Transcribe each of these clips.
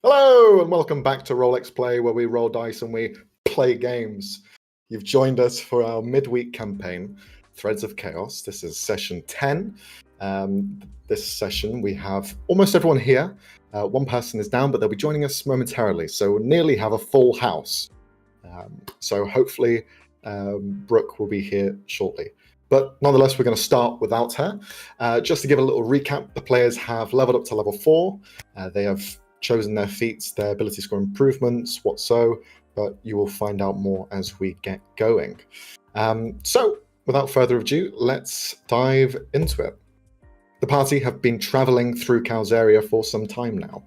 Hello and welcome back to Rolex Play, where we roll dice and we play games. You've joined us for our midweek campaign, Threads of Chaos. This is session 10. This session we have almost everyone here. One person is down, but they'll be joining us momentarily, so we'll nearly have a full house. So hopefully Brooke will be here shortly. But nonetheless, we're going to start without her. Just to give a little recap, the players have leveled up to level 4. They have chosen their feats, their ability score improvements, what so, but you will find out more as we get going. So, without further ado, let's dive into it. The party have been travelling through Calzaria for some time now.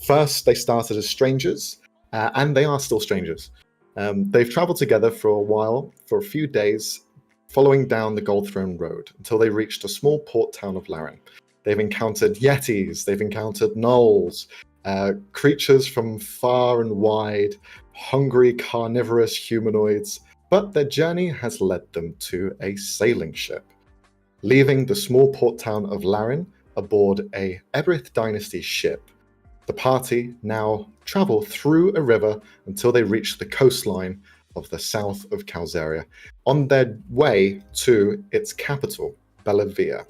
First, they started as strangers, and they are still strangers. They've travelled together for a while, for a few days, following down the Gold Throne Road, until they reached a small port town of Laren. They've encountered yetis, they've encountered gnolls, creatures from far and wide, hungry carnivorous humanoids, but their journey has led them to a sailing ship. Leaving the small port town of Laren aboard a Eberith Dynasty ship, the party now travel through a river until they reach the coastline of the south of Calzaria, on their way to its capital, Bellavia.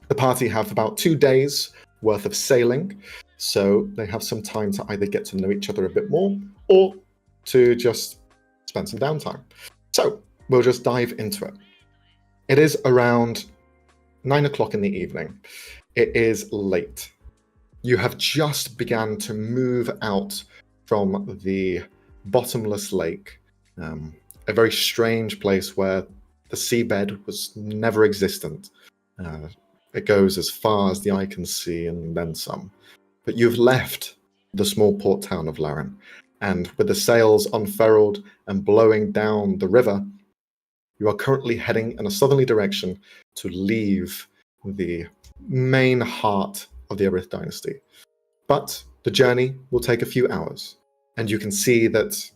The party have about 2 days worth of sailing, so they have some time to either get to know each other a bit more or to just spend some downtime. So we'll just dive into it. It is around 9 o'clock in the evening. It is late. You have just begun to move out from the bottomless lake, a very strange place where the seabed was never existent. It goes as far as the eye can see and then some. But you've left the small port town of Laren, and with the sails unfurled and blowing down the river, you are currently heading in a southerly direction to leave the main heart of the Eberith Dynasty. But the journey will take a few hours, and you can see that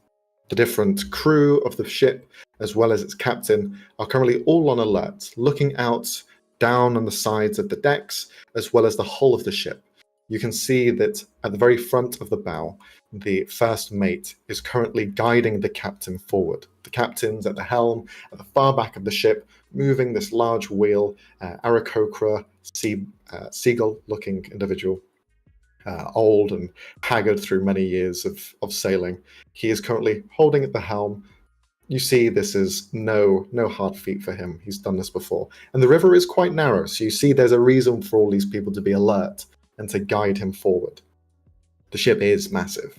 the different crew of the ship, as well as its captain, are currently all on alert, looking out down on the sides of the decks, as well as the hull of the ship. You can see that at the very front of the bow, the first mate is currently guiding the captain forward. The captain's at the helm, at the far back of the ship, moving this large wheel, Aarakocra, seagull-looking individual, old and haggard through many years of sailing. He is currently holding at the helm. You see this is no hard feat for him. He's done this before. And the river is quite narrow, so you see there's a reason for all these people to be alert and to guide him forward. The ship is massive.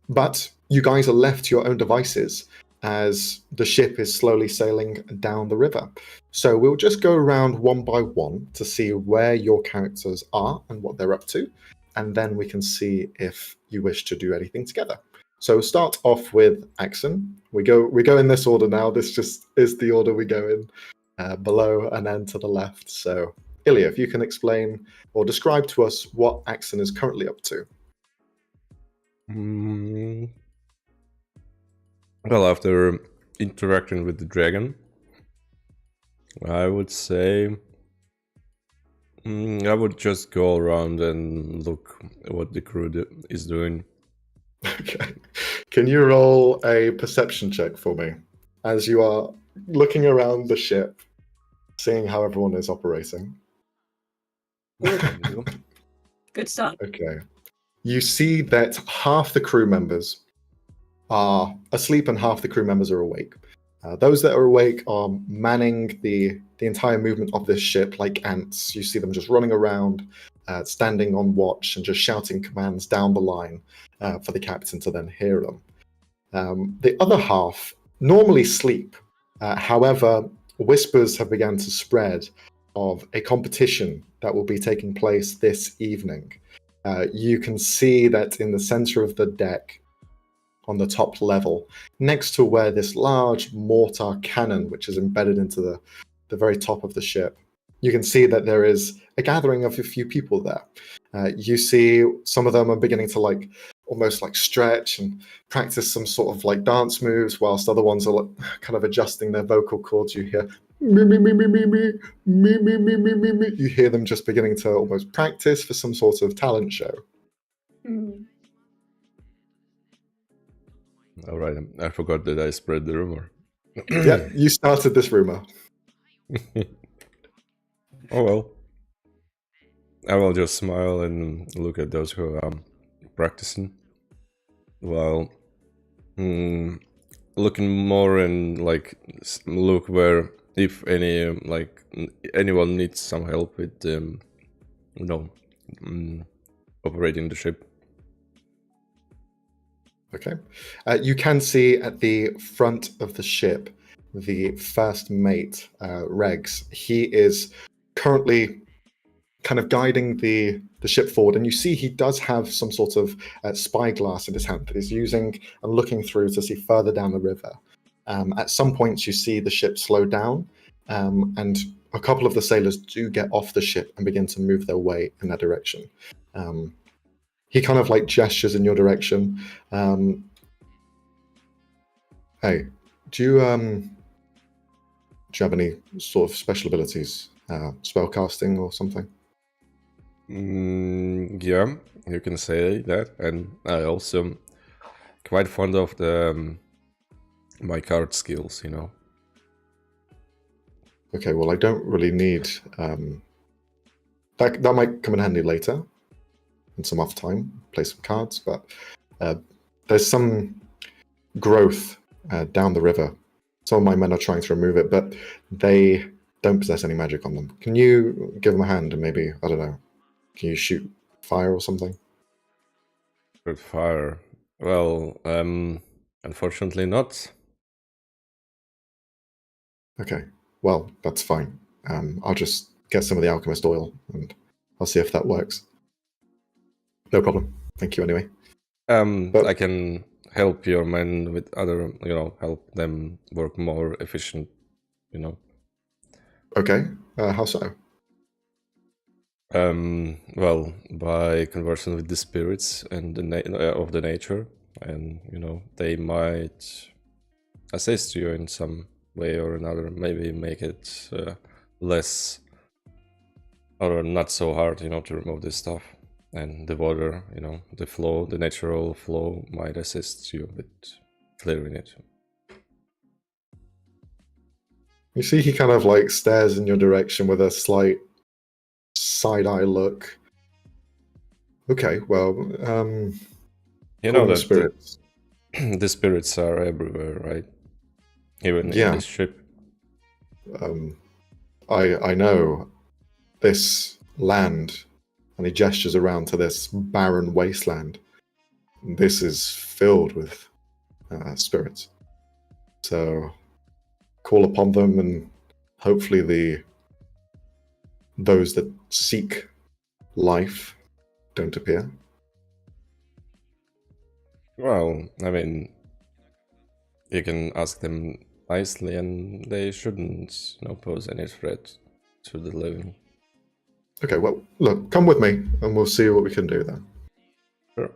But you guys are left to your own devices as the ship is slowly sailing down the river. So we'll just go around one by one to see where your characters are and what they're up to, and then we can see if you wish to do anything together. So start off with Axon. We go in this order now. This just is the order we go in, below and then to the left. So Ilya, if you can explain or describe to us what Axon is currently up to. Well, after interacting with the dragon, I would say I would just go around and look what the crew is doing. Okay. Can you roll a perception check for me as you are looking around the ship, seeing how everyone is operating? Good start. Okay. You see that half the crew members are asleep and half the crew members are awake. Those that are awake are manning the entire movement of this ship like ants. You see them just running around, standing on watch and just shouting commands down the line for the captain to then hear them. The other half normally sleep. However, whispers have begun to spread of a competition that will be taking place this evening. You can see that in the center of the deck, on the top level, next to where this large mortar cannon, which is embedded into the very top of the ship, you can see that there is a gathering of a few people there. You see some of them are beginning to almost stretch and practice some sort of dance moves, whilst other ones are kind of adjusting their vocal cords. You hear me, me, me, me, me, me, me, me, me, me, me, me. You hear them just beginning to almost practice for some sort of talent show. All right, I forgot that I spread the rumor. Yeah, you started this rumor. Oh well. I will just smile and look at those who are practicing, while looking more and like look where if any anyone needs some help with you know operating the ship. Okay. You can see at the front of the ship the first mate, Regs. He is currently kind of guiding the ship forward, and you see he does have some sort of spyglass in his hand that he's using and looking through to see further down the river. At some points, you see the ship slow down, and a couple of the sailors do get off the ship and begin to move their way in that direction. He kind of like gestures in your direction. Hey, do you have any sort of special abilities, spell casting or something? Yeah, you can say that, and I also quite fond of the my card skills. Okay, well, I don't really need that. That might come in handy later, in some off time, play some cards. But there's some growth down the river. Some of my men are trying to remove it, but they don't possess any magic on them. Can you give them a hand and maybe, I don't know, can you shoot fire or something? With fire. Well, unfortunately not. Okay, well, that's fine. I'll just get some of the alchemist oil and I'll see if that works. No problem. Thank you anyway. But I can help your men with other, help them work more efficient. okay, how so? Well, by conversing with the spirits and of the nature, and they might assist you in some way or another. Maybe make it less or not so hard, to remove this stuff. And the water, the flow, the natural flow might assist you with clearing it. You see, he kind of like stares in your direction with a slight side-eye look. Okay, well, You know calling the that spirits. the spirits are everywhere, right? Even in Yeah, this ship. I know this land, and he gestures around to this barren wasteland. This is filled with spirits. So call upon them, and hopefully those that seek life don't appear. Well, I mean, you can ask them nicely, and they shouldn't, pose any threat to the living. Okay, well, look, come with me, and we'll see what we can do then. Sure.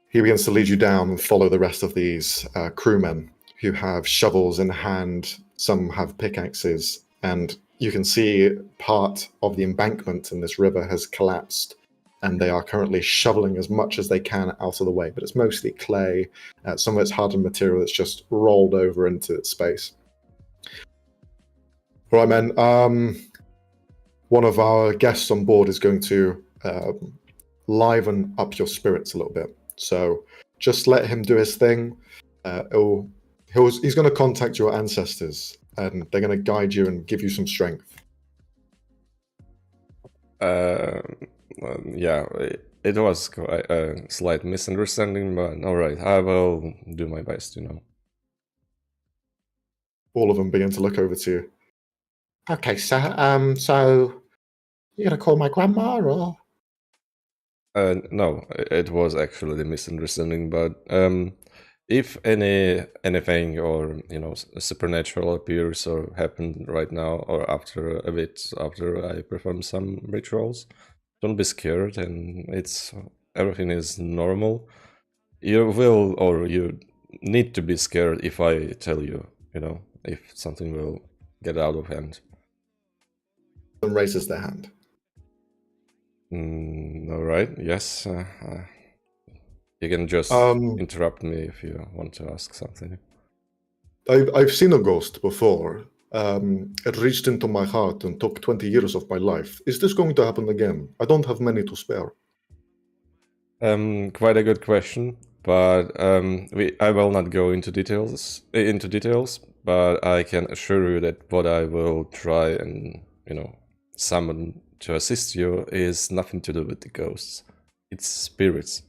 He begins to lead you down and follow the rest of these crewmen who have shovels in hand. Some have pickaxes, and you can see part of the embankment in this river has collapsed, and they are currently shoveling as much as they can out of the way. But it's mostly clay. Some of it's hardened material that's just rolled over into its space. All right, men. One of our guests on board is going to liven up your spirits a little bit. So just let him do his thing. He's going to contact your ancestors, and they're going to guide you and give you some strength. Yeah, it was quite a slight misunderstanding, but all right, I will do my best. All of them begin to look over to you. Okay, sir. So you're going to call my grandma, or? No, it was actually the misunderstanding. But if anything or supernatural appears or happened right now or after a bit after I perform some rituals, don't be scared, and everything is normal. You will or you need to be scared if I tell you, if something will get out of hand. And raises their hand. All right. Yes. You can just interrupt me if you want to ask something. I've seen a ghost before. It reached into my heart and took 20 years of my life. Is this going to happen again? I don't have many to spare. Quite a good question, but I will not go into details. But I can assure you that what I will try and summon to assist you is nothing to do with the ghosts. It's spirits,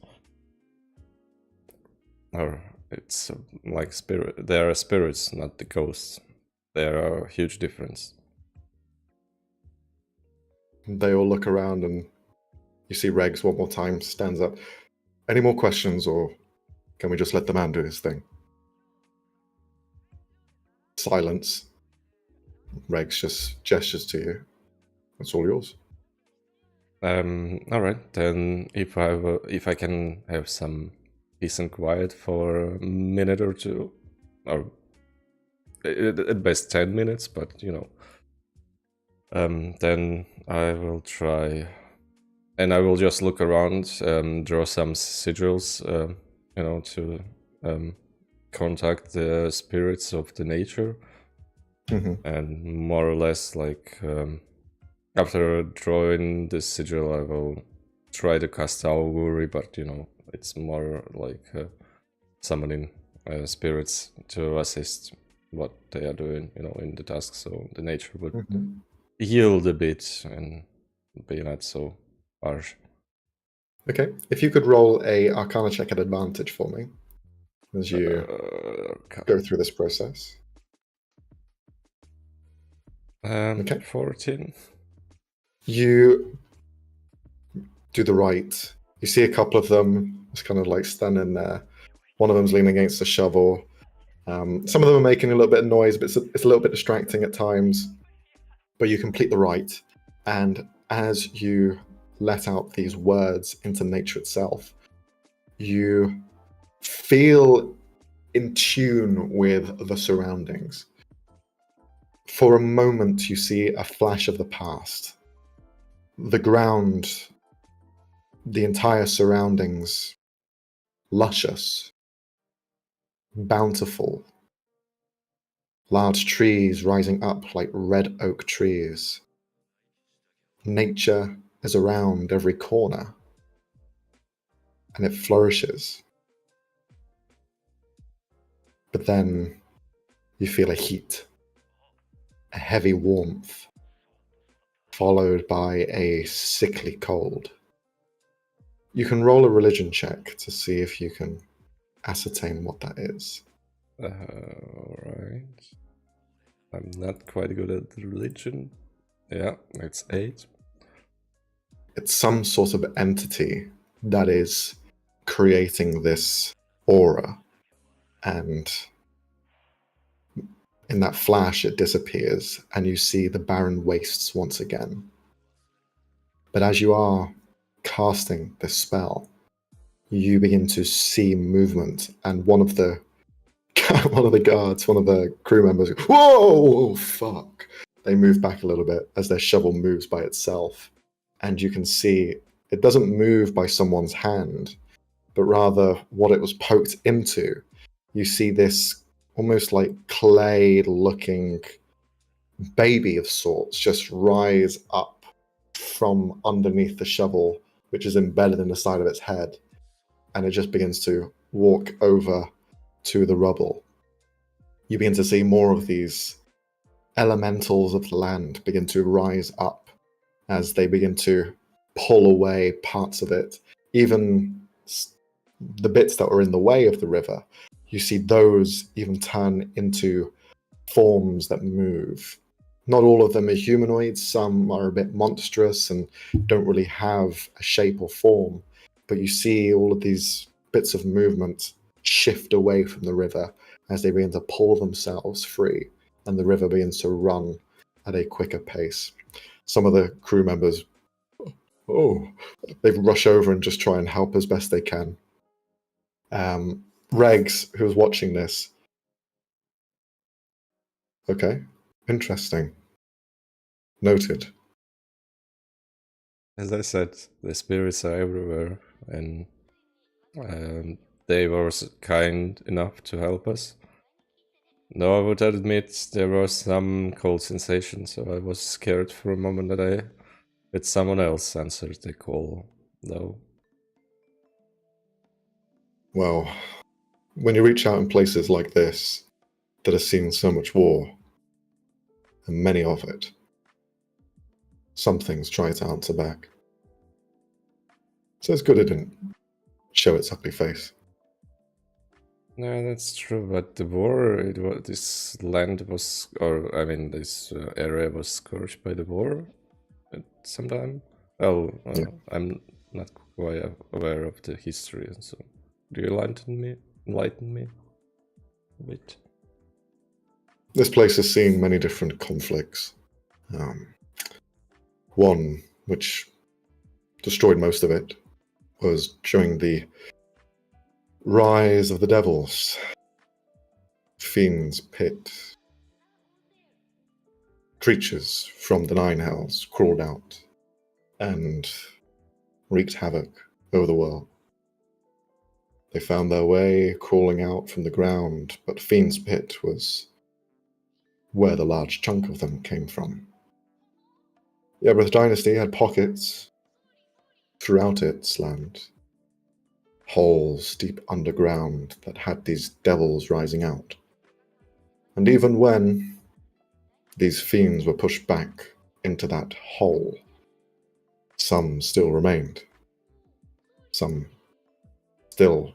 or it's like spirit. They are spirits, not the ghosts. There are a huge difference. They all look around and you see Regs one more time, stands up. Any more questions, or can we just let the man do his thing? Silence. Regs just gestures to you. That's all yours. All right, then if I can have some peace and quiet for a minute or two, or at best 10 minutes, but then I will try, and I will just look around, draw some sigils, to contact the spirits of the nature, and more or less like after drawing the sigil, I will try to cast augury, but it's more like summoning spirits to assist what they are doing, in the task. So the nature would yield a bit and be not so harsh. Okay, if you could roll a Arcana check at advantage for me as you go through this process. Okay. 14. You do the right. You see a couple of them just kind of like standing there. One of them's leaning against a shovel. Some of them are making a little bit of noise, but it's a little bit distracting at times. But you complete the rite, and as you let out these words into nature itself, you feel in tune with the surroundings. For a moment, you see a flash of the past. The ground, the entire surroundings, luscious, bountiful, large trees rising up like red oak trees. Nature is around every corner, and it flourishes. But then you feel a heat, a heavy warmth, followed by a sickly cold. You can roll a religion check to see if you can ascertain what that is. Alright. I'm not quite good at religion. Yeah, it's 8. It's some sort of entity that is creating this aura, and in that flash it disappears and you see the barren wastes once again. But as you are casting this spell, you begin to see movement, and one of the guards, one of the crew members, whoa, fuck. They move back a little bit as their shovel moves by itself. And you can see it doesn't move by someone's hand, but rather what it was poked into. You see this almost like clay-looking baby of sorts just rise up from underneath the shovel, which is embedded in the side of its head. And it just begins to walk over to the rubble. You begin to see more of these elementals of the land begin to rise up as they begin to pull away parts of it. Even the bits that were in the way of the river, you see those even turn into forms that move. Not all of them are humanoids. Some are a bit monstrous and don't really have a shape or form. But you see all of these bits of movement shift away from the river as they begin to pull themselves free, and the river begins to run at a quicker pace. Some of the crew members, they rush over and just try and help as best they can. Regs, who was watching this, okay, interesting. Noted. As I said, the spirits are everywhere, and They were kind enough to help us. Though I would admit there was some cold sensation, so I was scared for a moment that someone else answered the call, though. Well, when you reach out in places like this that have seen so much war, and many of it, some things try to answer back. So it's good it didn't show its ugly face. Yeah, that's true. But the war, this land was, or I mean, this area was scourged by the war at some time. Oh, Yeah. I'm not quite aware of the history, and so do you enlighten me a bit? This place has seen many different conflicts. One which destroyed most of it was during the rise of the devils. Fiend's pit. Creatures from the Nine Hells crawled out and wreaked havoc over the world. They found their way crawling out from the ground, but Fiend's pit was where the large chunk of them came from. The Eberth dynasty had pockets throughout its land, holes deep underground that had these devils rising out. And even when these fiends were pushed back into that hole, some still remained. Some still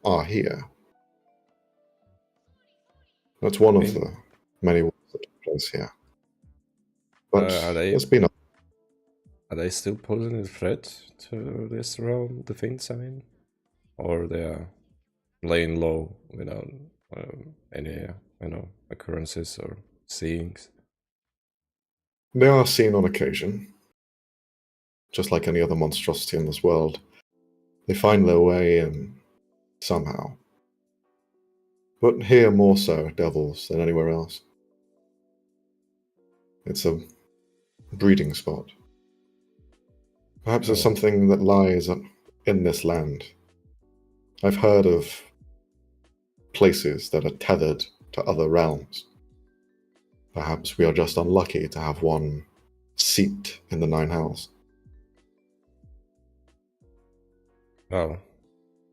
are here. That's one of the many wars that took place here. But there's been Are they still posing a threat to this realm, the Finns, I mean? Or they are laying low without any, occurrences or seeings? They are seen on occasion, just like any other monstrosity in this world. They find their way in somehow. But here more so, devils, than anywhere else. It's a breeding spot. Perhaps it's something that lies in this land. I've heard of places that are tethered to other realms. Perhaps we are just unlucky to have one seat in the Nine Hells. Well,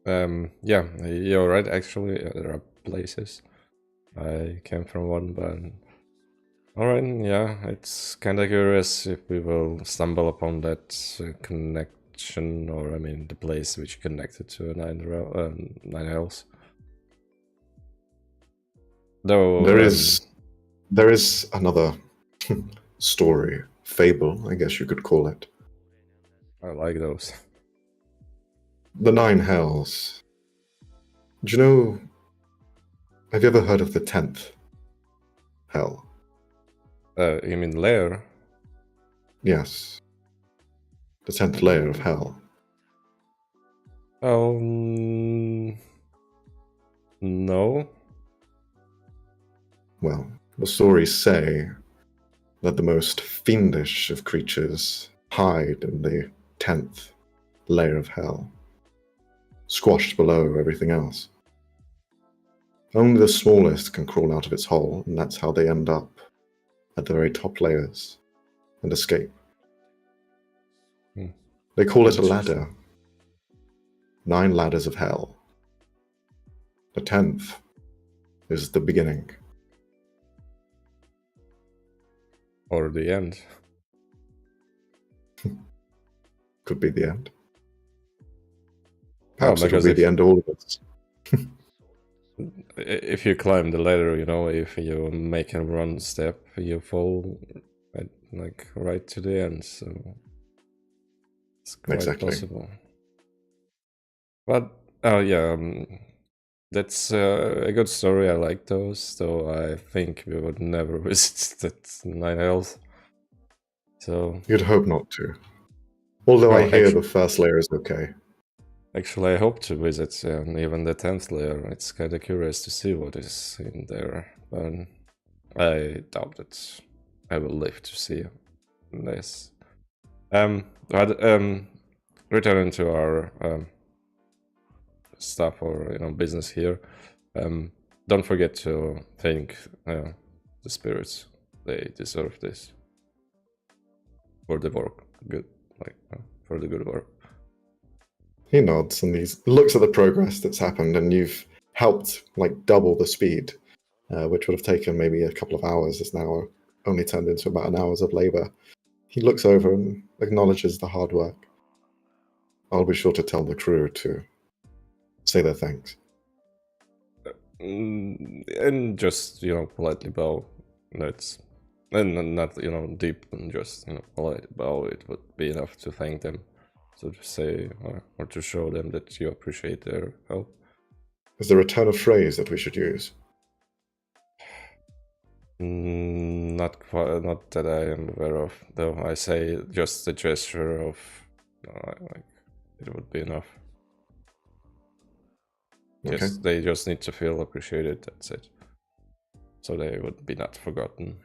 yeah, you're right. Actually, there are places. I came from one, but all right, yeah, it's kind of curious if we will stumble upon that connection, or I mean, the place which connected to Nine Hells. Though There is another story, fable, I guess you could call it. I like those. The Nine Hells. Do you know? Have you ever heard of the 10th Hell? You mean lair? Yes. The 10th layer of Hell. Oh, no. Well, the stories say that the most fiendish of creatures hide in the 10th layer of Hell, squashed below everything else. Only the smallest can crawl out of its hole, and that's how they end up at the very top layers and escape. They call it a ladder. 9 ladders of hell. The 10th is the beginning. Or the end. Could be the end. Perhaps because it'll be the end of all of us. If you climb the ladder, if you make a run step, you fall right to the end, so it's quite possible. But oh yeah, that's a good story. I like those, though I think we would never visit that Nine Hells. So you'd hope not to. Although I hear the first layer is okay. Actually, I hope to visit even the 10th layer. It's kind of curious to see what is in there, but I doubt that I will live to see this. But returning to our stuff or business here, don't forget to thank the spirits. They deserve this for the work, for the good work. He nods and he looks at the progress that's happened, and you've helped double the speed, which would have taken maybe a couple of hours. Is now only turned into about an hour's of labor. He looks over and acknowledges the hard work. I'll be sure to tell the crew to say their thanks. And just politely bow. And not deep, and just polite bow. It would be enough to thank them. So to say or to show them that you appreciate their help. Is there a turn of phrase that we should use? Not quite, not that I am aware of. Though I say just a gesture of it would be enough. Okay. They just need to feel appreciated. That's it. So they would be not forgotten.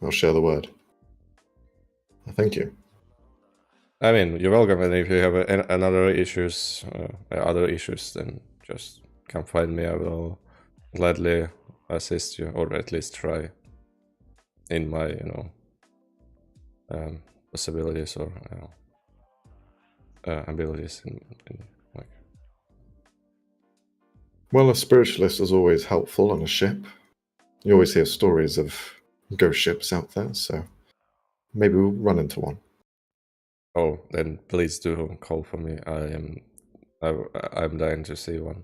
I'll share the word. Thank you. I mean, you're welcome. And if you have other issues, then just come find me. I will gladly assist you, or at least try in my possibilities or abilities. Well, a spiritualist is always helpful on a ship. You always hear stories of ghost ships out there, so maybe we'll run into one. Oh, then please do call for me. I'm dying to see one.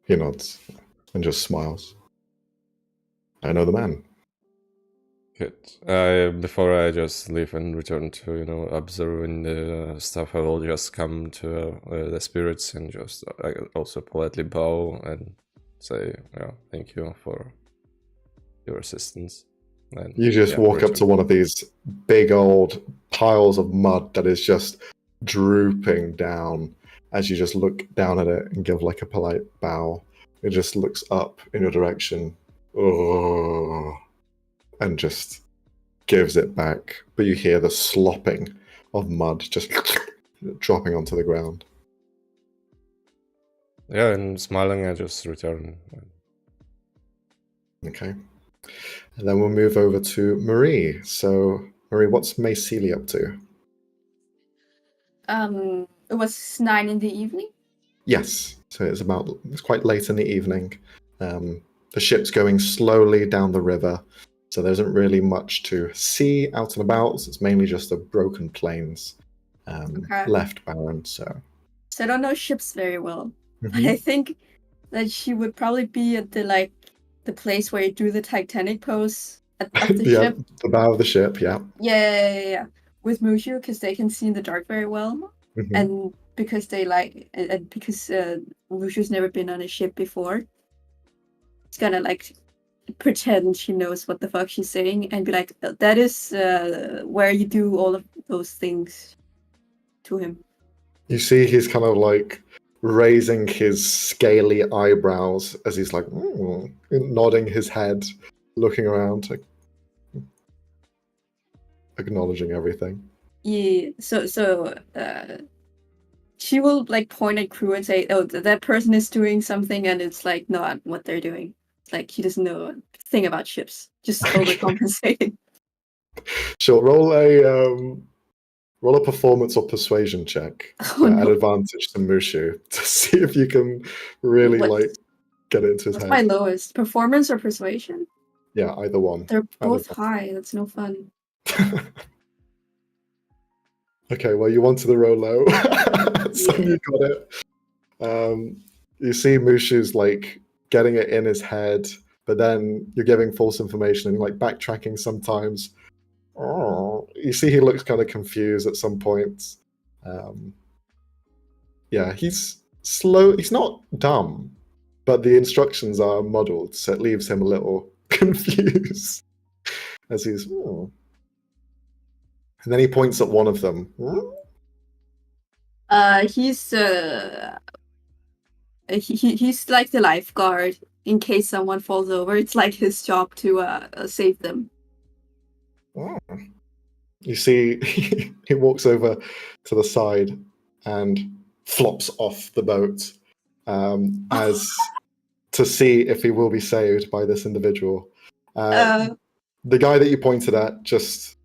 He nods and just smiles. I know the man. Good. Before I just leave and return to observing the stuff, I will just come to the spirits and just also politely bow and say, thank you for your assistance. And you just walk up to one of these big old piles of mud that is just drooping down as you just look down at it and give a polite bow. It just looks up in your direction, and just gives it back. But you hear the slopping of mud just dropping onto the ground. Yeah, and smiling, I just return. Okay. And then we'll move over to Marie. So, Marie, what's Maycelia up to? It was 9 in the evening. Yes. So it's quite late in the evening. The ship's going slowly down the river, so there isn't really much to see out and about. So it's mainly just the broken plains left barren. So I don't know ships very well, but I think that she would probably be at the place where you do the Titanic pose of the ship. The bow of the ship, yeah. Yeah. With Mushu, because they can see in the dark very well, and because because Mushu's never been on a ship before, it's gonna pretend she knows what the fuck she's saying and be like, that is where you do all of those things to him. You see he's kind of raising his scaly eyebrows as he's nodding his head, looking around, acknowledging everything. Yeah, so she will point at crew and say, oh, that person is doing something, and it's not what they're doing. It's he doesn't know a thing about ships, just overcompensating. Sure, roll a performance or persuasion check at advantage to Mushu to see if you can really get it into his head. What's my lowest? Performance or persuasion? Yeah, either one. They're both high. That's no fun. Okay, well, you wanted to roll low, so you got it. You see Mushu's getting it in his head, but then you're giving false information and backtracking sometimes. You see he looks kind of confused at some points. Yeah, he's slow. He's not dumb, but the instructions are muddled, so it leaves him a little confused as he's... And then he points at one of them. He's like the lifeguard in case someone falls over. It's his job to save them. You see, he walks over to the side and flops off the boat as to see if he will be saved by this individual. The guy that you pointed at just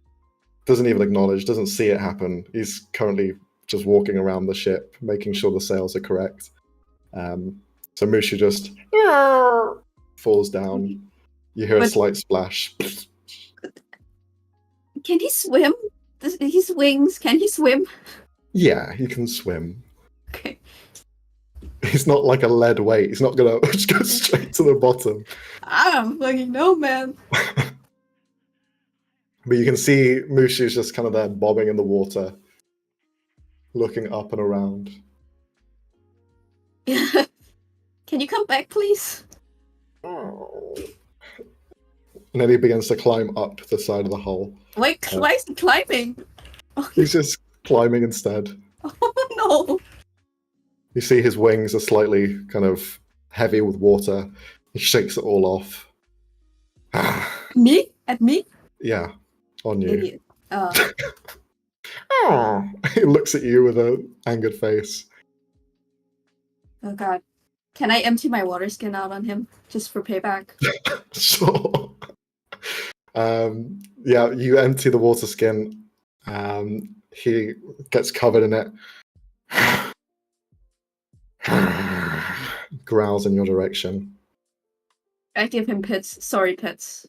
doesn't even acknowledge, doesn't see it happen. He's currently just walking around the ship, making sure the sails are correct. So Mushu just falls down. You hear a slight splash. Can he swim? His wings, can he swim? Yeah, he can swim. Okay. He's not like a lead weight. He's not gonna just go straight to the bottom. I don't fucking know, man. But you can see Mushu's just kind of there bobbing in the water, looking up and around. Can you come back, please? Oh. And then he begins to climb up the side of the hull. Wait, why is he climbing? He's just climbing instead. Oh no! You see his wings are slightly kind of heavy with water. He shakes it all off. Me? At me? Yeah, on you. Idiot. Oh. He looks at you with an angered face. Oh god. Can I empty my water skin out on him? Just for payback? Sure. Yeah, you empty the water skin. He gets covered in it. Growls in your direction. I give him pits. Sorry, pits.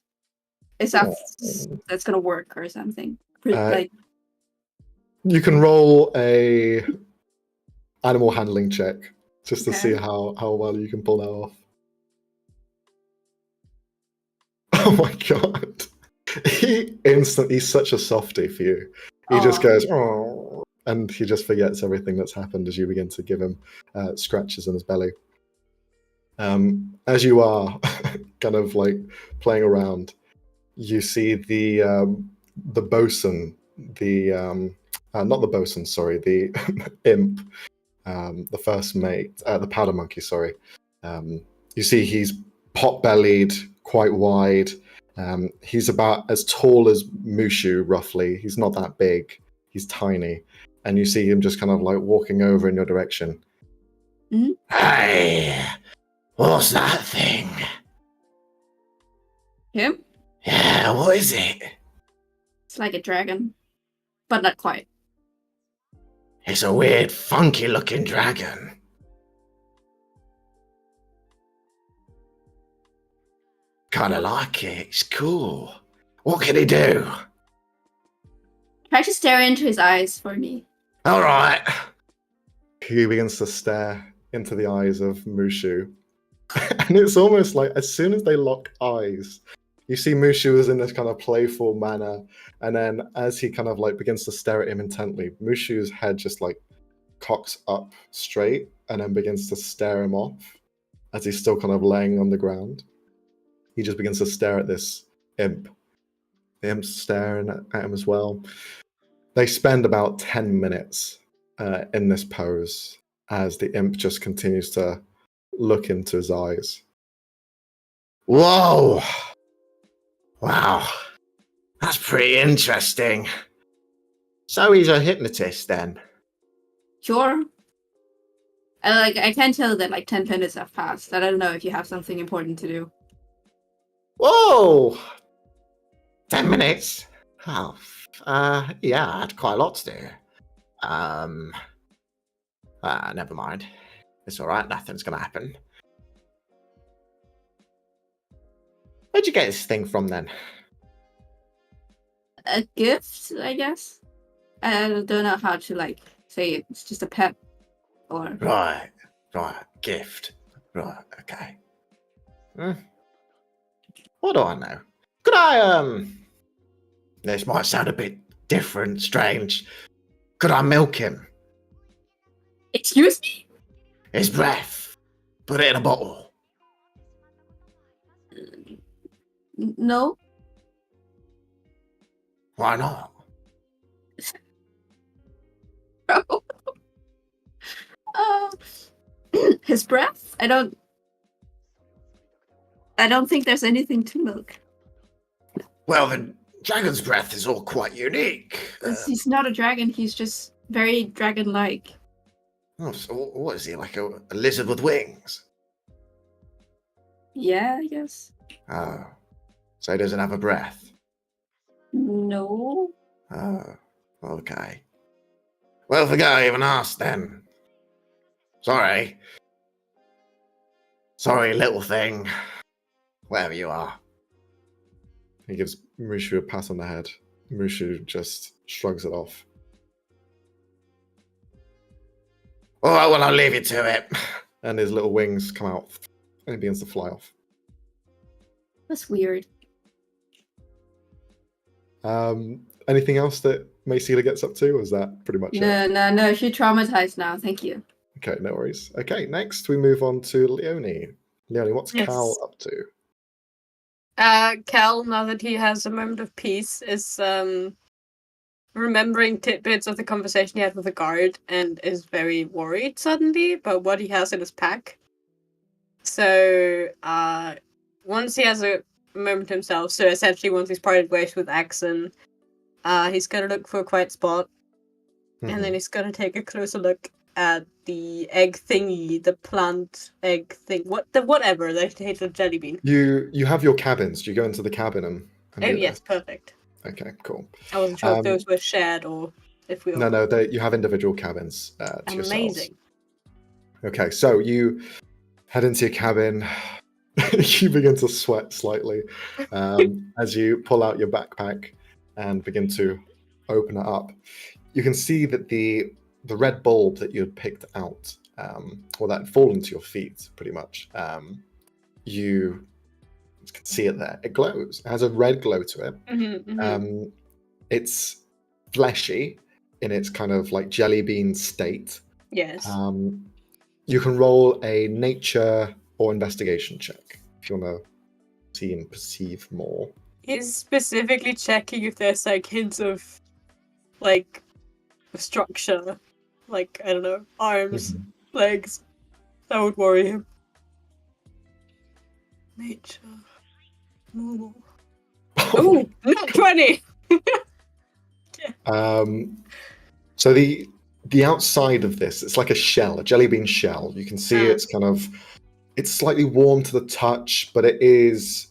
Is that's gonna work or something? Like, you can roll a animal handling check just to see how well you can pull that off. Oh my god. He's such a softie for you. He just goes, oh, and he just forgets everything that's happened as you begin to give him scratches in his belly. As you are kind of like playing around, you see the bosun, not the bosun, sorry, the imp, the first mate, the powder monkey, sorry. You see he's pot-bellied, quite wide. He's about as tall as Mushu, roughly. He's not that big. He's tiny. And you see him just kind of like walking over in your direction. Mm-hmm. Hey, what's that thing? Him? Yeah, what is it? It's like a dragon, but not quite. It's a weird, funky-looking dragon. Kinda like it. It's cool. What can he do? Try to stare into his eyes for me. All right. He begins to stare into the eyes of Mushu. And it's almost like as soon as they lock eyes, you see Mushu is in this kind of playful manner. And then as he kind of like begins to stare at him intently, Mushu's head just like cocks up straight and then begins to stare him off as he's still kind of laying on the ground. He just begins to stare at this imp. The imp's staring at him as well. They spend about 10 minutes in this pose as the imp just continues to look into his eyes. Whoa! Wow. That's pretty interesting. So he's a hypnotist then? Sure. I can tell that like 10 minutes have passed. I don't know if you have something important to do. Whoa! 10 minutes? Oh, yeah, I had quite a lot to do. Never mind. It's alright, nothing's gonna happen. Where'd you get this thing from then? A gift, I guess? I don't know how to like say it. It's just a pet or... Right, gift. Right, okay. What do I know? Could I, this might sound a bit different, strange. Could I milk him? Excuse me? His breath. Put it in a bottle. No. Why not? His breath? I don't think there's anything to milk. Well, the dragon's breath is all quite unique. He's not a dragon, he's just very dragon-like. Oh, so what is he, like a lizard with wings? Yeah, I guess. Oh, so he doesn't have a breath. No. Oh, okay. Well, forget I even asked then. Sorry. Sorry, little thing. Wherever you are. He gives Mushu a pat on the head. Mushu just shrugs it off. All right, well, I'll leave you to it. And his little wings come out and he begins to fly off. That's weird. Anything else that Maceela gets up to, or is that pretty much it? No. She's traumatized now. Thank you. Okay, no worries. Okay, next we move on to Leonie. Leonie, what's Yes. Cal up to? Cal, now that he has a moment of peace, is remembering tidbits of the conversation he had with the guard and is very worried suddenly about what he has in his pack. So, once he has a moment himself, so essentially once he's parted ways with Axon, he's gonna look for a quiet spot, and then he's gonna take a closer look at the egg thingy, the plant egg thing, whatever, the jelly bean. You have your cabins. Do you go into the cabin and Oh do yes, this? perfect. Okay, cool. I wasn't sure if those were shared or if we all... No, you have individual cabins to yourselves. Amazing. Okay, so you head into your cabin. You begin to sweat slightly as you pull out your backpack and begin to open it up. You can see that the red bulb that you had picked out, or that had fallen to your feet, pretty much. You can see it there. It glows. It has a red glow to it. It's fleshy in its kind of like jelly bean state. Yes. You can roll a nature or investigation check if you want to see and perceive more. He's specifically checking if there's like hints of like structure, like I don't know, arms, legs. That would worry him. Nature. Normal. Oh, not 20! So the outside of this, it's like a shell, a jelly bean shell. You can see it's slightly warm to the touch, but it is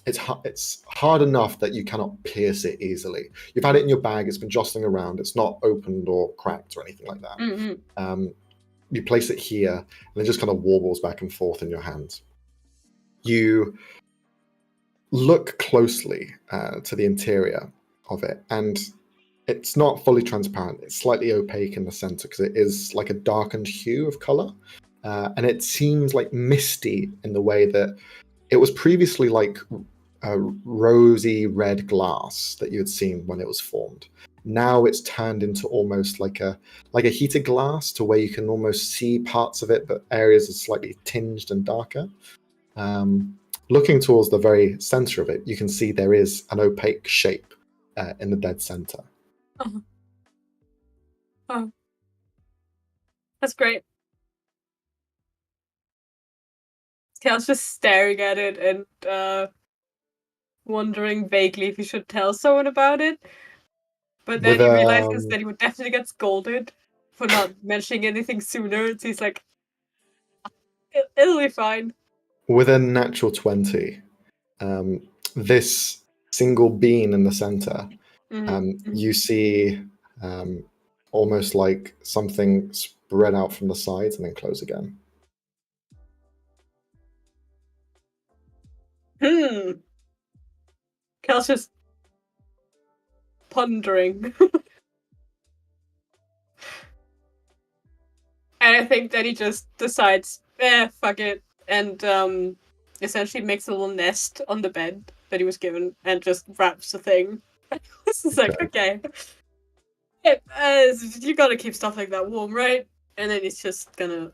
it's hard enough that you cannot pierce it easily. You've had it in your bag, it's been jostling around, it's not opened or cracked or anything like that. You place it here and it just kind of warbles back and forth in your hand. You look closely to the interior of it, and it's not fully transparent. It's slightly opaque in the center because it is like a darkened hue of color. And it seems like misty in the way that it was previously like a rosy red glass that you had seen when it was formed. Now it's turned into almost like a heated glass to where you can almost see parts of it, but areas are slightly tinged and darker. Looking towards the very center of it, you can see there is an opaque shape in the dead center. Oh. That's great. Cal's just staring at it and wondering vaguely if he should tell someone about it. But then he realizes that he would definitely get scolded for not mentioning anything sooner. So he's like, it'll be fine. With a natural 20, this single bean in the center, you see almost like something spread out from the sides and then close again. Cal's just pondering. And I think that he just decides, fuck it, and essentially makes a little nest on the bed that he was given and just wraps the thing. This is like, okay. You gotta keep stuff like that warm, right? And then he's just gonna,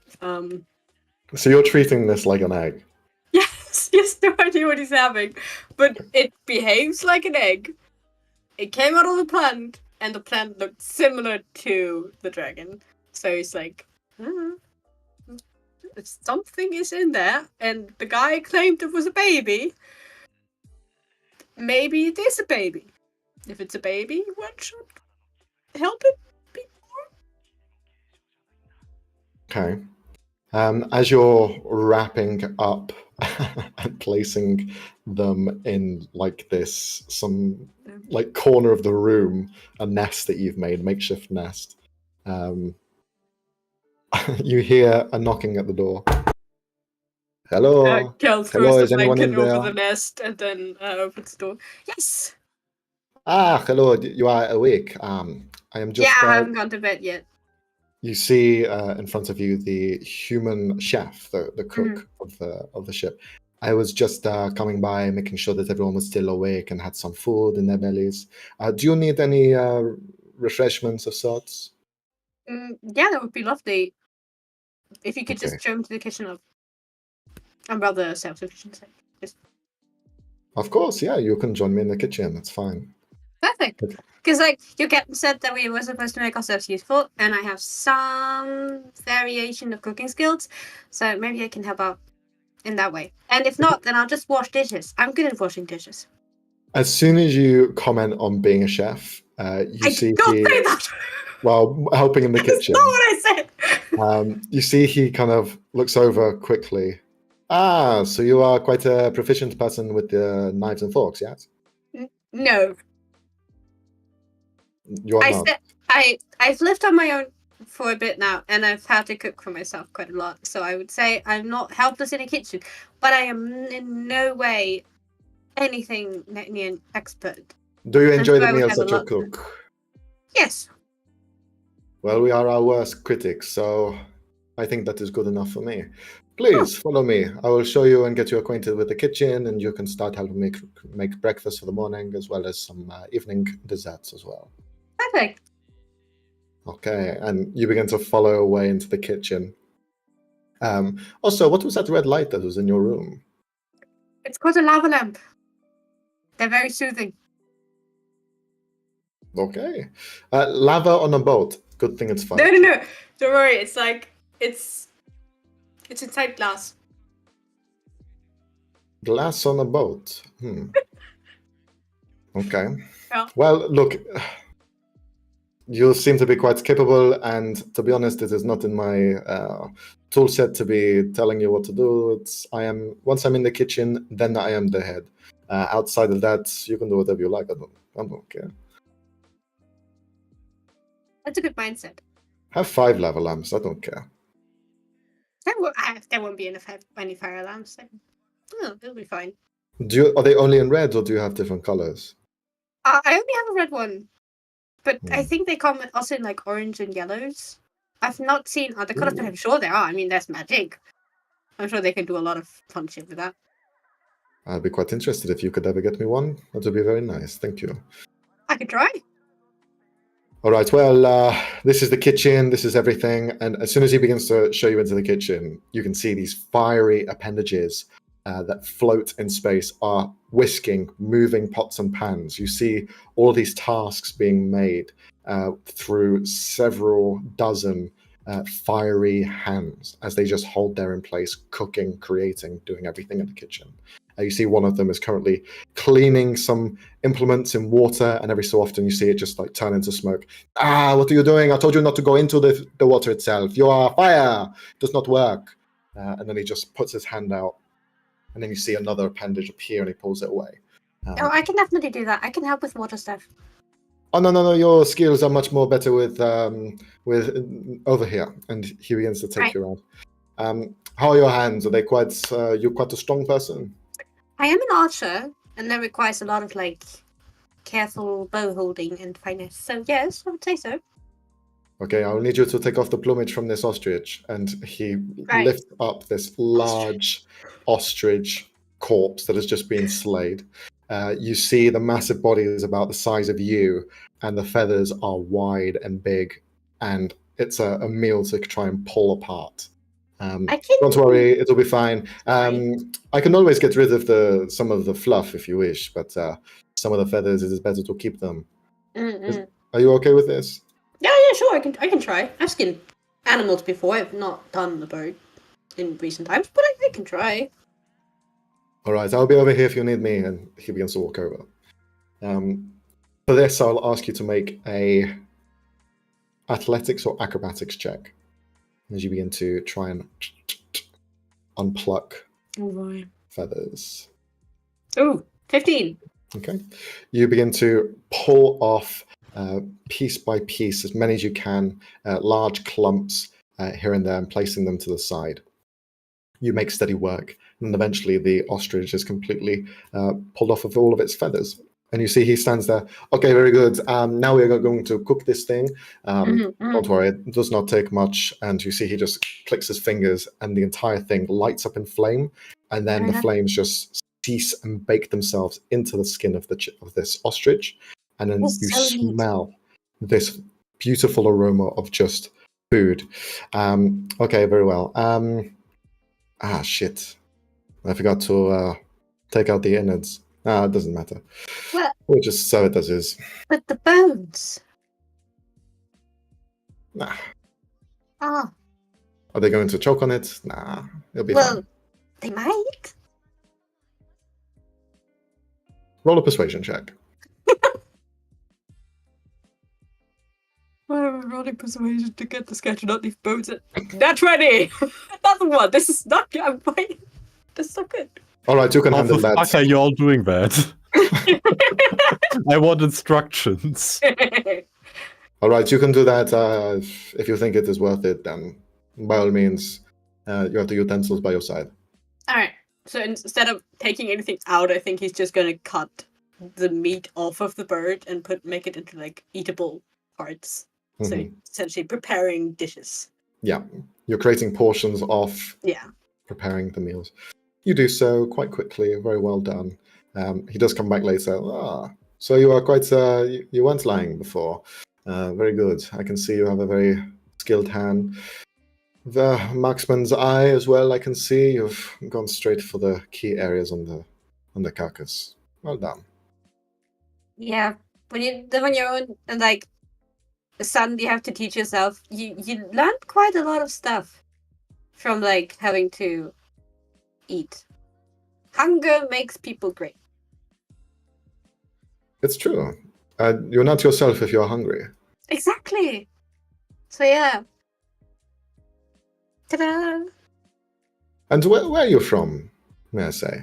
So you're treating this like an egg? Yes, he has no idea what he's having. But it behaves like an egg. It came out of the plant, and the plant looked similar to the dragon. So he's like, something is in there, and the guy claimed it was a baby. Maybe it is a baby. If it's a baby, what should help it be Okay. As you're wrapping up and placing them in like this, some like corner of the room, a nest that you've made, makeshift nest, you hear a knocking at the door. Hello? Kel Hello, throws is the anyone in blanket over there? the nest and then opens the door. Yes! Ah, hello, you are awake. I am just, Yeah, I haven't gone to bed yet. you see in front of you the human chef, the cook of the ship. I was just coming by, making sure that everyone was still awake and had some food in their bellies. Do you need any refreshments of sorts? Yeah, that would be lovely. If you could Okay. just show him to the kitchen. I'm rather self-sufficient. So just Of course, yeah, you can join me in the kitchen. That's fine. perfect. Okay. Because like your captain said that we were supposed to make ourselves useful, and I have some variation of cooking skills, so maybe I can help out in that way. And if not, then I'll just wash dishes. I'm good at washing dishes. As soon as you comment on being a chef, you I see did not he, say that. well, helping in the That's kitchen. not what I said. You see he kind of looks over quickly. Ah, so you are quite a proficient person with the knives and forks, yes? No, You are I not. said I've lived on my own for a bit now, and I've had to cook for myself quite a lot. So I would say I'm not helpless in a kitchen, but I am in no way anything near an expert. Do you And enjoy so the I would meals have a that you lot. cook? Yes. Well, we are our worst critics, so I think that is good enough for me. Please follow me. I will show you and get you acquainted with the kitchen, and you can start helping me make breakfast for the morning, as well as some evening desserts as well. Perfect. Okay, and you begin to follow away into the kitchen. Also, what was that red light that was in your room? It's called a lava lamp. They're very soothing. Okay. Lava on a boat. Good thing it's fire. No. Don't worry. It's like it's inside glass. Glass on a boat. Okay. Yeah. Well, look, you seem to be quite capable, and to be honest, it is not in my tool set to be telling you what to do. Once I'm in the kitchen, then I am the head. Outside of that, you can do whatever you like. I don't care. That's a good mindset. Have 5 lava lamps. I don't care. There won't be any fire alarms. It'll be fine. Are they only in red, or do you have different colors? I only have a red one, but I think they come also in like orange and yellows. I've not seen other colors, but I'm sure there are. I mean, that's magic. I'm sure they can do a lot of fun shit with that. I'd be quite interested if you could ever get me one. That would be very nice. Thank you. I could try. All right, well, this is the kitchen, this is everything. And as soon as he begins to show you into the kitchen, you can see these fiery appendages that float in space are whisking, moving pots and pans. You see all these tasks being made through several dozen fiery hands as they just hold there in place, cooking, creating, doing everything in the kitchen. You see one of them is currently cleaning some implements in water, and every so often you see it just like turn into smoke. Ah, what are you doing? I told you not to go into the water itself. You are fire. It does not work. And then he just puts his hand out, and then you see another appendage appear, and he pulls it away. Oh, I can definitely do that. I can help with water stuff. Oh no! Your skills are much more better with over here. And he begins to take you around. How are your hands? Are they quite? You're quite a strong person. I am an archer, and that requires a lot of like careful bow holding and finesse. So yes, I would say so. Okay, I'll need you to take off the plumage from this ostrich. And he lifts up this large ostrich corpse that has just been slayed. You see the massive body is about the size of you, and the feathers are wide and big, and it's a meal to try and pull apart. Don't worry, it'll be fine. I can always get rid of some of the fluff if you wish, but some of the feathers, it is better to keep them. Are you okay with this? Yeah, sure. I can try. I've skinned animals before. I've not done the bird in recent times, but I can try. All right, I'll be over here if you need me. And he begins to walk over. For this, I'll ask you to make a athletics or acrobatics check. as you begin to try and unpluck Oh boy. feathers. Ooh, 15. Okay. You begin to pull off piece by piece, as many as you can, large clumps here and there, and placing them to the side. You make steady work, and eventually the ostrich is completely pulled off of all of its feathers. And you see he stands there. Okay, very good. Now we are going to cook this thing. Don't worry, it does not take much. And you see he just clicks his fingers, and the entire thing lights up in flame. And then the flames just cease and bake themselves into the skin of this ostrich. And then That's you so neat. smell this beautiful aroma of just food. Okay, very well. Shit. I forgot to take out the innards. It doesn't matter. Well, We'll just serve it as is. but the bones. Nah. Ah, Are they going to choke on it? Nah. It'll be well, fine. they might. Roll a persuasion check. I'm rolling persuasion to get the sketch not leave bones. That's ready. Another one. This is not good. I'm waiting. This is not good. All right, you can How handle the that. fuck are you all doing that? I want instructions. All right, you can do that. If you think it is worth it, then by all means, you have the utensils by your side. All right. So instead of taking anything out, I think he's just gonna cut the meat off of the bird and make it into like eatable parts. So Mhm. essentially preparing dishes. Yeah, you're creating portions of Yeah. preparing the meals. You do so quite quickly. Very well done. He does come back later. So you are quite. You weren't lying before. Very good. I can see you have a very skilled hand. The marksman's eye as well. I can see you've gone straight for the key areas on the carcass. Well done. Yeah. When you live on your own and like suddenly you have to teach yourself, you learn quite a lot of stuff from like having to eat. Hunger makes people great. It's true. You're not yourself if you're hungry. Exactly. So yeah. Ta-da! And where are you from, may I say?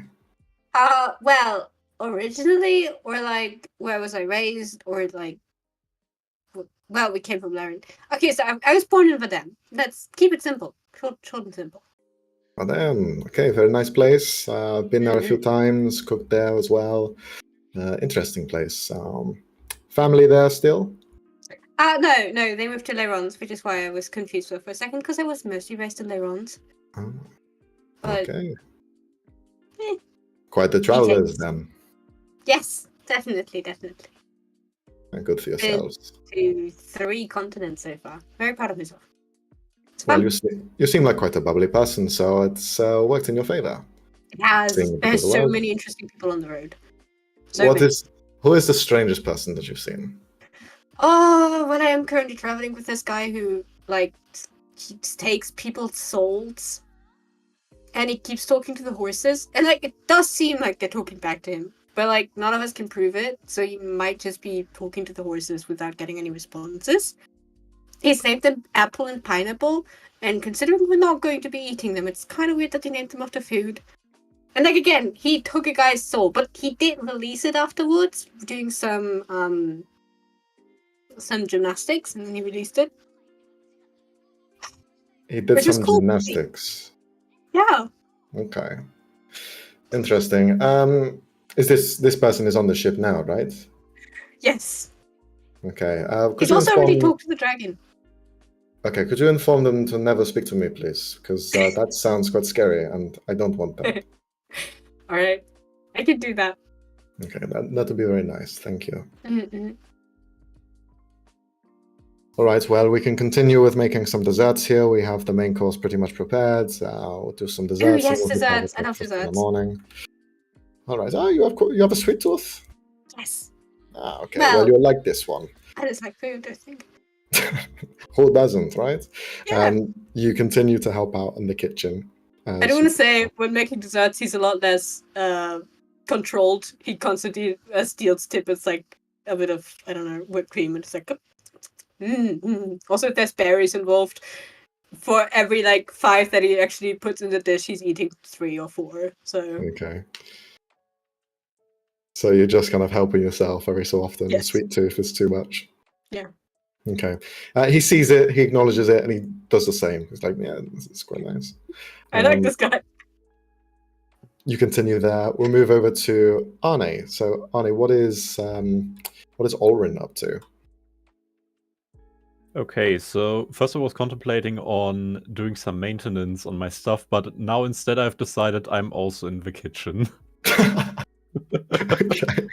Well, originally, or like, where was I raised, or like, well, we came from Laren. Okay, so I was born in Vadem. Let's keep it simple. Short and simple. Oh, damn. Okay, very nice place. Been there a few times, cooked there as well. Interesting place. Family there still? No, they moved to Lerons, which is why I was confused for a second, because I was mostly raised in Lerons. Oh, But okay. eh, Quite the travelers details. then. yes, definitely. And good for yourselves. To 3 continents so far. Very proud of myself. It's Well, fun. you seem like quite a bubbly person, so it's worked in your favor. It has. seeing a bit of There's the so world. many interesting people on the road. So many. Who is the strangest person that you've seen? Oh, when I am currently traveling with this guy who, like, he takes people's souls. And he keeps talking to the horses. And, like, it does seem like they're talking back to him. But, like, none of us can prove it. So he might just be talking to the horses without getting any responses. He's named them Apple and Pineapple. And considering we're not going to be eating them, it's kind of weird that he named them after food. And, like, again, he took a guy's soul. But he did release it afterwards, doing some gymnastics, and then he released it. He did Which is some cool. gymnastics. Yeah. Okay. Interesting. Is this person is on the ship now, right? Yes. Okay. Could He's you also already inform... talked to the dragon. Okay, could you inform them to never speak to me, please? Because that sounds quite scary, and I don't want that. All right, I can do that. Okay, that would be very nice. Thank you. Mm-hmm. All right, well, we can continue with making some desserts here. We have the main course pretty much prepared. We'll do some desserts. yes, and we'll have desserts. I love breakfast in the desserts. morning. All right. Oh, you have a sweet tooth? Yes. Okay. Well, you'll like this one. I just like food, I think. Who doesn't, right? Yeah. You continue to help out in the kitchen. I do want to say, when making desserts, he's a lot less controlled. He constantly steals Tippet's like a bit of, I don't know, whipped cream, and it's like, Also, if there's berries involved, for every 5 that he actually puts in the dish, he's eating 3 or 4. So Okay. So you're just kind of helping yourself every so often. Yes. Sweet tooth is too much. Yeah. Okay. He sees it, he acknowledges it, and he does the same. He's like, yeah, this is quite nice. I like this guy. You continue there. We'll move over to Arne. So Arne, what is Ulrin up to? Okay, so first I was contemplating on doing some maintenance on my stuff, but now instead I've decided I'm also in the kitchen. Okay.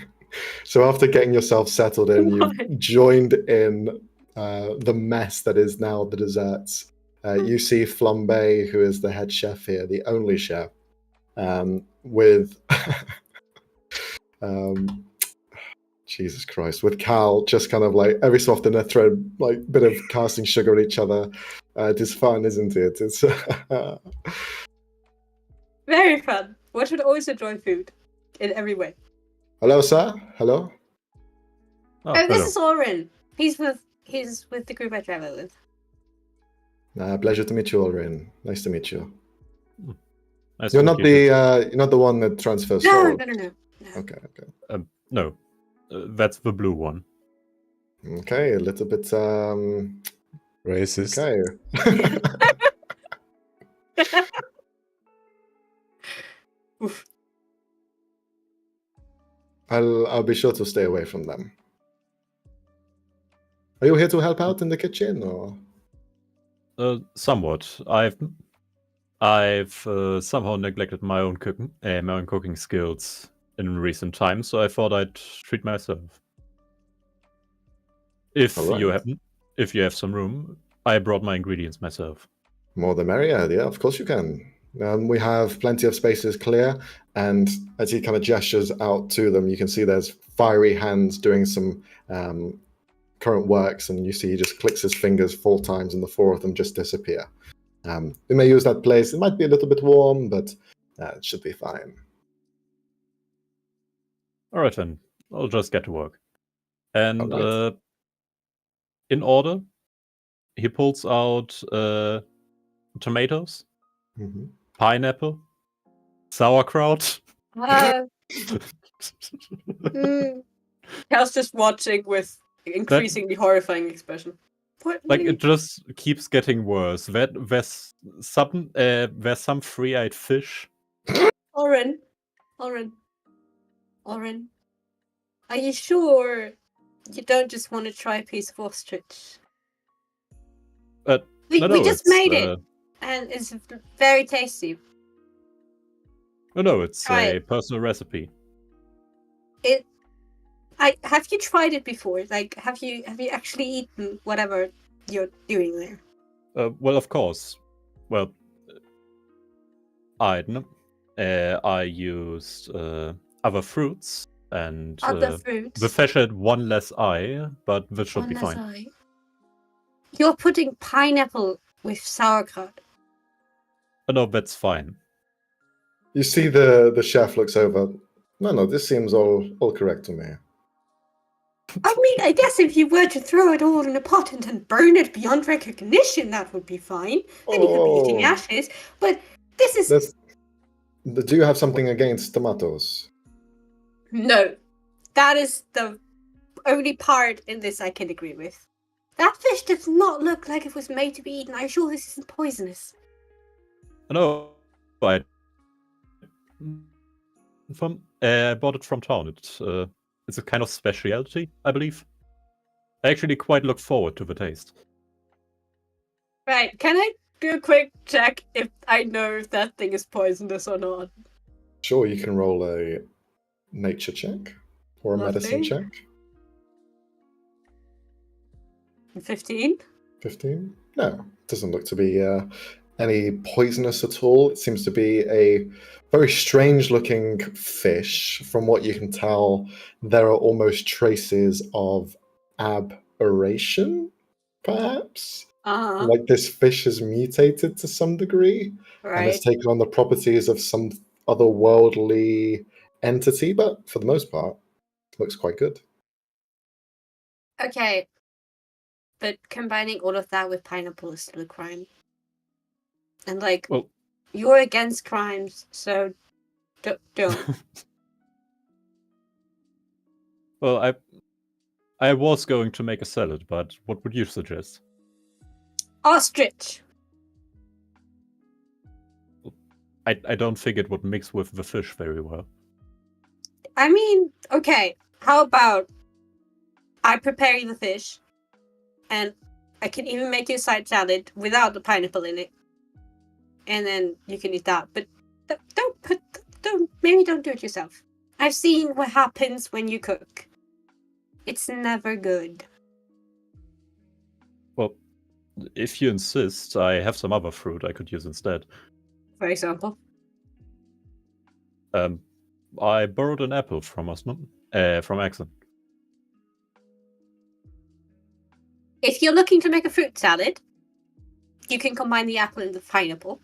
So after getting yourself settled in, you've joined in the mess that is now the desserts. You see Flambe, who is the head chef here, the only chef, with Jesus Christ, with Cal just kind of every so often they throw a bit of casting sugar at each other. It is fun, isn't it? It's Very fun. One should always enjoy food in every way. Hello, sir. Hello. Oh, This hello. is Oren. He's with the group I travel with. Pleasure to meet you, Ulrin. Nice to meet you. Nice You're to not meet you too. you're not the one that transfers. No. Okay. No, that's the blue one. Okay, a little bit Racist. okay. Oof. I'll be sure to stay away from them. Are you here to help out in the kitchen, or? Somewhat. I've somehow neglected my own cooking skills in recent times, so I thought I'd treat myself. If you have some room, I brought my ingredients myself. More the merrier. Yeah, of course you can. We have plenty of spaces clear, and as he kind of gestures out to them, you can see there's fiery hands doing some current works, and you see he just clicks his fingers 4 times, and the 4 of them just disappear. We may use that place. It might be a little bit warm, but it should be fine. All right, then. I'll just get to work. And All right. in order, he pulls out tomatoes, pineapple, sauerkraut. Cal's just watching with increasingly horrifying expression. It just keeps getting worse. There's some free-eyed fish. Oren, are you sure you don't just want to try a piece of ostrich? We just made it, and it's very tasty. No, it's Try a personal recipe. Have you tried it before? Have you actually eaten whatever you're doing there? Well, of course. Well, I used other fruits, and the fish had 1 less eye, but this should be fine. Eye. You're putting pineapple with sauerkraut. No, that's fine. You see the chef looks over. No, this seems all correct to me. I mean, I guess if you were to throw it all in a pot and then burn it beyond recognition, that would be fine. Then you could be eating ashes. But this is... Do you have something against tomatoes? No. That is the only part in this I can agree with. That fish does not look like it was made to be eaten. Are you sure this isn't poisonous? No, I bought it from town. It's a kind of specialty, I believe. I actually quite look forward to the taste. Right, can I do a quick check if I know if that thing is poisonous or not? Sure, you can roll a nature check or a medicine check. 15? 15? No, doesn't look to be any poisonous at all. It seems to be a very strange looking fish. From what you can tell, there are almost traces of aberration, perhaps? Like this fish has mutated to some degree and has taken on the properties of some otherworldly entity, but for the most part, it looks quite good. Okay. But combining all of that with pineapple is still a crime. And like, Well, you're against crimes, so don't. well, I was going to make a salad, but what would you suggest? Ostrich. I don't think it would mix with the fish very well. I mean, okay. How about I prepare you the fish, and I can even make you a side salad without the pineapple in it, and then you can eat that. But maybe don't do it yourself. I've seen what happens when you cook. It's never good. Well, if you insist, I have some other fruit I could use instead. For example, I borrowed an apple from Osman, from Axon. if you're looking to make a fruit salad, you can combine the apple and the pineapple.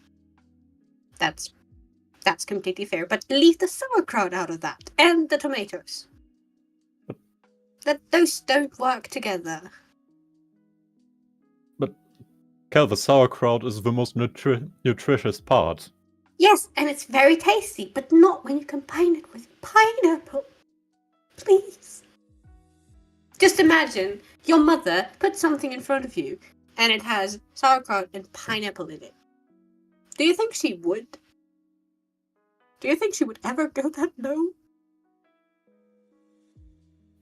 That's completely fair. But leave the sauerkraut out of that, and the tomatoes. Those don't work together. But, Kel, the sauerkraut is the most nutritious part. Yes, and it's very tasty, but not when you combine it with pineapple. Please. Just imagine your mother puts something in front of you, and it has sauerkraut and pineapple in it. Do you think she would? Do you think she would ever go that low?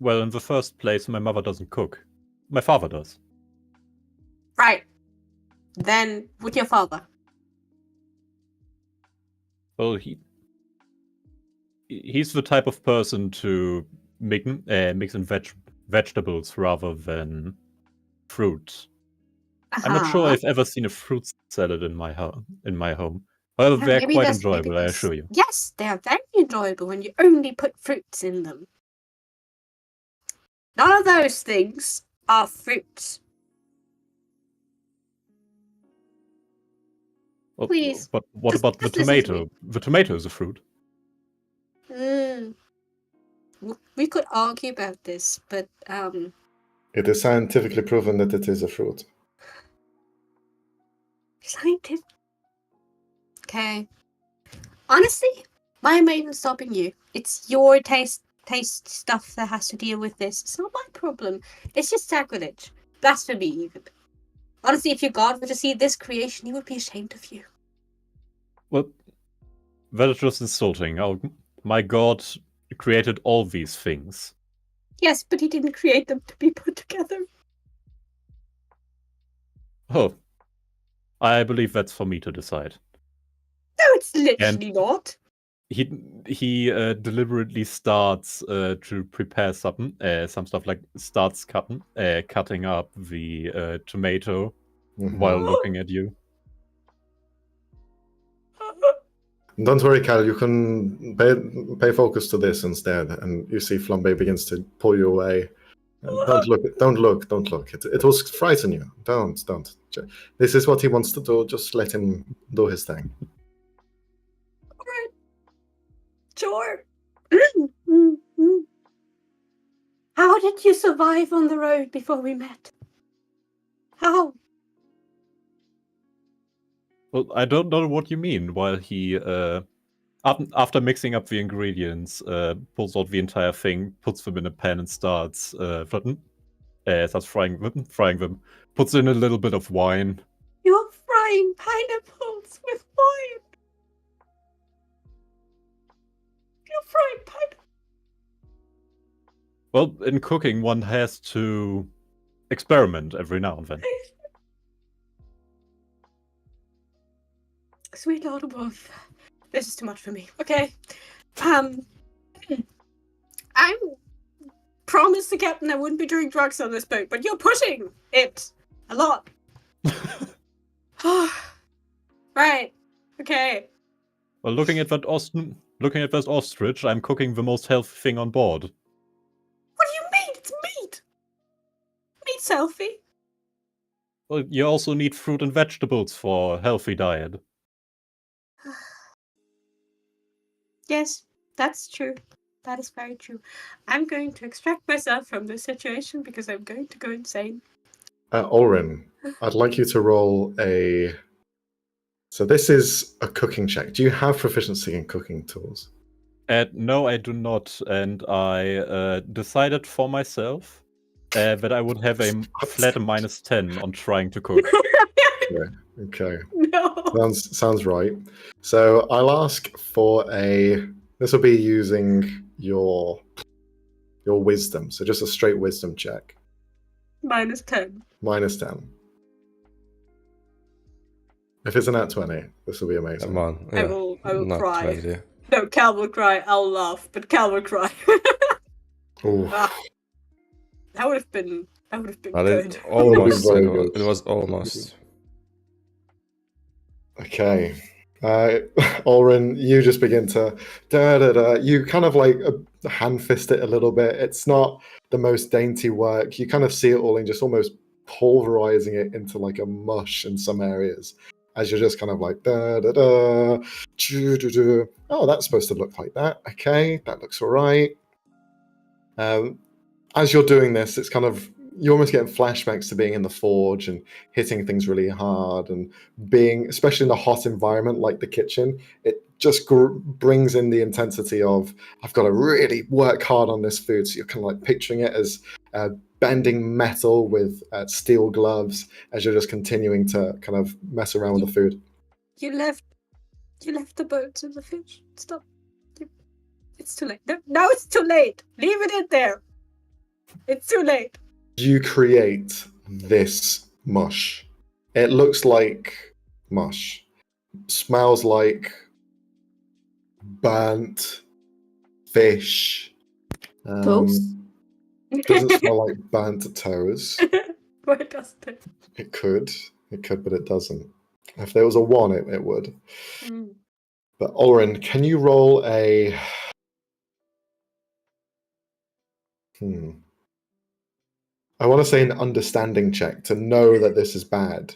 Well, in the first place, my mother doesn't cook. My father does. Right. Then, with your father. Well, he's the type of person to mix in vegetables rather than fruit. I'm not sure I've ever seen a fruit salad in my home. However, Yeah, they're maybe quite there's- enjoyable, maybe I there's- assure you. Yes, they are very enjoyable when you only put fruits in them. None of those things are fruits. Well, Please, but what just- about the just listen to tomato? me. The tomato is a fruit. We could argue about this, but It is scientifically proven that it is a fruit. scientific. Okay. Honestly, why am I even stopping you? It's your taste stuff that has to deal with this. It's not my problem. It's just sacrilege. Blasphemy, even. Honestly, if your God were to see this creation, he would be ashamed of you. Well, that is just insulting. Oh, my God created all these things. Yes, but he didn't create them to be put together. Oh, I believe that's for me to decide. No, it's literally not. He deliberately starts to prepare some stuff, like starts cutting up the tomato while looking at you. Don't worry, Cal. You can pay focus to this instead, and you see Flambe begins to pull you away. Don't look! Don't look! Don't look! It will frighten you. Don't! This is what he wants to do. Just let him do his thing. Alright. Sure. How did you survive on the road before we met? How? Well, I don't know what you mean. While he, after mixing up the ingredients, pulls out the entire thing, puts them in a pan, and starts frying them. Puts in a little bit of wine. You're frying pineapples with wine. You're frying pineapples. Well, in cooking, one has to experiment every now and then. Sweet Lord above. This is too much for me. Okay. I promised the captain I wouldn't be doing drugs on this boat, but you're pushing it a lot. Right. Okay. Well, looking at that ostrich, I'm cooking the most healthy thing on board. What do you mean? It's meat. Meat's healthy. Well, you also need fruit and vegetables for a healthy diet. Yes, that's true. That is very true. I'm going to extract myself from this situation because I'm going to go insane. Orin, I'd like you to roll a So this is a cooking check. Do you have proficiency in cooking tools? No, I do not, and I decided for myself that I would have a flat -10 on trying to cook. Okay. No. Sounds right. So I'll ask for a. This will be using your wisdom. So just a straight wisdom check. -10. -10. If it's an at 20, this will be amazing. Come on. I will not cry. 20. No, Cal will cry. I'll laugh, but Cal will cry. Ooh. That would have been But good. it almost. very It was, good. it was almost. Okay. Oren, you just begin to You kind of like hand fist it a little bit. It's not the most dainty work. You kind of see it all and just almost pulverizing it into like a mush in some areas as you're just kind of like oh, that's supposed to look like that. Okay, that looks all right. As you're doing this, it's kind of you're almost getting flashbacks to being in the forge and hitting things really hard and being, especially in a hot environment like the kitchen, it just brings in the intensity of I've got to really work hard on this food. So you're kind of like picturing it as bending metal with steel gloves as you're just continuing to kind of mess around with the food. You left the boats and the fish. Stop. It's too late. No, now it's too late. Leave it in there. It's too late. You create this mush. It looks like mush. Smells like burnt fish. Toast? Doesn't smell like burnt toes. Why doesn't it? It could, but it doesn't. If there was a 1, it would. Mm. But Oren, can you roll a... I want to say an understanding check to know that this is bad.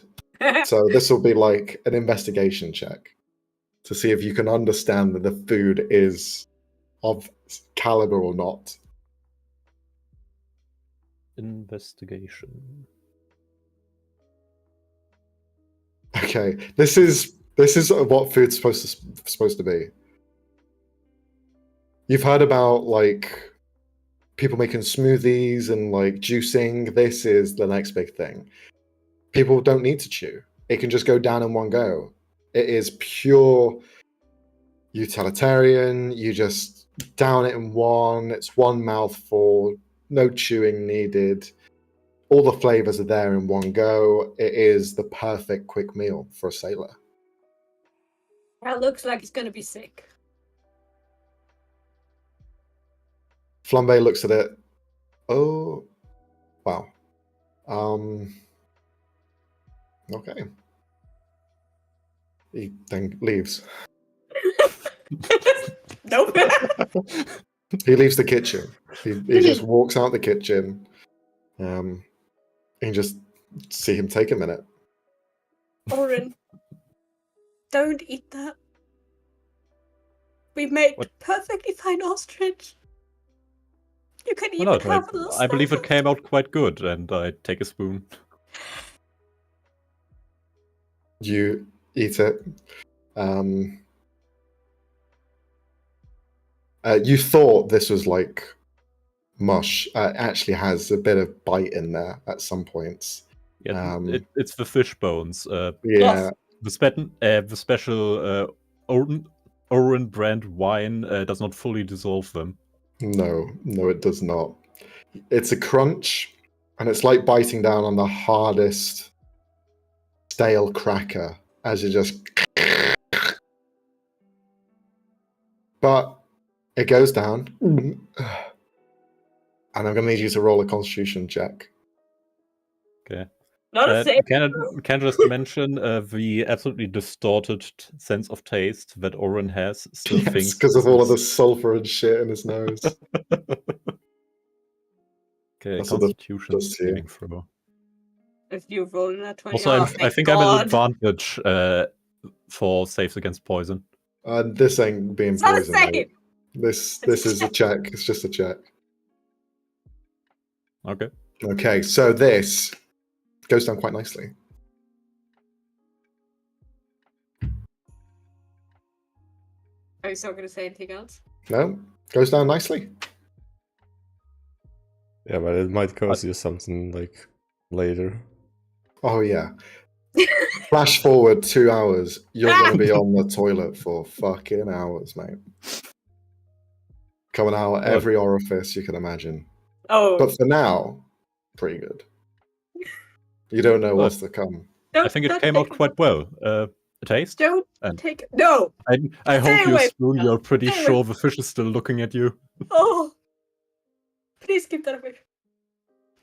So this will be like an investigation check to see if you can understand that the food is of caliber or not. Investigation. Okay, this is what food's supposed to be. You've heard about like people making smoothies and like juicing. This is the next big thing. People don't need to chew. It can just go down in one go. It is pure utilitarian. You just down it in one. It's one mouthful. No chewing needed. All the flavors are there in one go. It is the perfect quick meal for a sailor. That looks like he's gonna be sick. Flambe looks at it. Oh, wow. Okay. He then leaves. Nope. He leaves the kitchen. He just walks out the kitchen. And you just see him take a minute. Oren, don't eat that. We made perfectly fine ostrich. You can even have a little I believe it snack. came out quite good, and I take a spoon. You eat it. You thought this was like mush. It actually has a bit of bite in there at some points. Yeah, it's the fish bones. Yeah. The special Oren brand wine does not fully dissolve them. No, it does not. It's a crunch, and it's like biting down on the hardest stale cracker as you just... But it goes down. And I'm going to need you to roll a constitution check. Okay. Not a safe. Can I just mention the absolutely distorted sense of taste that Oren has? Still Yes, thinks because of all of the sulfur and shit in his nose. Okay, That's what the Constitution does to you. saving throw. If you roll in that 20. Also, I think I'm at advantage for saves against poison. This ain't being It's not a poisoned. save. Mate. This is a check. It's just a check. Okay. Okay, so this goes down quite nicely. Are you still going to say anything else? No, goes down nicely. Yeah, but it might cost you something like later. Oh yeah. Flash forward 2 hours, you're gonna be on the toilet for fucking hours, mate. Coming out every orifice you can imagine. Oh, But for now, pretty good. You don't know what's to come. don't, I think it don't came take out quite well. A taste? Don't And take it. No. I hope you away spoon. from that. You're pretty Stay away. sure the fish is still looking at you. Oh, please keep that away.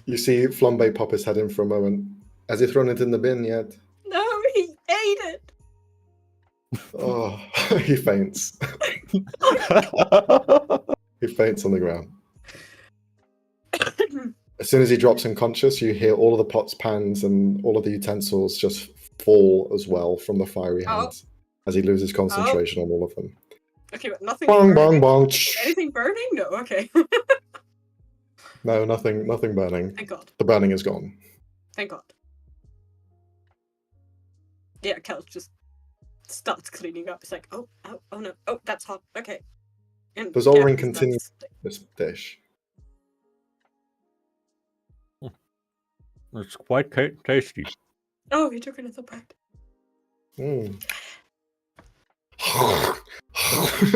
You see Flambe pop his head in for a moment. Has he thrown it in the bin yet? No, he ate it. Oh, he faints. He faints on the ground. As soon as he drops unconscious, you hear all of the pots, pans, and all of the utensils just fall as well from the fiery hands as he loses concentration on all of them. Okay, but nothing. Bong, burning. bong, bong. Anything burning? No. Okay. No, nothing burning. Thank God. The burning is gone. Thank God. Yeah, Kel just starts cleaning up. It's like, oh no, oh that's hot. Okay. And Does Ulrich Gavin continue starts- this dish? It's quite tasty. Oh, he took another bite. Mm.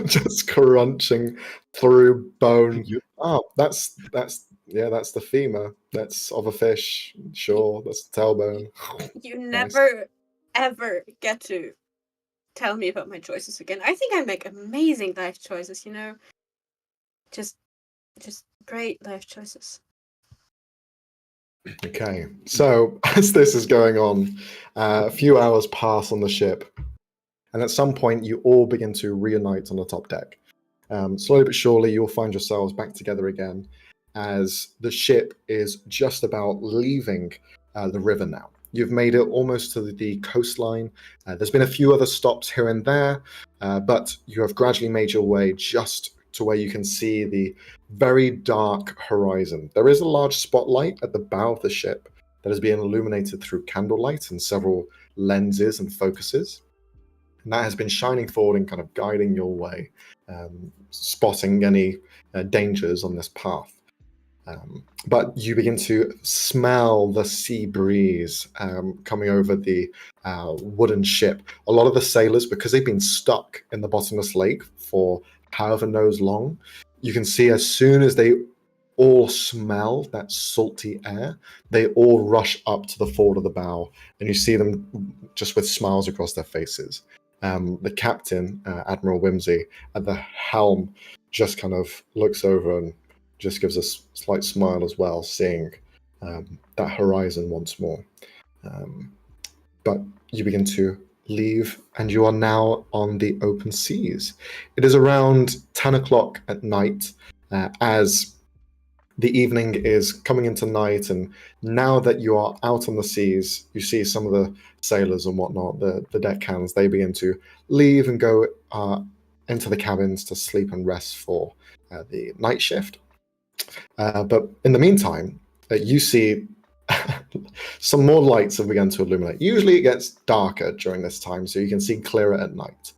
Just crunching through bone. Oh, that's the femur. That's of a fish. Sure, that's the tailbone. You Nice. never ever get to tell me about my choices again. I think I make amazing life choices, you know. Just great life choices. Okay, so as this is going on, a few hours pass on the ship, and at some point you all begin to reunite on the top deck. Slowly but surely, you'll find yourselves back together again as the ship is just about leaving the river now. You've made it almost to the coastline. There's been a few other stops here and there, but you have gradually made your way just to where you can see the very dark horizon. There is a large spotlight at the bow of the ship that is being illuminated through candlelight and several lenses and focuses. And that has been shining forward and kind of guiding your way, spotting any dangers on this path. But you begin to smell the sea breeze coming over the wooden ship. A lot of the sailors, because they've been stuck in the bottomless lake for however knows long, you can see as soon as they all smell that salty air, they all rush up to the forward of the bow, and you see them just with smiles across their faces. The captain, Admiral Whimsy, at the helm, just kind of looks over and just gives a slight smile as well, seeing that horizon once more. But you begin to leave, and you are now on the open seas. It is around 10 o'clock at night as the evening is coming into night, and now that you are out on the seas, you see some of the sailors and whatnot, the deckhands, they begin to leave and go into the cabins to sleep and rest for the night shift. But in the meantime, you see some more lights have begun to illuminate. Usually it gets darker during this time, so you can see clearer at night.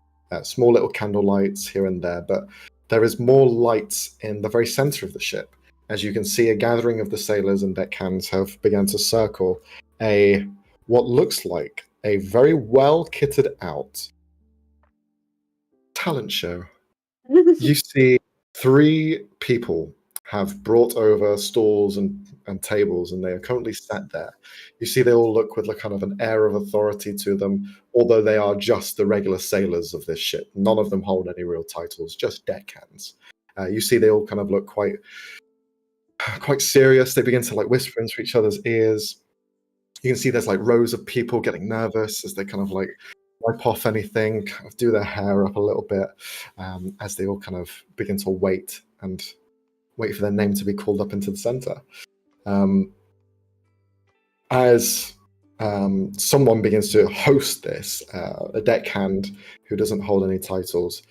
Small little candle lights here and there, but there is more lights in the very center of the ship. As you can see, a gathering of the sailors and deckhands have begun to circle what looks like a very well kitted out talent show. You see 3 people have brought over stools and tables, and they are currently sat there. You see they all look with a kind of an air of authority to them, although they are just the regular sailors of this ship. None of them hold any real titles, just deckhands. You see they all kind of look quite serious. They begin to like whisper into each other's ears. You can see there's like rows of people getting nervous as they kind of like wipe off anything, kind of do their hair up a little bit, as they all kind of begin to wait for their name to be called up into the center. As someone begins to host this, a deckhand who doesn't hold any titles.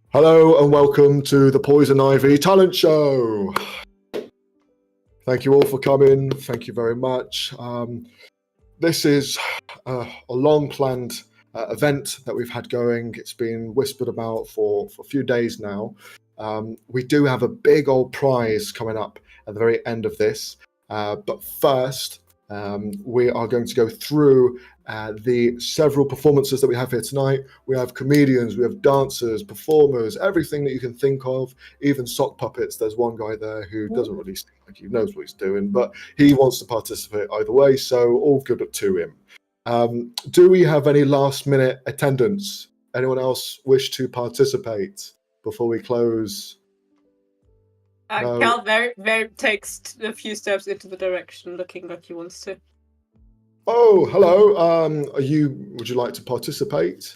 Hello and welcome to the Poison Ivy Talent Show. Thank you all for coming. Thank you very much. This is a long-planned event that we've had going. It's been whispered about for a few days now. We do have a big old prize coming up at the very end of this. But first, we are going to go through the several performances that we have here tonight. We have comedians, we have dancers, performers, everything that you can think of, even sock puppets. There's one guy there who doesn't really seem like he knows what he's doing, but he wants to participate either way, so all good to him. Do we have any last minute attendance? Anyone else wish to participate before we close? No. Cal very takes a few steps into the direction, looking like he wants to. Oh, hello. Would you like to participate?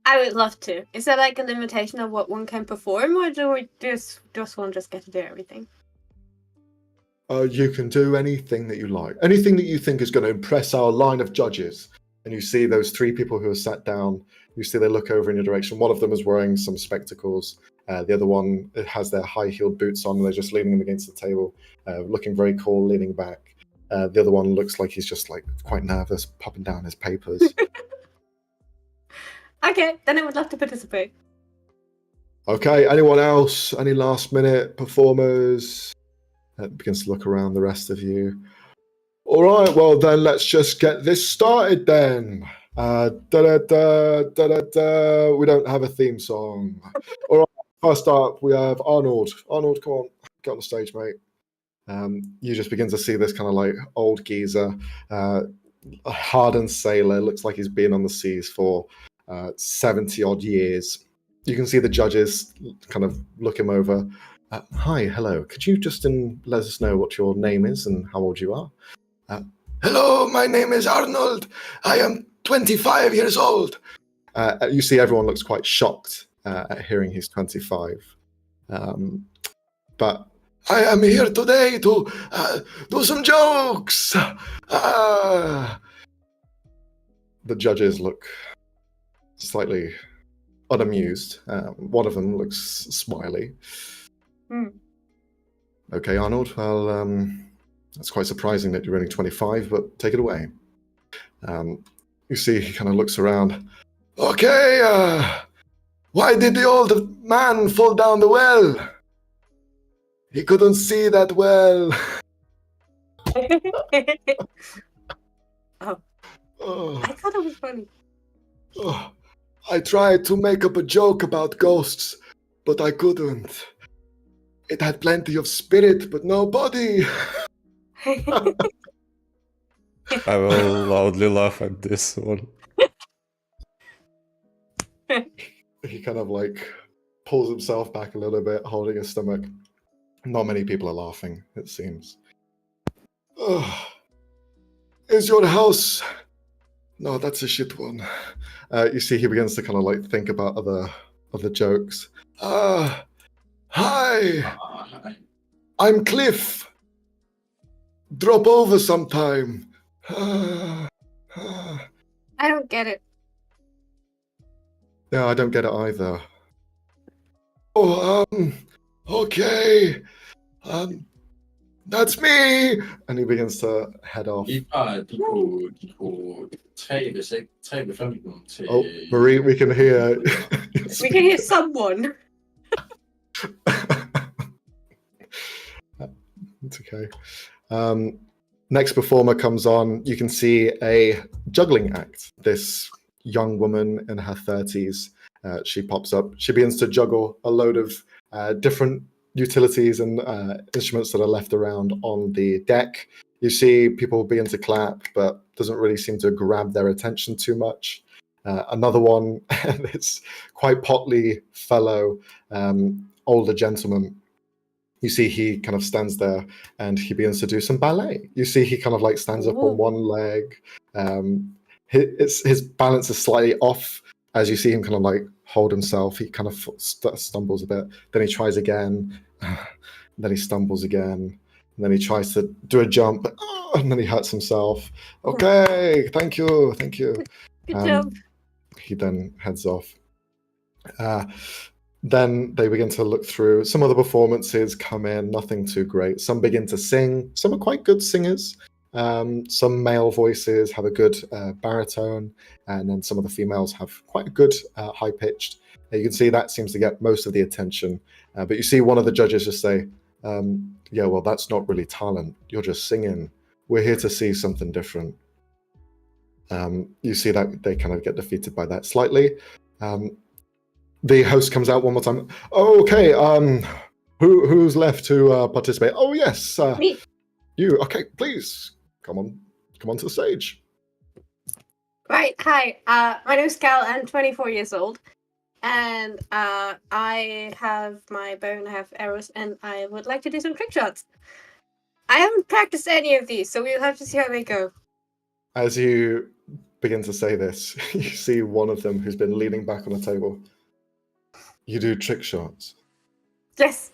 I would love to. Is there like a limitation of what one can perform, or do we just one just get to do everything? You can do anything that you like. Anything that you think is going to impress our line of judges. And you see those three people who are sat down. You see they look over in your direction. One of them is wearing some spectacles. The other one has their high-heeled boots on. And they're just leaning against the table, looking very cool, leaning back. The other one looks like he's just like quite nervous, popping down his papers. Okay, then I would love to participate. Okay, anyone else? Any last-minute performers? Begins to look around the rest of you. All right, well then let's just get this started then. Da-da-da, we don't have a theme song. All right, first up we have Arnold. Arnold, come on, get on the stage, mate. You just begin to see this kind of like old geezer, a hardened sailor, looks like he's been on the seas for 70 odd years. You can see the judges kind of look him over. Hi, hello. Could you just let us know what your name is and how old you are? Hello, my name is Arnold. I am 25 years old. You see everyone looks quite shocked at hearing he's 25. But I am here today to do some jokes. the judges look slightly unamused. One of them looks smiley. Okay, Arnold. Well, that's quite surprising that you're only 25, but take it away. You see, he kind of looks around. Okay, why did the old man fall down the well? He couldn't see that well. Oh, I thought it was funny. Oh, I tried to make up a joke about ghosts, but I couldn't. It had plenty of spirit, but no body. I will loudly laugh at this one. He kind of like pulls himself back a little bit, holding his stomach. Not many people are laughing, it seems. Oh, is your house... No, that's a shit one. You see he begins to kind of like think about other jokes. Hi, I'm Cliff. Drop over sometime. I don't get it. Yeah, I don't get it either. Oh, okay. That's me. And he begins to head off. Oh, Marie, we can hear. We can hear someone. It's okay. Next performer comes on. You can see a juggling act. This young woman in her 30s. She pops up. She begins to juggle a load of different utilities and instruments that are left around on the deck. You see people begin to clap, but doesn't really seem to grab their attention too much. Another one, this quite portly fellow, older gentleman. You see he kind of stands there and he begins to do some ballet. You see he kind of like stands up on one leg. His balance is slightly off as you see him kind of like hold himself. He kind of stumbles a bit. Then he tries again. Then he stumbles again. And then he tries to do a jump. And then he hurts himself. Okay, thank you. Good job. He then heads off. Then they begin to look through. Some of the performances come in, nothing too great. Some begin to sing. Some are quite good singers. Some male voices have a good baritone, and then some of the females have quite a good high pitched. You can see that seems to get most of the attention. But you see one of the judges just say, yeah, well, that's not really talent. You're just singing. We're here to see something different. You see that they kind of get defeated by that slightly. The host comes out one more time. Oh, okay, who's left to participate? Oh, yes, Me. you. Okay, please come on to the stage. Right. Hi. My name's Cal. I'm 24 years old, and I have my bow and I have arrows, and I would like to do some trick shots. I haven't practiced any of these, so we'll have to see how they go. As you begin to say this, you see one of them who's been leaning back on the table. You do trick shots. Yes.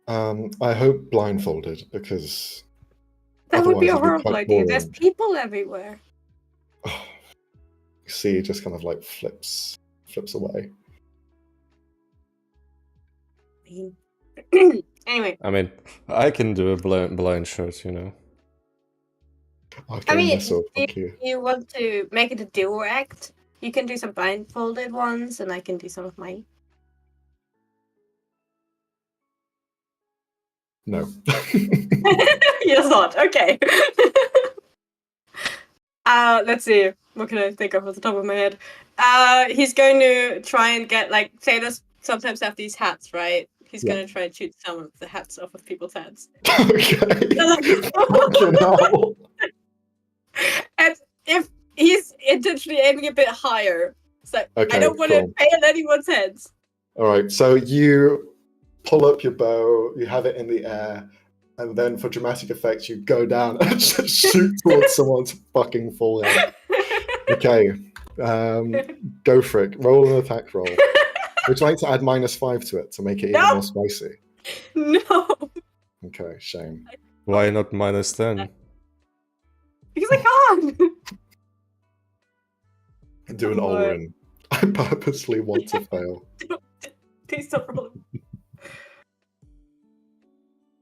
I hope blindfolded, because That would be a otherwise it'd horrible quite idea. There's boring. people everywhere. You see, he just kind of like flips away. Anyway, I mean, I can do a blind shot, you know. Okay, I mean, missile, fuck if you. you want to make it a duo act, you can do some blindfolded ones, and I can do some of mine. No. Yes, not. Okay. Let's see. What can I think of at the top of my head? He's going to try and get, like, sailors sometimes have these hats, right? He's Yeah. going to try and shoot some of the hats off of people's heads. Okay. Fucking hell. And if he's intentionally aiming a bit higher, so Okay, I don't want cool. to pay at anyone's heads. All right, so you pull up your bow, you have it in the air, and then for dramatic effect, you go down and just shoot towards someone's fucking forehead. Okay, go for it. Roll an attack roll. Would you like to add -5 to it to make it even No. more spicy? No, Okay, shame. Why not -10? because I can't. Do an Oh, all-in. I purposely want to fail. Please stop rolling.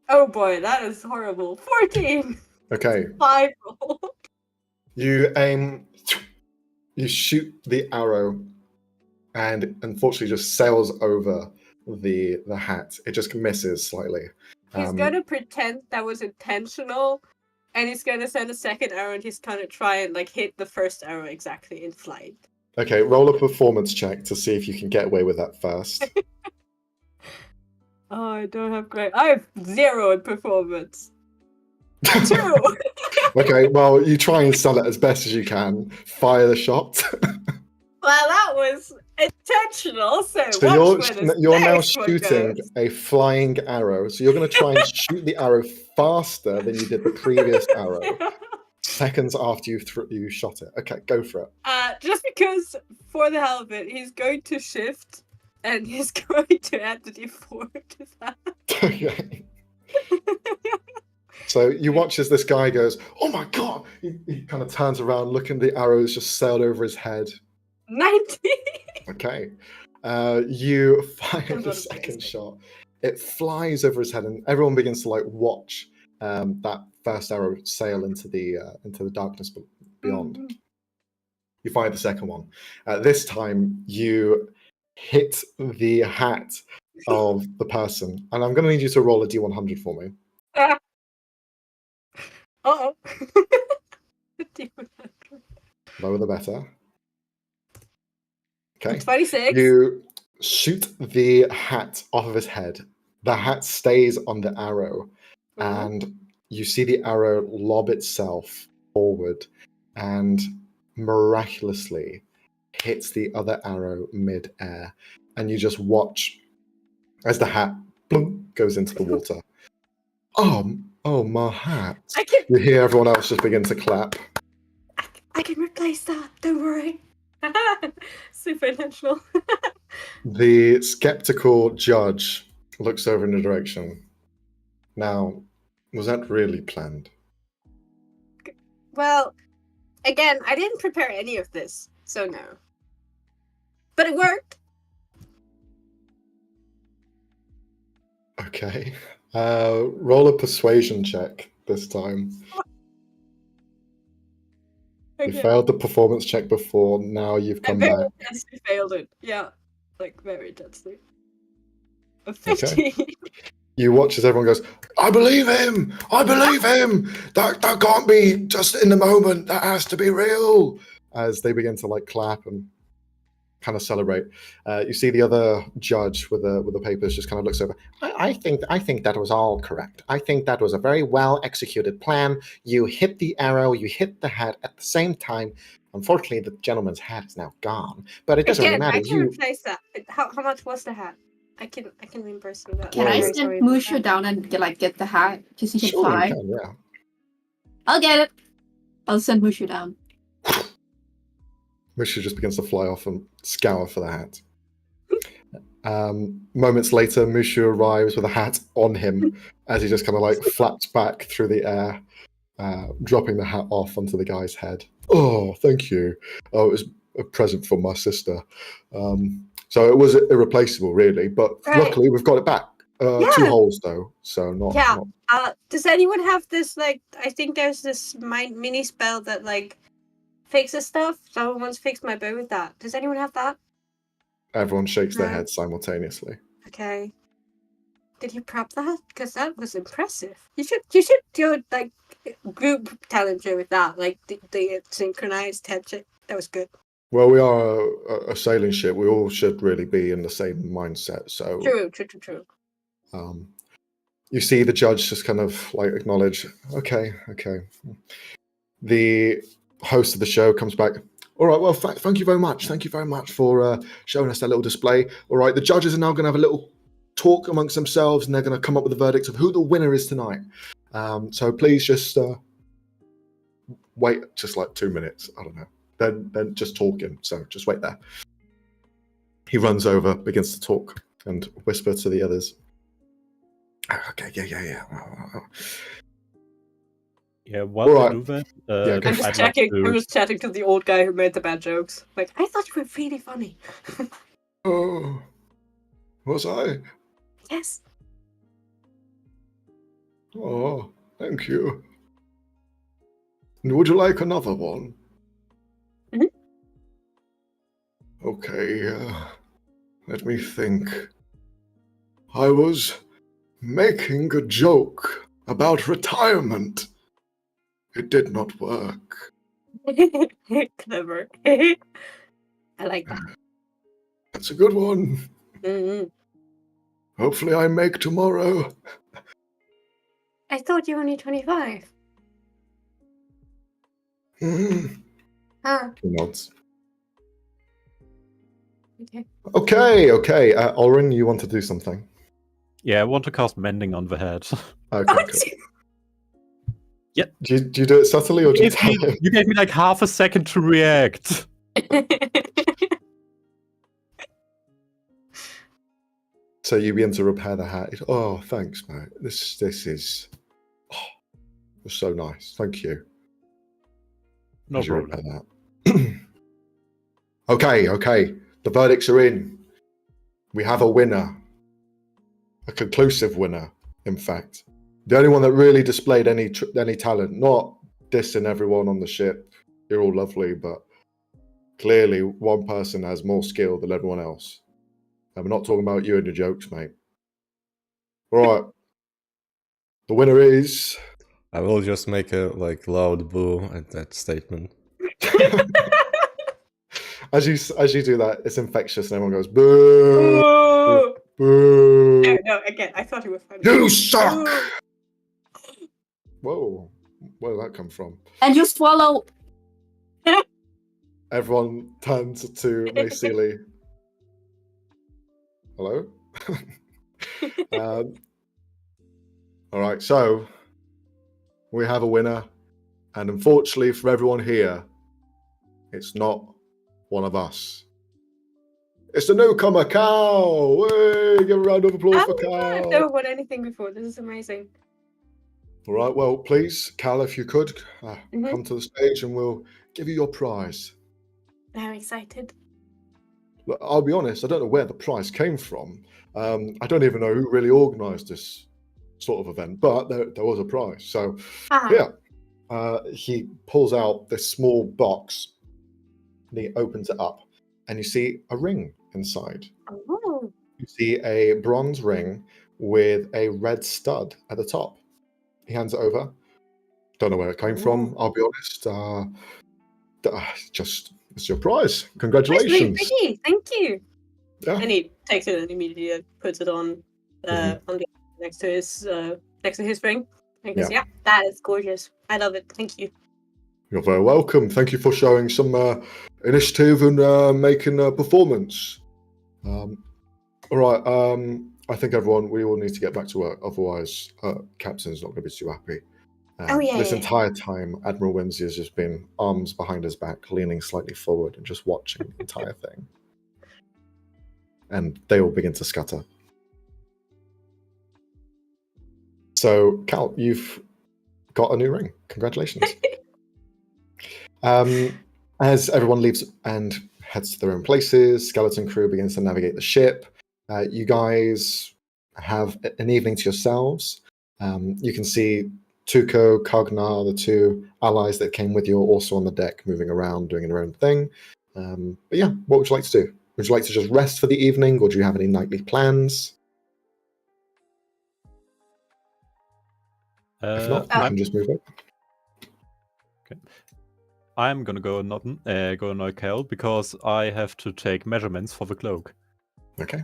Oh boy, that is horrible. 14. Okay, 5 roll. you aim, you shoot the arrow, and unfortunately just sails over the hat. It just misses slightly. He's gonna pretend that was intentional, and he's gonna send a second arrow, and he's gonna try and like hit the first arrow exactly in flight. Okay, roll a performance check to see if you can get away with that first. Oh, I don't have great. I have 0 in performance. 2. Okay, well, you try and sell it as best as you can. Fire the shot. Well, that was intentional. So So watch where this you're now next one shooting goes. a flying arrow. So you're going to try and shoot the arrow faster than you did the previous arrow. Seconds after you shot it. Okay, go for it. Just because, for the hell of it, he's going to shift, and he's going to add the D4 to that. Okay. So you watch as this guy goes, "Oh my god!" He kind of turns around, looking. The arrows just sailed over his head. 90. Okay. You fire I'm the not second amazing. shot. It flies over his head, and everyone begins to like watch that first arrow sail into the darkness beyond. You fire the second one. This time, you hit the hat of the person, and I'm going to need you to roll a d100 for me. Uh-oh. Lower the better. Okay. 26. You shoot the hat off of his head. The hat stays on the arrow, and you see the arrow lob itself forward and miraculously hits the other arrow mid-air. And you just watch as the hat bloom, goes into the water. Oh, my hat. You hear everyone else just begin to clap. I can replace that. Don't worry. Super intentional. The skeptical judge looks over in the direction. Now, was that really planned? Well, again, I didn't prepare any of this, so no. But it worked. Okay. Roll a persuasion check this time. You Okay. failed the performance check before. Now you've I come very back. intensely failed it. Yeah, like very intensely. A 15. You watch as everyone goes, I believe him! I believe him! That can't be just in the moment. That has to be real. As they begin to like clap and kind of celebrate. You see the other judge with the papers just kind of looks over. I think that was all correct. I think that was a very well executed plan. You hit the arrow, you hit the hat at the same time. Unfortunately, the gentleman's hat is now gone, but it doesn't really matter. I can replace that. How much was the hat? I can reimburse you that. Can Well, I Very send Mushu down and get the hat because he can Sure, fly? you can, yeah. I'll get it. I'll send Mushu down. Mushu just begins to fly off and scour for the hat. Moments later, Mushu arrives with a hat on him as he just kind of like flaps back through the air, dropping the hat off onto the guy's head. Oh, thank you. Oh, it was a present from my sister. So it was irreplaceable, really, but luckily we've got it back. 2 holes though, so not. Yeah. Not... Does anyone have this? Like, I think there's this mini spell that like fixes stuff. Someone once fixed my bow with that. Does anyone have that? Everyone shakes their No. heads simultaneously. Okay. Did you prep that? Because that was impressive. You should do like group challenger with that, like the synchronized head check. That was good. Well, we are a sailing ship. We all should really be in the same mindset. So True. You see the judge just kind of like acknowledge, okay. The host of the show comes back. All right, well, thank you very much. Thank you very much for showing us that little display. All right, the judges are now going to have a little talk amongst themselves, and they're going to come up with the verdict of who the winner is tonight. So please just wait just like 2 minutes. I don't know. Then just talking. So just wait there. He runs over, begins to talk, and whisper to the others. Okay, yeah. Yeah, while All they right. do that, Yeah, go I'm for just it. checking. I'm just chatting to the old guy who made the bad jokes. Like, I thought you were really funny. Oh, was I? Yes. Oh, thank you. Would you like another one? Mhm. Okay, let me think. I was making a joke about retirement. It did not work. Clever. I like that. That's a good one. Mm-hmm. Hopefully I make tomorrow. I thought you were only 25. Mhm. Huh. He nods. Okay. Okay. Oren, you want to do something? yeah, I want to cast Mending on the head. Okay, Oh, cool. Yeah. Do you do it subtly or do you tell him? You gave me like half a second to react. So you begin to repair the hat. Oh, thanks, mate. This is so nice. Thank you. No As you problem. repair that. Okay. The verdicts are in. We have a winner. A conclusive winner, in fact. The only one that really displayed any talent. Not dissing everyone on the ship. You're all lovely, but clearly one person has more skill than everyone else. And we're not talking about you and your jokes, mate. All right. The winner is... I will just make a like loud boo at that statement. As you do that, it's infectious, and everyone goes boo, Oh! boo. No, again, I thought you were funny. You suck! Whoa, where did that come from? And you swallow. Everyone turns to Mayseely. Hello. All right, so we have a winner, and unfortunately for everyone here, it's not one of us. It's the newcomer, Cal. Hey, give a round of applause for Cal. I've never won anything before. This is amazing. All right, well, please, Cal, if you could, come to the stage and we'll give you your prize. I'm excited. Look, I'll be honest, I don't know where the prize came from. I don't even know who really organised this sort of event, but there was a prize. So, yeah, he pulls out this small box and he opens it up, and you see a ring inside. Oh. You see a bronze ring with a red stud at the top. He hands it over. Don't know where it came from, I'll be honest. Just it's your prize. That's really Congratulations. pretty. Thank you. Yeah. And he takes it and immediately puts it on Mhm. on the next to his ring. And he goes, Yeah. "Yeah, that is gorgeous. I love it. Thank you." You're very welcome. Thank you for showing some initiative and making a performance. All right. I think we all need to get back to work. Otherwise, Captain's not going to be too happy. This yeah. entire time, Admiral Whimsy has just been arms behind his back, leaning slightly forward and just watching the entire thing. And they all begin to scatter. So, Cal, you've got a new ring. Congratulations. As everyone leaves and heads to their own places, Skeleton Crew begins to navigate the ship. You guys have an evening to yourselves. You can see Tuco, Kognar, the two allies that came with you, are also on the deck, moving around, doing their own thing. But yeah, what would you like to do? Would you like to just rest for the evening, or do you have any nightly plans? If not, we can just move on. Okay. I'm gonna go annoy Cal because I have to take measurements for the cloak. Okay.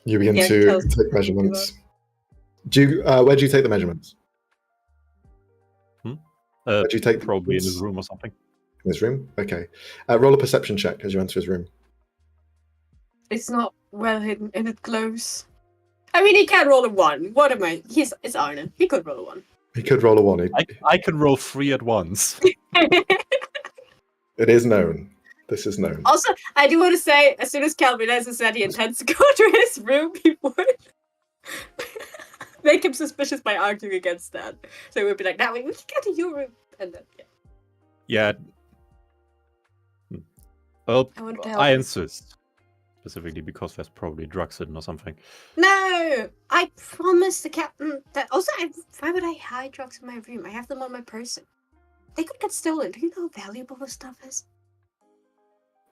You begin Yeah, to Cal's take measurements. Where do you take the measurements? Where do you take the Probably in his measurements? room or something. In his room? Okay. Roll a perception check as you enter his room. It's not well hidden and it glows. I mean, he can roll a 1. What am I? It's Arne. He could roll a 1. He could roll a 1. I can roll 3 at once. It is known. This is known. Also, I do want to say, as soon as Calvin has said he intends to go to his room, he would make him suspicious by arguing against that. So he would be like, "Now we can go to your room," and then Yeah. Well, I wanted to help I him. insist. Specifically because there's probably drugs hidden or something. No, I promised the captain that. Also, why would I hide drugs in my room? I have them on my person. They could get stolen. Do you know how valuable this stuff is?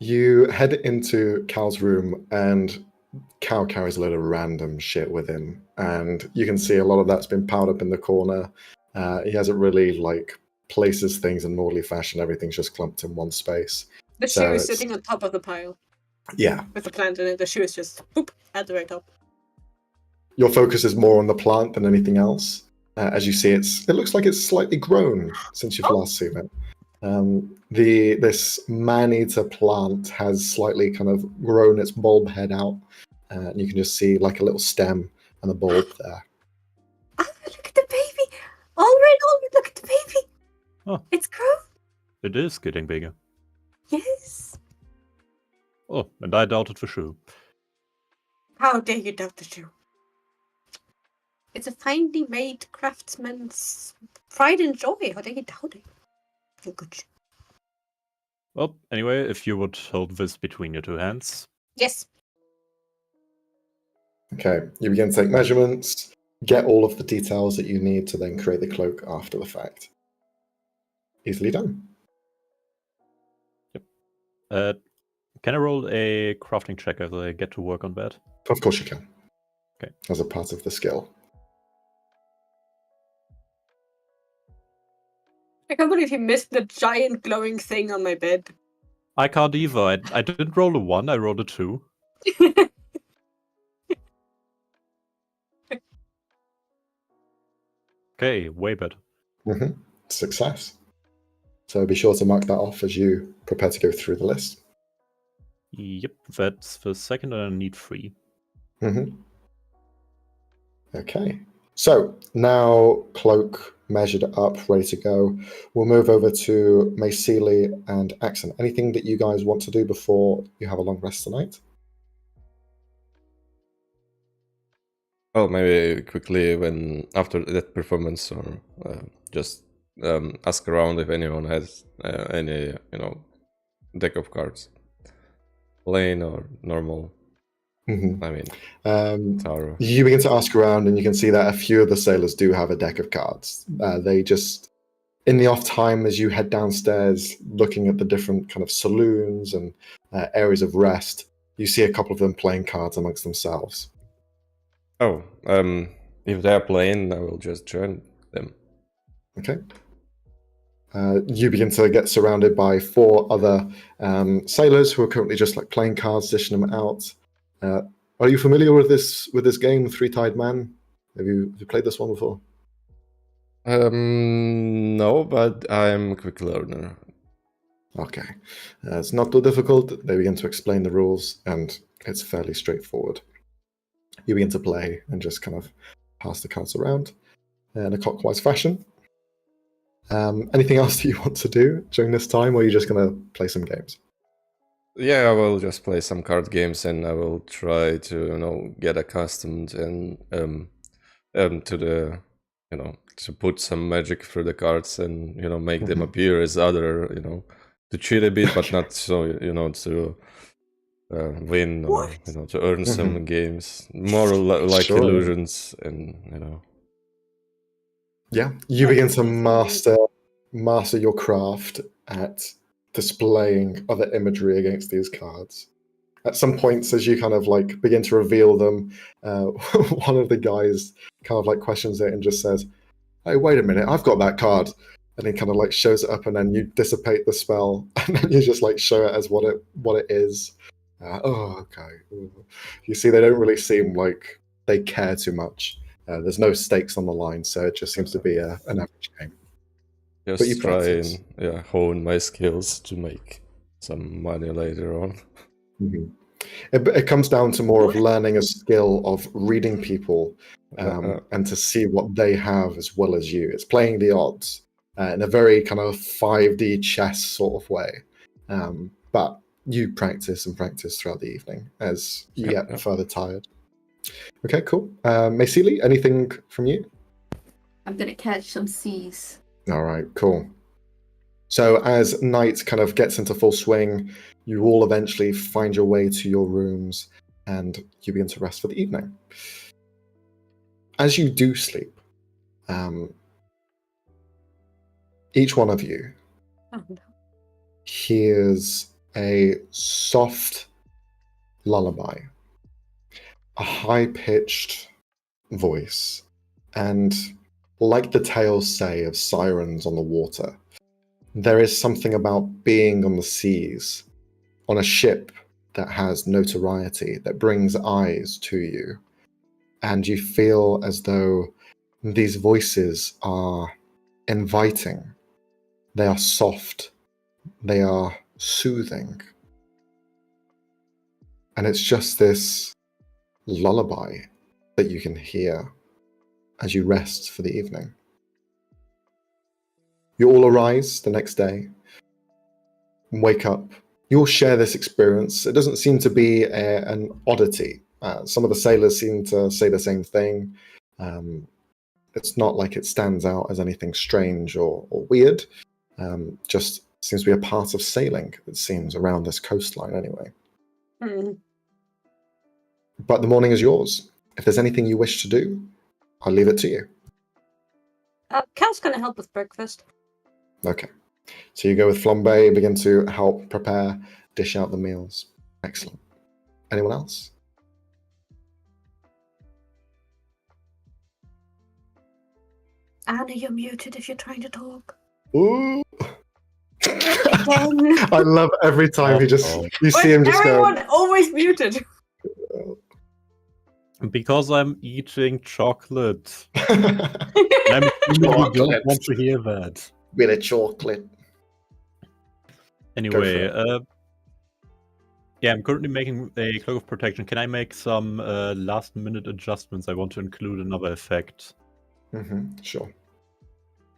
You head into Cal's room, and Cal carries a load of random shit with him, and you can see a lot of that's been piled up in the corner. He hasn't really places things in an orderly fashion. Everything's just clumped in one space. The So shoe is it's- sitting on top of the pile Yeah, with the plant in it. The shoe is just boop at the very top. your focus is more on the plant than anything else. As you see, it looks like it's slightly grown since you've last seen it. This man-eater plant has slightly kind of grown its bulb head out, and you can just see like a little stem and a bulb there. Oh, look at the baby! Already, look at the baby! Oh. It's grown! It is getting bigger. Yes! Oh, and I doubted for sure. How dare you doubt the shoe? It's a finely made craftsman's pride and joy. How dare you doubt it? Feel good. Well, anyway, if you would hold this between your two hands. Yes. Okay, you begin to take measurements, get all of the details that you need to then create the cloak after the fact. Easily done. Yep. Can I roll a crafting check as I get to work on that? Of course you can. Okay. As a part of the skill. I can't believe you missed the giant glowing thing on my bed. I can't either. I didn't roll a 1, I rolled a 2. Okay, way better. Success. So be sure to mark that off as you prepare to go through the list. Yep, that's the second, and I need 3. Okay. So now cloak measured up, ready to go. We'll move over to Mayseely and Axon. Anything that you guys want to do before you have a long rest tonight? Oh, maybe quickly when after that performance, or just ask around if anyone has any, deck of cards, plain or normal. Mhm. I mean, Taro. You begin to ask around, and you can see that a few of the sailors do have a deck of cards. They just, in the off time, as you head downstairs, looking at the different kind of saloons and areas of rest, you see a couple of them playing cards amongst themselves. Oh, if they're playing, I will just join them. Okay. You begin to get surrounded by 4 other sailors who are currently just like playing cards, dishing them out. Are you familiar with this game, Three-Tied Man? Have you played this one before? No, but I'm a quick learner. Okay. It's not too difficult. They begin to explain the rules, and it's fairly straightforward. You begin to play and just kind of pass the cards around in a clockwise fashion. Anything else that you want to do during this time, or are you just going to play some games? Yeah, I will just play some card games, and I will try to get accustomed and to the to put some magic through the cards and make them appear as other to cheat a bit, but not so to win or to earn some games. More like Sure. illusions and Yeah, you begin to master your craft at displaying other imagery against these cards. At some points, as you kind of like begin to reveal them, one of the guys kind of like questions it and just says, "Hey, wait a minute, I've got that card," and he kind of like shows it up, and then you dissipate the spell, and then you just like show it as what it is. Okay. You see, they don't really seem like they care too much. There's no stakes on the line, so it just seems to be an average game. just But you try practice. and hone my skills to make some money later on. Mm-hmm. It comes down to more of learning a skill of reading people and to see what they have as well as you. It's playing the odds in a very kind of 5D chess sort of way. But you practice and practice throughout the evening as you get further tired. Okay, cool. Maysili, anything from you? I'm gonna catch some seas. All right, cool. So as night kind of gets into full swing, you all eventually find your way to your rooms and you begin to rest for the evening. As you do sleep, each one of you hears a soft lullaby, a high-pitched voice, and like the tales say of sirens on the water, there is something about being on the seas, on a ship that has notoriety, that brings eyes to you. And you feel as though these voices are inviting. They are soft. They are soothing. And it's just this lullaby that you can hear as you rest for the evening. You all arise the next day, wake up. You all share this experience. It doesn't seem to be an oddity. Some of the sailors seem to say the same thing. It's not like it stands out as anything strange or weird. Just seems to be a part of sailing, it seems, around this coastline anyway. But the morning is yours. If there's anything you wish to do, I'll leave it to you. Cal's gonna help with breakfast. Okay. So you go with Flambe, begin to help prepare, dish out the meals. Excellent. Anyone else? Anna, you're muted if you're trying to talk. Ooh. Again. I love every time you see him just everyone go. always muted. Because I'm eating chocolate. I'm you don't want to hear that. With a chocolate. Anyway, yeah, I'm currently making a cloak of protection. Can I make some last-minute adjustments? I want to include another effect. Sure.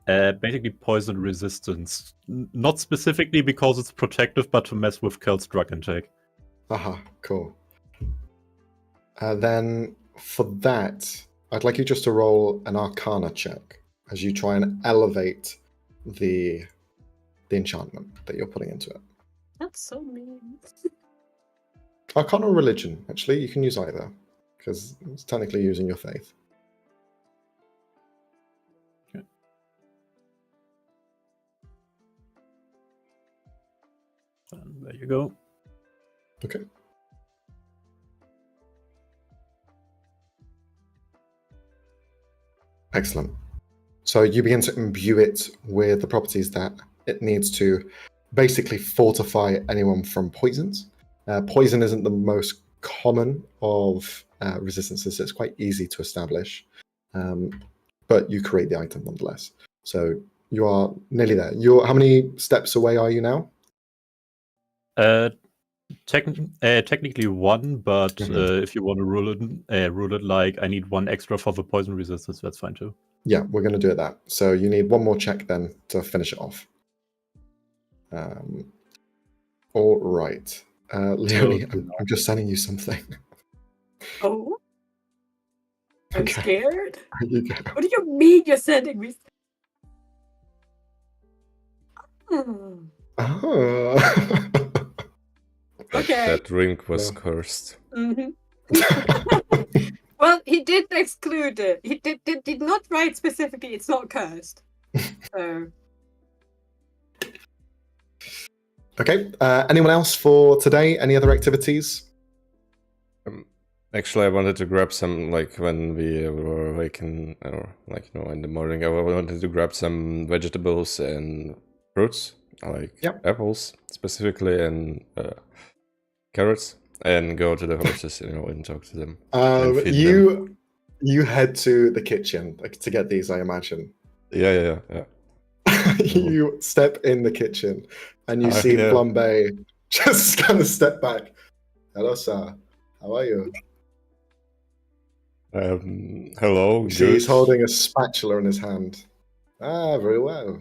Basically, poison resistance. Not specifically because it's protective, but to mess with Kel's drug intake. Aha, cool. Then for that, I'd like you just to roll an Arcana check as you try and elevate the enchantment that you're putting into it. That's so mean. Arcana or religion, actually. You can use either, because it's technically using your faith. And there you go. Okay. Excellent. So you begin to imbue it with the properties that it needs to basically fortify anyone from poisons. Poison isn't the most common of resistances, so it's quite easy to establish. But you create the item nonetheless. So you are nearly there. How many steps away are you now? Technically one, but if you want to rule it like I need one extra for the poison resistance, that's fine too. Yeah, we're going to do it that. So you need one more check then to finish it off. All right. Leonie, I'm just sending you something. Oh, I'm Okay. scared. There you go. What do you mean you're sending me? Hmm. Oh. Okay. That ring was Yeah. cursed. Mhm. Well, he did exclude it. He did not write specifically. It's not cursed. So Okay. Anyone else for today? Any other activities? Actually, I wanted to grab some, like, when we were awakened, or, like, in the morning, I wanted to grab some vegetables and fruits, like apples, specifically, and carrots, and go to the horses, and talk to them. And feed them. You head to the kitchen to get these, I imagine. Yeah. You step in the kitchen, and you see Flambe just kind of step back. Hello, sir. How are you? Hello. You see he's holding a spatula in his hand. Ah, very well.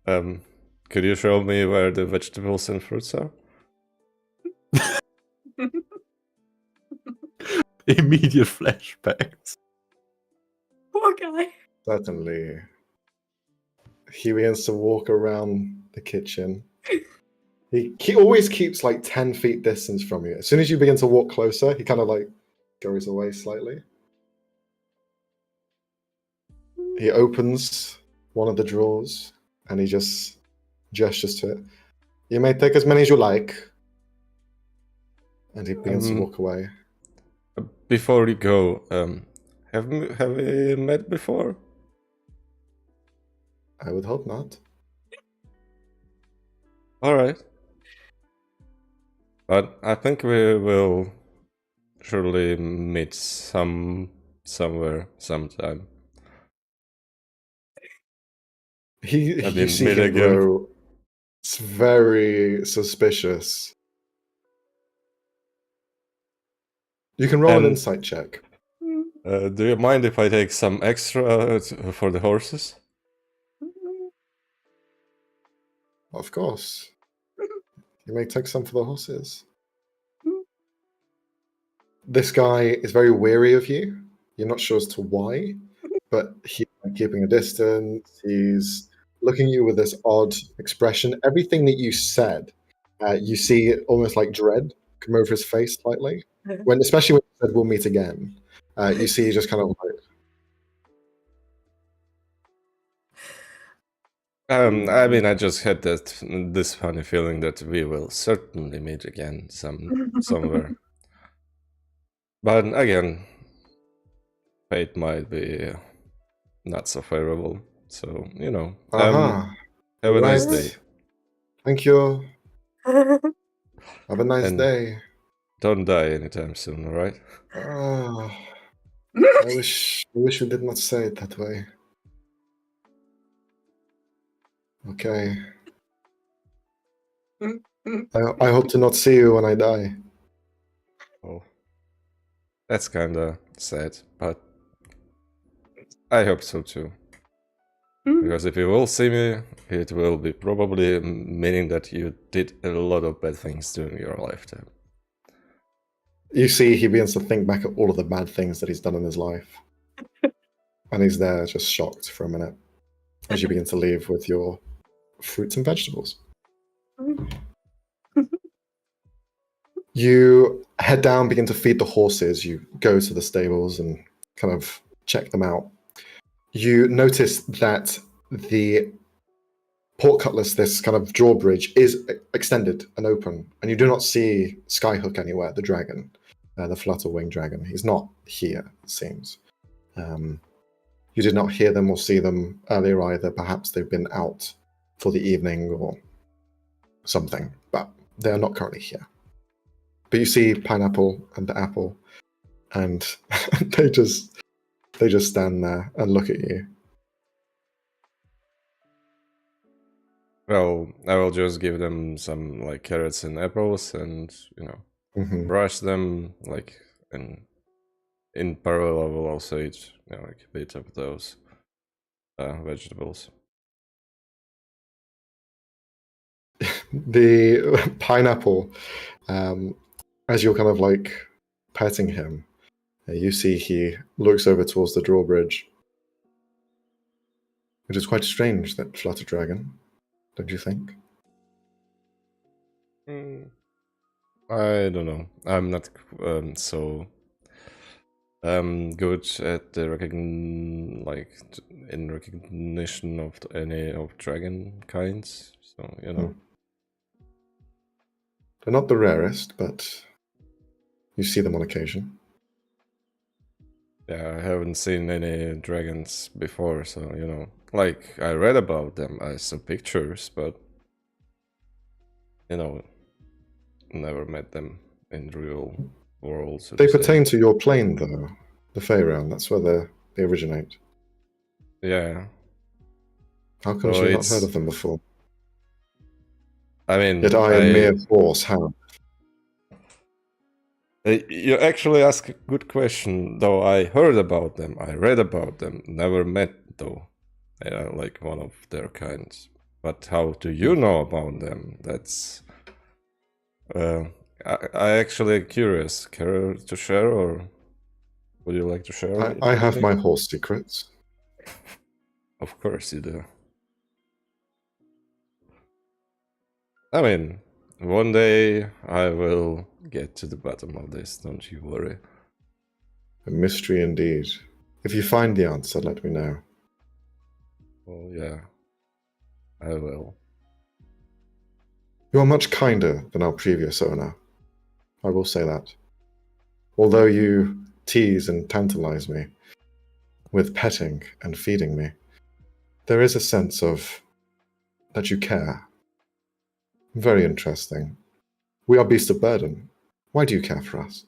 Could you show me where the vegetables and fruits are? Immediate flashbacks. poor guy. Certainly. He begins to walk around the kitchen. He always keeps like 10 feet distance from you. As soon as you begin to walk closer, he kind of like goes away slightly. He opens one of the drawers and he just gestures to it. You may take as many as you like. And he begins to walk away. Before we go, have we met before? I would hope not. All right. But I think we will surely meet somewhere, sometime. You see him grow. It's very suspicious. You can roll an insight check. Do you mind if I take some extra for the horses? Of course. You may take some for the horses. This guy is very wary of you. You're not sure as to why, but he's keeping a distance. He's looking at you with this odd expression. Everything that you said, you see almost like dread come over his face slightly. Especially when he said we'll meet again, you see just kind of like. I mean, I just had this funny feeling that we will certainly meet again somewhere. But again, fate might be not so favorable. So, have a nice day. Thank you. Have a nice day. Don't die anytime soon, all right? I wish we did not say it that way. Okay. I hope to not see you when I die. Oh, that's kinda sad, but I hope so too. Because if you will see me, it will be probably meaning that you did a lot of bad things during your lifetime. You see, he begins to think back at all of the bad things that he's done in his life. And he's there just shocked for a minute as you begin to leave with your fruits and vegetables. You head down, begin to feed the horses. You go to the stables and kind of check them out. You notice that the portcullis, this kind of drawbridge, is extended and open, and you do not see Skyhook anywhere, the dragon, the flutter-winged dragon. He's not here, it seems. You did not hear them or see them earlier either. Perhaps they've been out for the evening or something, but they are not currently here. But you see Pineapple and the Apple, and they just stand there and look at you. Well, I will just give them some like carrots and apples, and brush them like, and in parallel I will also eat like a bit of those vegetables. The Pineapple, as you're kind of like petting him, you see he looks over towards the drawbridge. It is quite strange, that flutter dragon, don't you think? I don't know. I'm not so good at the in recognition of any of dragon kinds. So They're not the rarest, but you see them on occasion. Yeah, I haven't seen any dragons before, so like I read about them, I saw pictures, but never met them in real world. So they pertain to your plane, though, the Feyrealm. That's where they originate. Yeah. How come you've not heard of them before? I mean, yet I, a mere horse, have. You actually ask a good question, though. I heard about them, I read about them, never met, though. Like one of their kinds. But how do you know about them? That's I actually curious. Care to share, or would you like to share? I have my horse secrets. Of course you do. I mean, one day I will get to the bottom of this, don't you worry. A mystery indeed. If you find the answer, let me know. Well, yeah, I will. You are much kinder than our previous owner. I will say that. Although you tease and tantalize me with petting and feeding me, there is a sense of that you care. Very interesting. We are beasts of burden. Why do you care for us?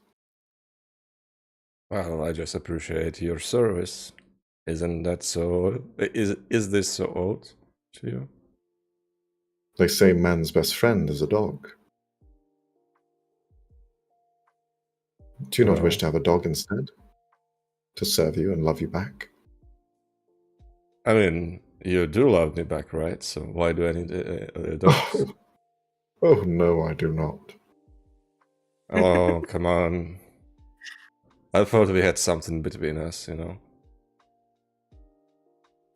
Well, I just appreciate your service. Isn't that so? Is this so odd to you? They say man's best friend is a dog. Do you not wish to have a dog instead? To serve you and love you back? I mean, you do love me back, right? So why do I need a dog? Oh, no, I do not. Oh, come on. I thought we had something between us,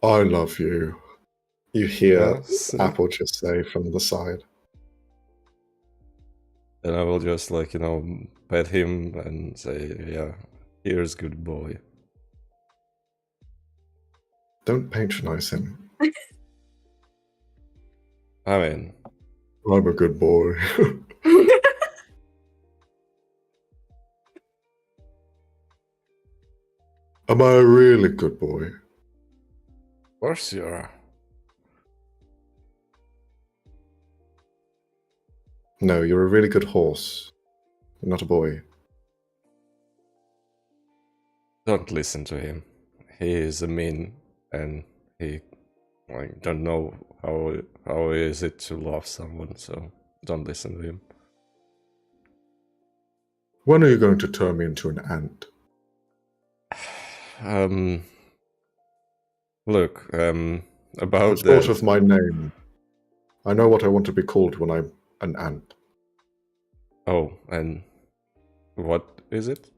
I love you. You hear Yes. Apple just say from the side. And I will just pet him and say, yeah, here's good boy. Don't patronize him. I mean, I'm a good boy. Am I a really good boy? of course you are. No, you're a really good horse. You're not a boy. Don't listen to him. He is a mean, and he don't know how is it to love someone, so don't listen to him. When are you going to turn me into an ant? Look, about the thought of my name. I know what I want to be called when I'm an ant. Oh, and what is it?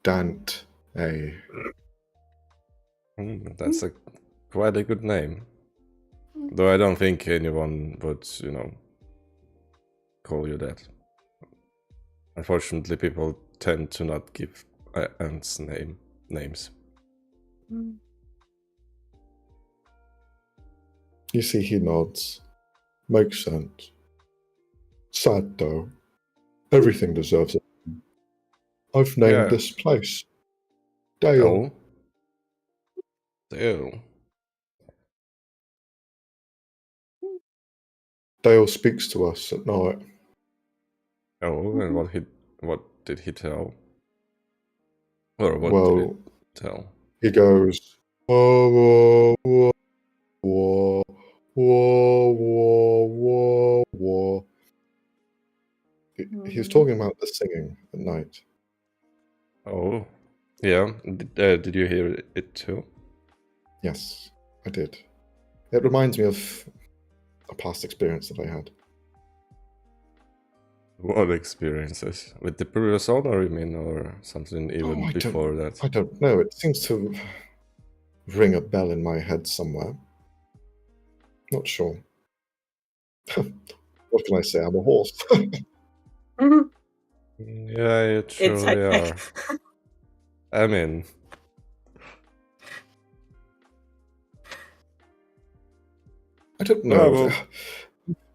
Dant. That's quite a good name. Though I don't think anyone would, call you that. Unfortunately, people tend to not give ants names. You see, he nods. Makes sense. Sad though. Everything deserves it. I've named Yeah. this place Dale. Oh. Dale. Dale speaks to us at night. Oh, and what did he tell? Or what did Well, it tell? he goes, whoa, whoa, whoa, whoa, whoa, whoa, whoa. He's talking about the singing at night. Oh, yeah. Did you hear it too? Yes, I did. It reminds me of a past experience that I had. What experiences? With the previous owner, you mean, or something even before that? I don't know. It seems to ring a bell in my head somewhere. Not sure. What can I say? I'm a horse. Yeah, you truly are. I mean, I don't know. well,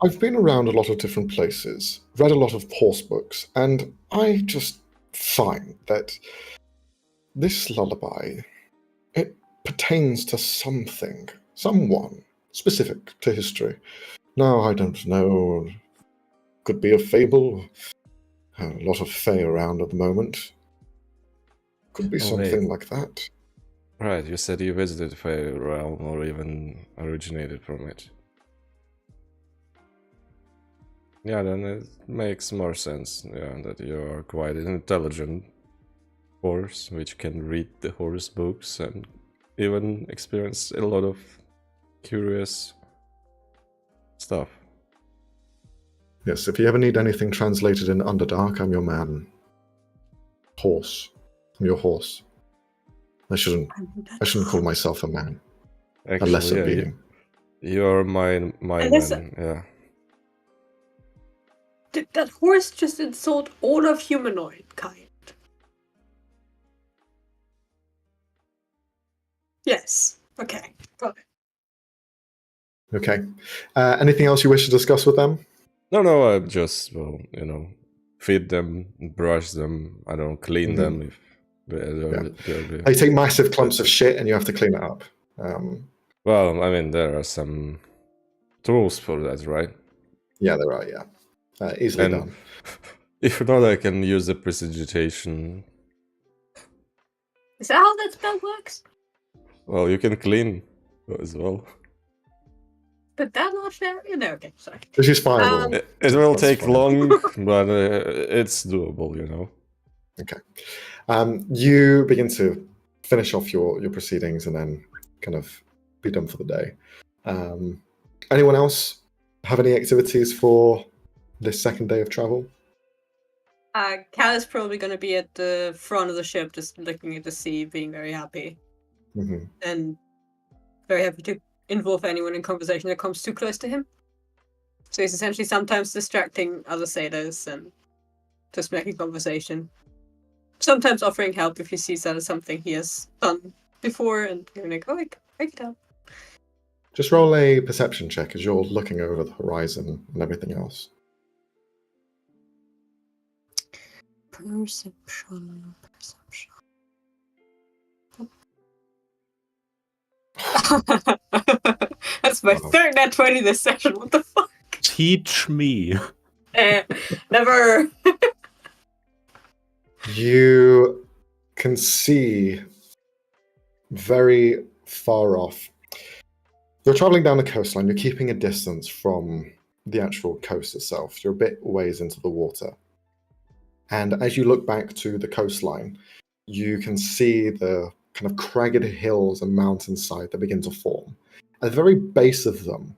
I've been around a lot of different places, read a lot of horse books, and I just find that this lullaby, it pertains to something, someone specific to history. Now, I don't know. Could be a fable. A lot of fae around at the moment. Could be something like that. right, you said you visited Fae Realm or even originated from it. Yeah, then it makes more sense, yeah, that you are quite an intelligent horse, which can read the horse books and even experience a lot of curious stuff. Yes, if you ever need anything translated in Underdark, I'm your man. Horse. I'm your horse. I shouldn't call myself a man. Actually, A lesser yeah, being. You're my man, yeah. Did that horse just insult all of humanoid kind? Yes. Okay. Got it. Okay. Anything else you wish to discuss with them? No, I just, well, feed them, brush them, I don't clean them if they're dirty. They take massive clumps of shit and you have to clean it up. Well, I mean, there are some tools for that, right? Yeah, there are, yeah. Easily done. If not, I can use the prestidigitation. Is that how that spell works? Well, you can clean as well. But that much there? No, okay, sorry. Which is fireball. It will That's take fine. long, but it's doable, Okay. You begin to finish off your proceedings and then kind of be done for the day. Anyone else have any activities for this second day of travel? Cal is probably going to be at the front of the ship, just looking at the sea, being very happy. Mm-hmm. And very happy to involve anyone in conversation that comes too close to him. So he's essentially sometimes distracting other sailors and just making conversation. Sometimes offering help if he sees that as something he has done before, and you're like, oh, I can help. Just roll a perception check as you're looking over the horizon and everything else. Perception. That's my third nat 20 this session. What the fuck? Teach me. Never. You can see very far off. You're traveling down the coastline. You're keeping a distance from the actual coast itself. You're a bit ways into the water. And as you look back to the coastline, you can see the kind of cragged hills and mountainside that begin to form. At the very base of them,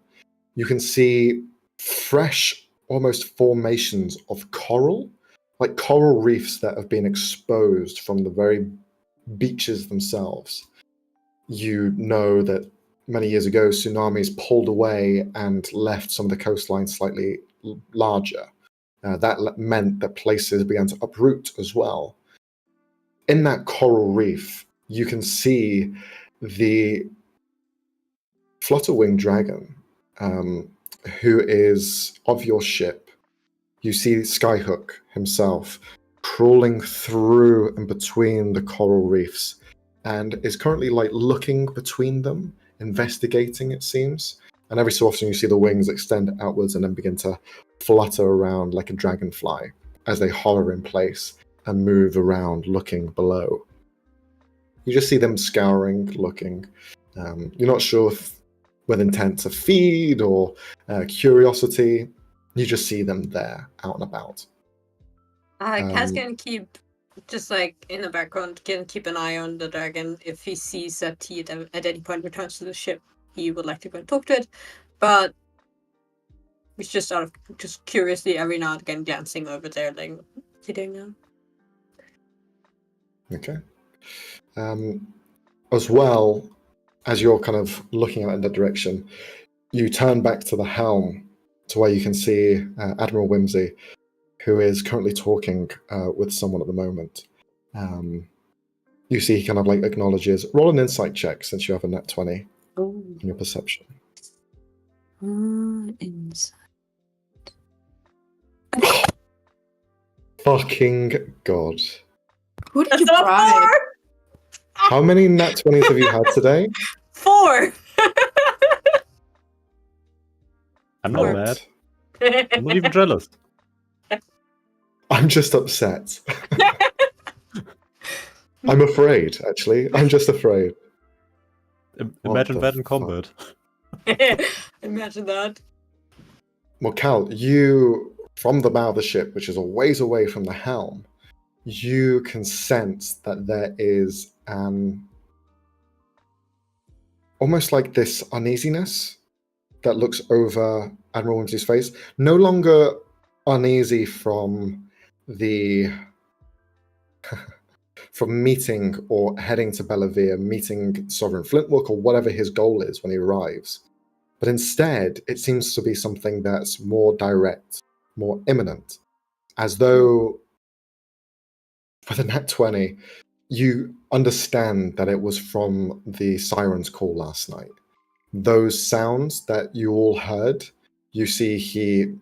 you can see fresh, almost formations of coral, like coral reefs that have been exposed from the very beaches themselves. You know that many years ago, tsunamis pulled away and left some of the coastline slightly larger. That meant that places began to uproot as well. In that coral reef, you can see the flutter-winged dragon, who is of your ship. You see Skyhook himself crawling through and between the coral reefs, and is currently like looking between them, investigating, it seems. And every so often you see the wings extend outwards and then begin to flutter around like a dragonfly as they hover in place and move around looking below. You just see them scouring, looking. You're not sure if with intent to feed or curiosity. You just see them there, out and about. Kaz can keep, just like in the background, can keep an eye on the dragon. If he sees that he at any point returns to the ship, he would like to go and talk to it. But he's just sort of just curiously every now and again glancing over there, like, what's he doing now? Okay. As well, as you're kind of looking in that direction, you turn back to the helm to where you can see Admiral Whimsy, who is currently talking with someone at the moment. You see he kind of like acknowledges. Roll an insight check since you have a nat 20 in your perception. Insight. Fucking God. Who did you That's not bribe? 4! How many nat 20s have you had today? 4! I'm not mad. I'm not even jealous. I'm just upset. I'm afraid, actually. I'm just afraid. Imagine What the that in combat. Imagine that. Well, Cal, you, from the bow of the ship, which is a ways away from the helm, you can sense that there is almost like this uneasiness that looks over Admiral Whimsy's face. No longer uneasy from from meeting or heading to Bellavia, meeting Sovereign Flintlock or whatever his goal is when he arrives. But instead, it seems to be something that's more direct, more imminent, as though for the nat 20, you understand that it was from the siren's call last night. Those sounds that you all heard, you see he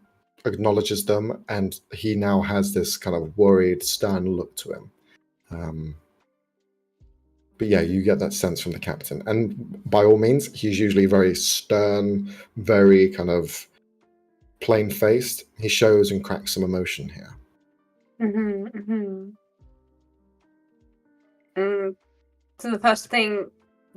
acknowledges them, and he now has this kind of worried, stern look to him. But yeah, you get that sense from the captain. And by all means, he's usually very stern, very kind of plain-faced. He shows and cracks some emotion here. So the first thing,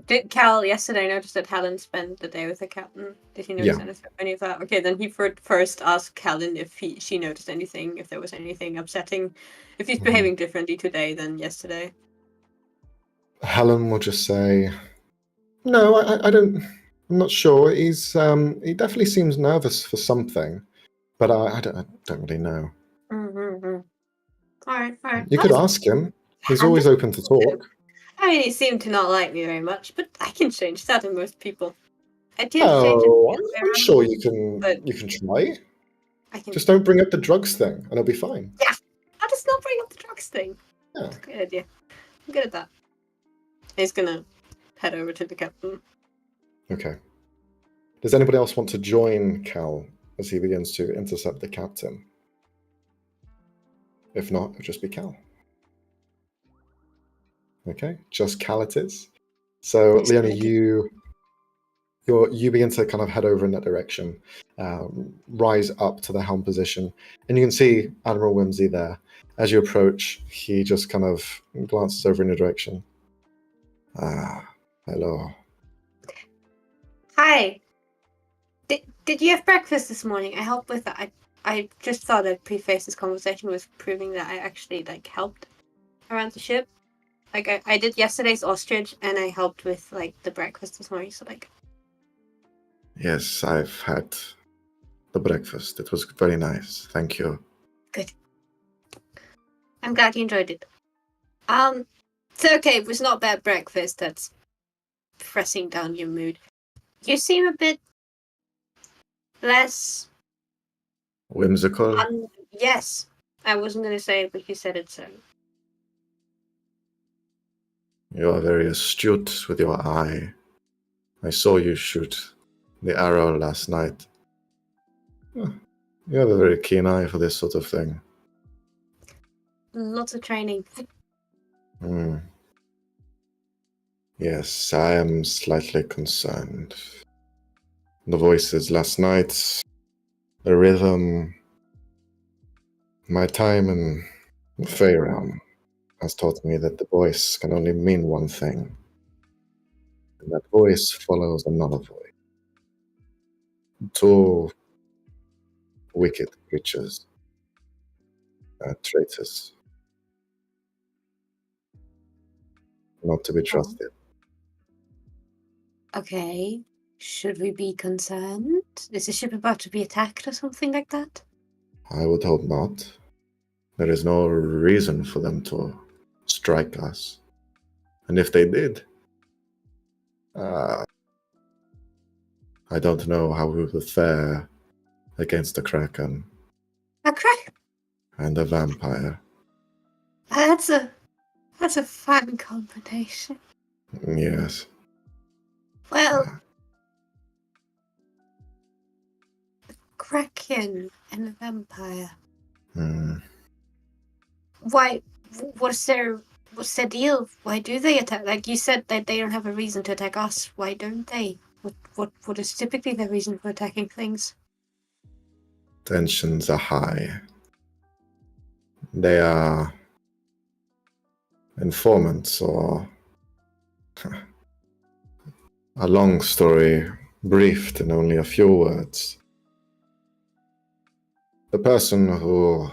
did Cal yesterday notice that Helen spent the day with the captain? Did he notice any of that? Okay, then he first asked Helen if she noticed anything, if there was anything upsetting, if he's behaving differently today than yesterday. Helen will just say, "No, I don't. I'm not sure. He definitely seems nervous for something, but I don't really know." All right. You could ask him. He's always open to talk. I mean, he seemed to not like me very much, but I can change that in most people. I did change Oh, it. I'm sure you can. But You can try. I can Just don't bring up the drugs thing, and it'll be fine. Yeah, I'll just not bring up the drugs thing. Yeah. That's a great idea. I'm good at that. He's gonna head over to the captain. Okay. Does anybody else want to join Cal as he begins to intercept the captain? If not, it'll just be Cal. Okay, just Cal it is. So, Leonie, you begin to kind of head over in that direction, rise up to the helm position, and you can see Admiral Whimsy there. As you approach, he just kind of glances over in your direction. Hello. Hi. Did you have breakfast this morning? I helped with that. I just thought I'd preface this conversation with proving that I actually helped around the ship. I did yesterday's ostrich, and I helped with the breakfast this morning. So Yes, I've had the breakfast. It was very nice. Thank you. Good. I'm glad you enjoyed it. So okay, it was not bad breakfast that's pressing down your mood. You seem a bit less Whimsical. Yes, I wasn't going to say it, but you said it, so. You are very astute with your eye. I saw you shoot the arrow last night. You have a very keen eye for this sort of thing. Lots of training. Hmm. Yes, I am slightly concerned. The voices last night, the rhythm, my time in the Fey realm has taught me that the voice can only mean one thing. And that voice follows another voice. Two wicked creatures, traitors, not to be trusted. Okay. Should we be concerned? Is the ship about to be attacked or something like that? I would hope not. There is no reason for them to strike us. And if they did, I don't know how we would fare against a kraken A crack. and a vampire. That's a fun combination. Yes. Well, Kraken and a vampire. Hmm. Why? What's their deal? Why do they attack? Like you said that they don't have a reason to attack us. Why don't they? What is typically their reason for attacking things? Tensions are high. They are informants, or a long story briefed in only a few words. The person who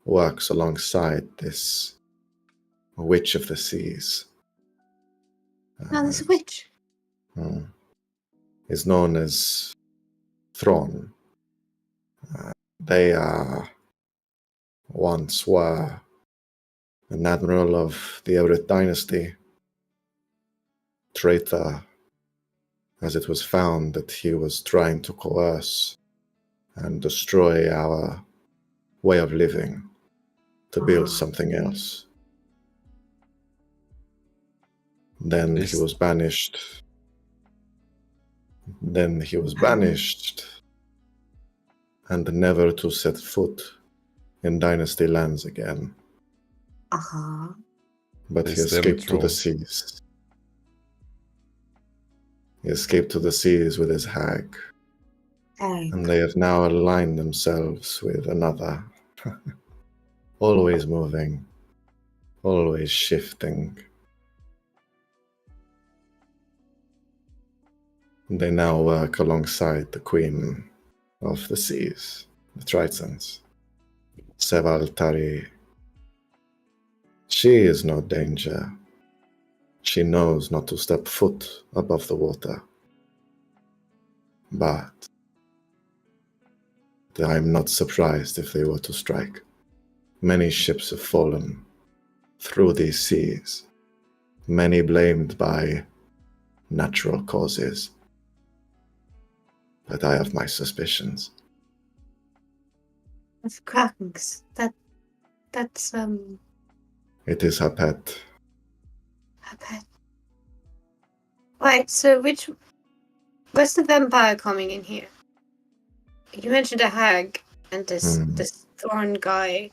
works alongside this witch of the seas Oh, there's a witch. is known as Thrawn. They once were an admiral of the Everett dynasty, traitor, as it was found that he was trying to coerce and destroy our way of living to build something else. Then he was banished. And never to set foot in dynasty lands again. But he escaped to the seas. He escaped to the seas with his hag. And they have now aligned themselves with another. Always moving, always shifting. They now work alongside the Queen of the Seas, the Tritons, Sevaltari. She is no danger. She knows not to step foot above the water. But I'm not surprised if they were to strike. Many ships have fallen through these seas, many blamed by natural causes. But I have my suspicions. Of krakens. That's It is her pet. Her pet. Right, so where's the vampire coming in here? You mentioned a hag and this Thorn guy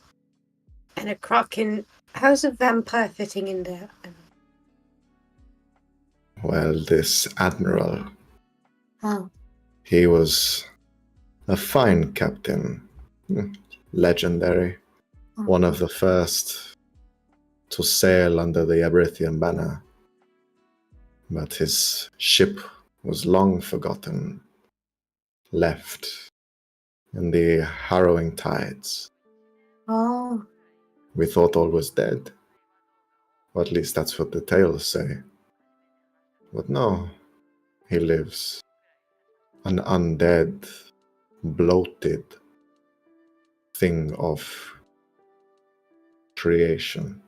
and a kraken. How's a vampire fitting in there? Well, this admiral, Oh. he was a fine captain, legendary, one of the first to sail under the Abrithian banner. But his ship was long forgotten, left in the harrowing tides. Oh. We thought all was dead. Or at least that's what the tales say. But no, he lives. An undead, bloated thing of creation.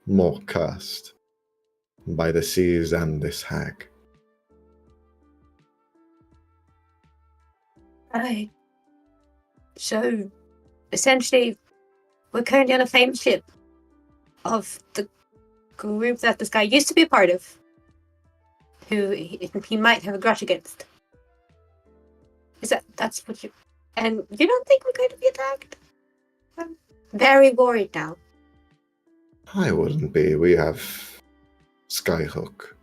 More cursed by the seas and this hag. Right. So, essentially, we're currently on a famed ship of the group that this guy used to be a part of, who he might have a grudge against. That's what you... And you don't think we're going to be attacked? I'm very worried now. I wouldn't be. We have Skyhook.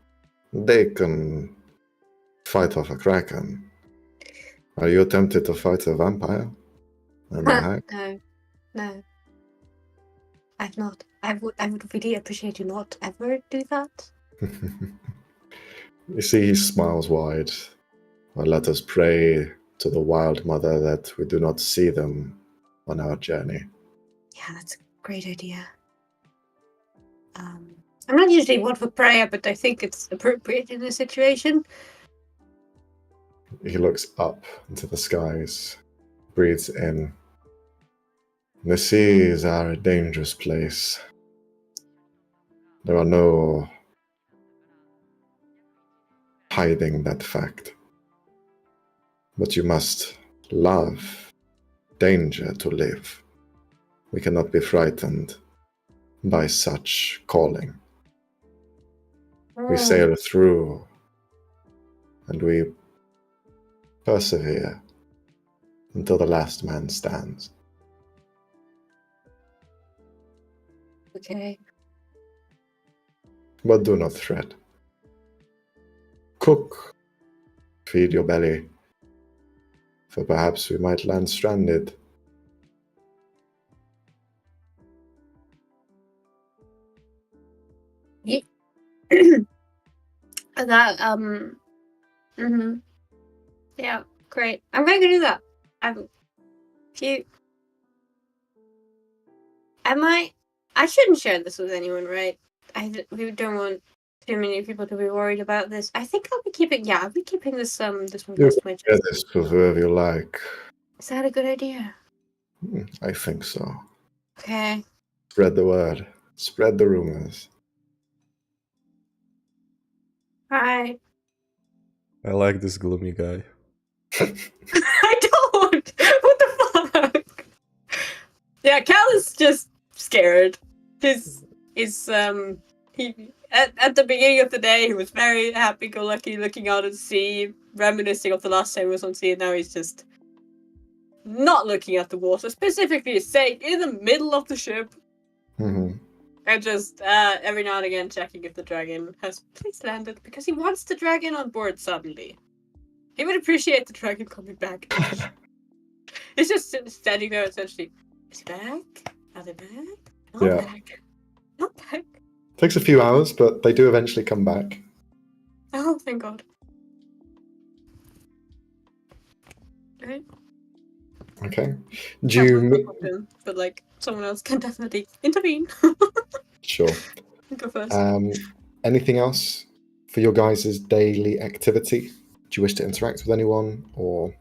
They can fight off a kraken. Are you tempted to fight a vampire? And a hack? No. I've not. I would really appreciate you not ever do that. You see, he smiles wide. Well, let us pray to the Wild Mother that we do not see them on our journey. Yeah, that's a great idea. I'm not usually one for prayer, but I think it's appropriate in this situation. He looks up into the skies, breathes in. The seas are a dangerous place. There are no hiding that fact. But you must love danger to live. We cannot be frightened by such calling. We sail through and we persevere until the last man stands. Okay. But do not fret. Cook, feed your belly, for perhaps we might land stranded. Yeah. That Yeah, great. I'm going to do that. I shouldn't share this with anyone, right? We don't want too many people to be worried about this. I think I'll be keeping this one You close to my can share chest. this with whoever you like. Is that a good idea? I think so. Okay. Spread the word. Spread the rumors. Alright. I like this gloomy guy. I don't! What the fuck? Yeah, Cal is just scared. At the beginning of the day, he was very happy-go-lucky, looking out at the sea, reminiscing of the last time he was on sea, and now he's just not looking at the water, specifically staying in the middle of the ship, Mm-hmm. and just every now and again checking if the dragon has please landed, because he wants the dragon on board suddenly. He would appreciate the dragon coming back. He's just standing there essentially. Is he back? Are they back? Not Yeah. back. Not back. Takes a few hours, but they do eventually come back. Oh, thank God. Right? Okay. Do you... But like someone else can definitely intervene. Sure. Go first. Anything else for your guys' daily activity? Do you wish to interact with anyone, or?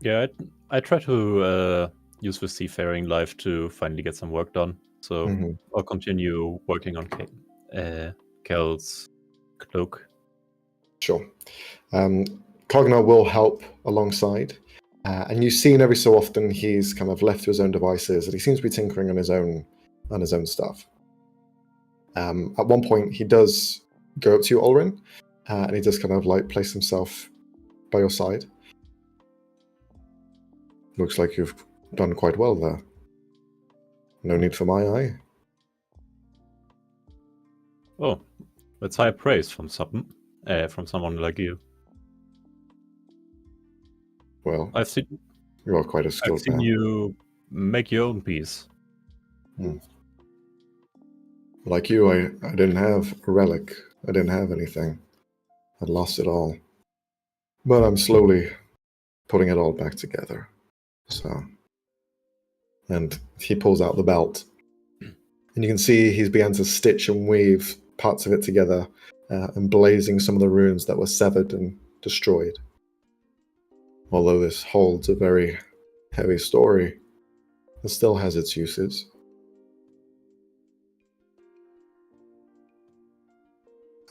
Yeah, I try to use the seafaring life to finally get some work done. So Mhm. I'll continue working on Kel's cloak. Sure. Cognar will help alongside. And you've seen every so often he's kind of left to his own devices and he seems to be tinkering on his own stuff. At one point, he does go up to you, Ulrin, and he does kind of like place himself by your side. Looks like you've done quite well there. No need for my eye. Oh, that's high praise from someone like you. Well, I've seen you are quite a skilled man. you make your own piece. Like you, I didn't have a relic. I didn't have anything. I'd lost it all. But I'm slowly putting it all back together. So, and he pulls out the belt. And you can see he's began to stitch and weave parts of it together, emblazing some of the runes that were severed and destroyed. Although this holds a very heavy story, it still has its uses.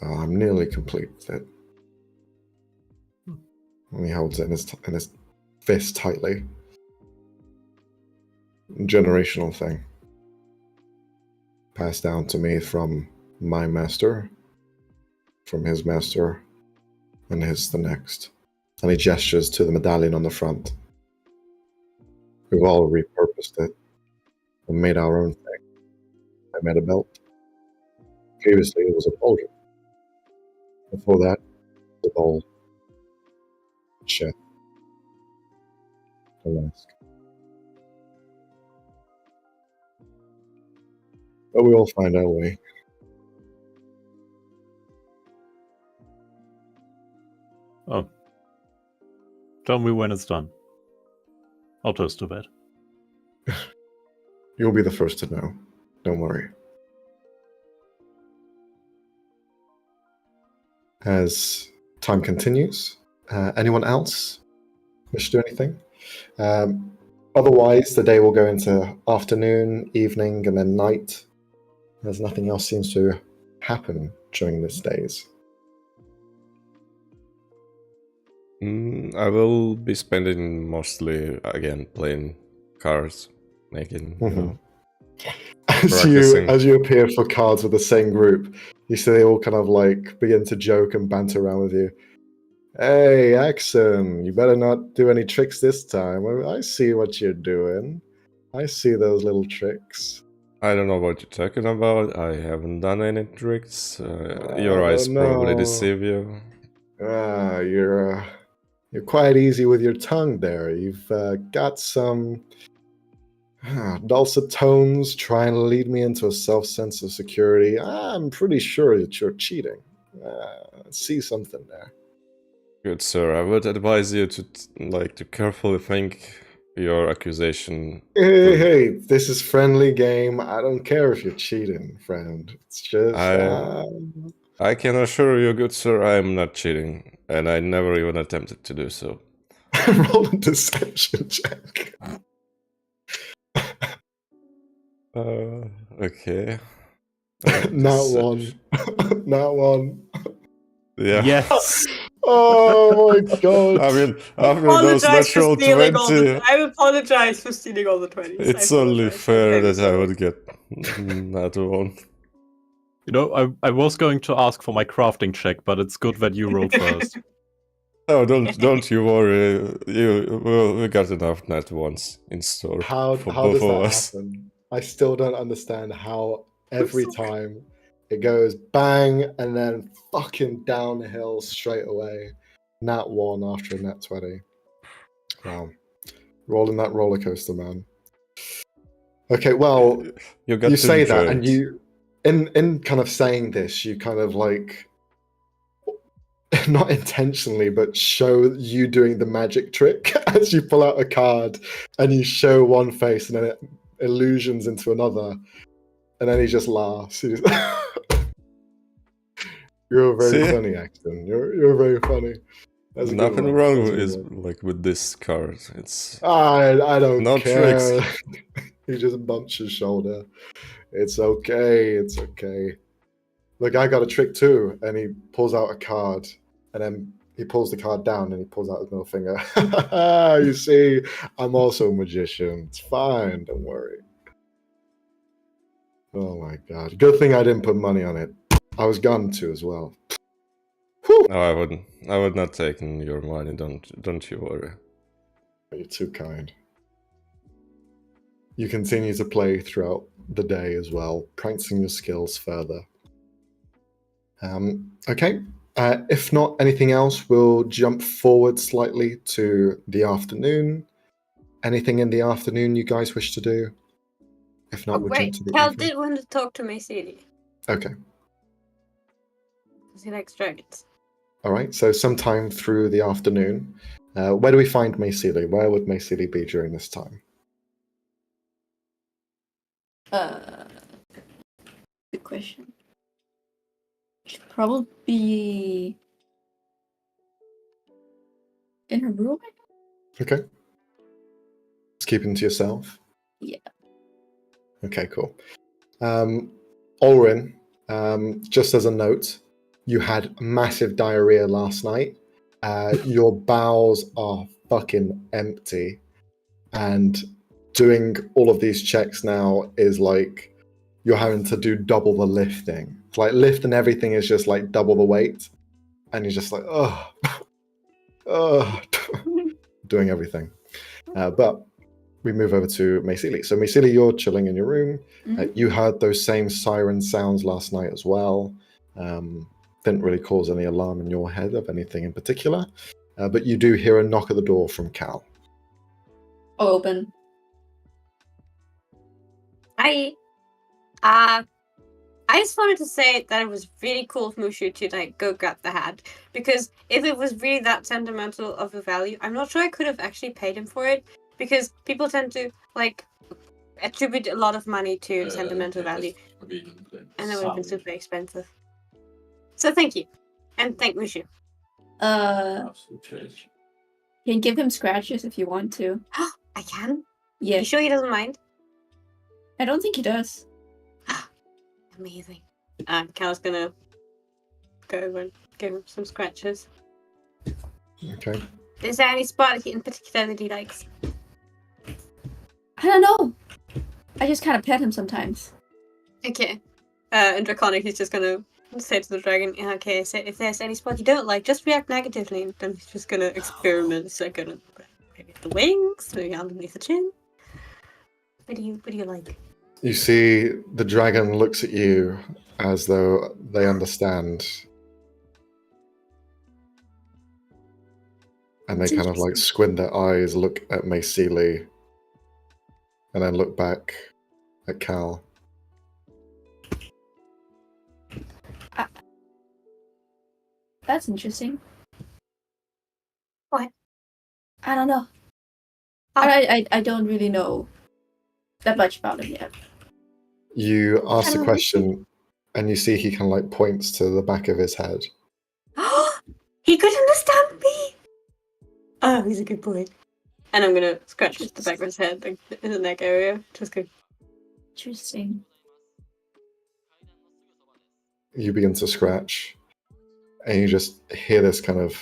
I'm nearly complete with it. And he holds it in his fist tightly. Generational thing. Passed down to me from my master, from his master, and his the next. And he gestures to the medallion on the front. We've all repurposed it and made our own thing. I made a belt. Previously, it was a pauldron. Before that, the bowl. Shit. A mask. But we all find our way. Oh. Tell me when it's done. I'll toast to that. You'll be the first to know. Don't worry. As time continues, anyone else wish to do anything? Otherwise, the day will go into afternoon, evening, and then night. As nothing else seems to happen during these days. I will be spending mostly, again, playing cards, making, As you appear for cards with the same group, you see they all kind of like begin to joke and banter around with you. Hey, Axon, you better not do any tricks this time. I see what you're doing. I see those little tricks. I don't know what you're talking about. I haven't done any tricks. Your eyes probably deceive you. You're quite easy with your tongue there. You've got some dulcet tones trying to lead me into a sense of security. I'm pretty sure that you're cheating. I see something there. Good sir, I would advise you to carefully think your accusation. Hey, this is friendly game. I don't care if you're cheating, friend. It's just I can assure you, good sir, I am not cheating, and I never even attempted to do so. Roll a deception check. Okay. Not one. Not one. Yeah. Yes. Oh my god. I mean, after those natural 20, I apologize for stealing all the 20s. it's only fair that I would get that one. You know, I was going to ask for my crafting check, but it's good that you rolled first. Oh, don't you worry. We got enough net ones in store How for does both of that us. happen? I still don't understand how every time it goes bang and then fucking downhill straight away. Nat 1 after a nat 20. Wow. Rolling that roller coaster, man. Okay, well, you say that, and you, in kind of saying this, you kind of like, not intentionally, but show you doing the magic trick as you pull out a card and you show one face and then it illusions into another, and then he just laughs. You're very funny, Axton. You're very funny. That's nothing wrong with this card. It's I don't no care. tricks. He just bumps his shoulder. It's okay. It's okay. The guy got a trick too, and he pulls out a card, and then he pulls the card down, and he pulls out his middle finger. You see, I'm also a magician. It's fine. Don't worry. Oh my god! Good thing I didn't put money on it. I was going to as well. No, I wouldn't. I would not take your money. Don't you worry. You're too kind. You continue to play throughout the day as well, practicing your skills further. Okay. If not anything else, we'll jump forward slightly to the afternoon. Anything in the afternoon you guys wish to do? If not, we'll jump to the Cal evening. did want to talk to Maysili. Okay. He likes dragons. All right. So sometime through the afternoon, where do we find Maysili? Where would Maysili be during this time? Good question. Should probably be in her room. Okay. Just keeping to yourself. Yeah. Okay, cool. Ulrin, just as a note, you had massive diarrhea last night. Your bowels are fucking empty. And doing all of these checks now is like you're having to do double the lifting. Like lifting everything is just like double the weight. And you're just like, doing everything. But we move over to Maysili. So Maysili, you're chilling in your room. You heard those same siren sounds last night as well. Didn't really cause any alarm in your head of anything in particular. But you do hear a knock at the door from Cal. I'll open. I just wanted to say that it was really cool of Mushu to like go grab the hat, because if it was really that sentimental of a value, I'm not sure I could have actually paid him for it, because people tend to like attribute a lot of money to sentimental value, and it would have been super expensive. So thank you, and thank Mushu. You can give him scratches if you want to. I can? Yeah. You sure he doesn't mind? I don't think he does. Amazing. Cal's gonna go over and give him some scratches. Okay. Is there any spot in particular that he likes? I don't know. I just kind of pet him sometimes. Okay. In Draconic, he's just gonna say to the dragon, okay, so if there's any spot you don't like, just react negatively, and then he's just gonna experiment. So gonna maybe the wings, maybe underneath the chin. What do you like? You see the dragon looks at you as though they understand. And they kind of like squint their eyes, look at Maysili, and then look back at Cal. That's interesting. What? I don't know. Oh. I don't really know that much about him yet. You ask the question, and you see he kind of like points to the back of his head. He could understand me! Oh, he's a good boy. And I'm gonna scratch the back of his head, like in the neck area. Just go. Interesting. You begin to scratch, and you just hear this kind of,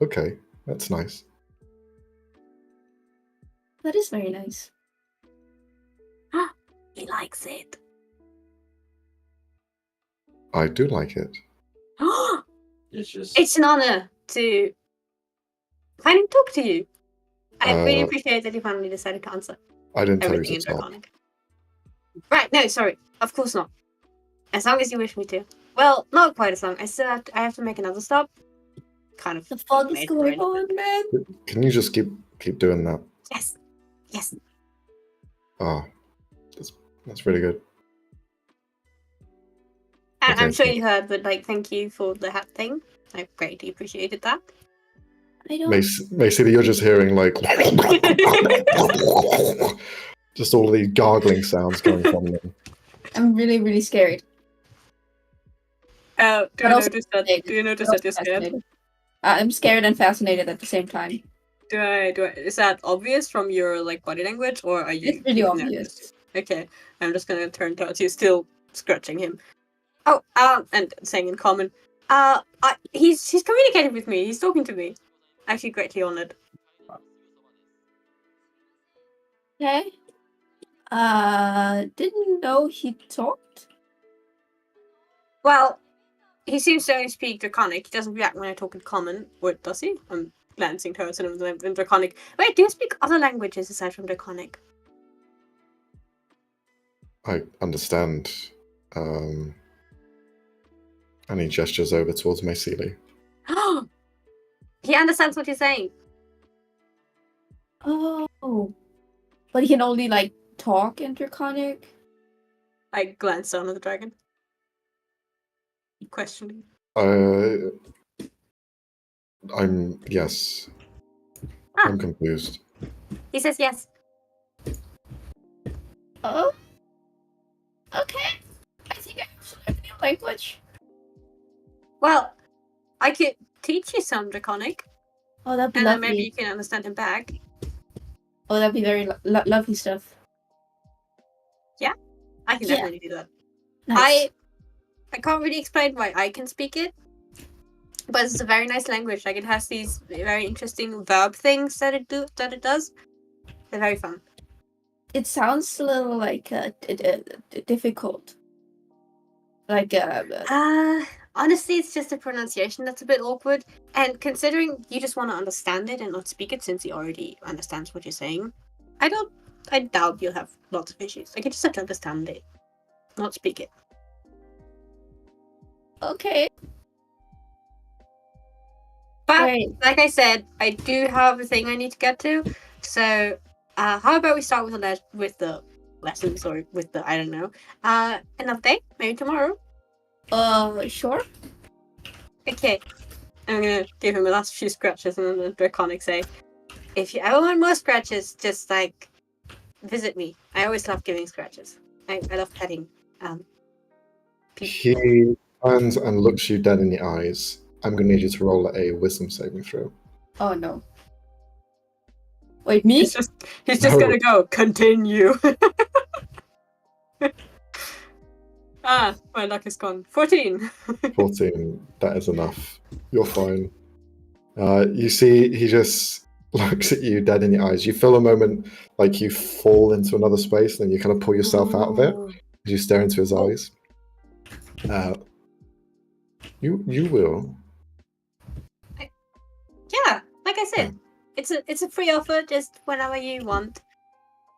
okay, that's nice. That is very nice. He likes it. I do like it. It's an honor to finally talk to you. I really appreciate that you finally decided to answer I didn't tell you everything to in stop. Draconic. Right, no, sorry. Of course not. As long as you wish me to. Well, not quite as long. I have to make another stop. Kind of. The fog is late going already. on, man. Can you just keep doing that? Yes. Yes. Oh, that's really good. And I'm Okay, sure so- you heard, but like, thank you for the hat thing. I greatly appreciated that. I don't. Macy, you're just hearing like just all of these gargling sounds coming from them. I'm really, really scared. Do But also you notice that you're scared? Fascinated. I'm scared and fascinated at the same time. Is that obvious from your like body language, or are you? It's really nervous? obvious. Okay, I'm just gonna turn towards you, still scratching him. Oh, and saying in common, he's communicating with me. He's talking to me. I feel greatly honored. Okay. Didn't know he talked. Well, he seems to only speak Draconic. He doesn't react when I talk in common. Or does he? I'm glancing towards him in Draconic. Wait, do you speak other languages aside from Draconic? I understand. And he gestures over towards Maysili. He understands what you're saying. Oh. But he can only, like, talk in Draconic? I glance down at the dragon. Questioning. Yes. Ah. I'm confused. He says yes. Oh? Okay. I think I have a new language. Well, I could teach you some Draconic, Oh, that'd be and then lovely. maybe you can understand him back. Oh, that'd be very lovely stuff. I can Yeah. definitely do that. Nice. I can't really explain why I can speak it, But it's a very nice language. Like it has these very interesting verb things that it does. They're very fun. It sounds a little like difficult. Like honestly, it's just the pronunciation that's a bit awkward. And considering you just want to understand it and not speak it, since he already understands what you're saying, I doubt you'll have lots of issues. Like you just have to understand it, not speak it. okay. But Great. like I said, I do have a thing I need to get to. So, how about we start with the lessons or with the I don't know, another day, maybe tomorrow. Sure. Okay, I'm gonna give him a last few scratches, and then the Draconic say, "If you ever want more scratches, just like visit me. I always love giving scratches. I love petting people." He turns and looks you dead in the eyes. I'm going to need you to roll a wisdom saving throw. Oh no. Wait, me? He's just No. gonna go continue. My luck is gone. 14. 14. That is enough. You're fine. You see, he just looks at you dead in the eyes. You feel a moment like you fall into another space, and then you kind of pull yourself out of it as you stare into his eyes. You will. Yeah, like I said, it's a free offer, just whenever you want.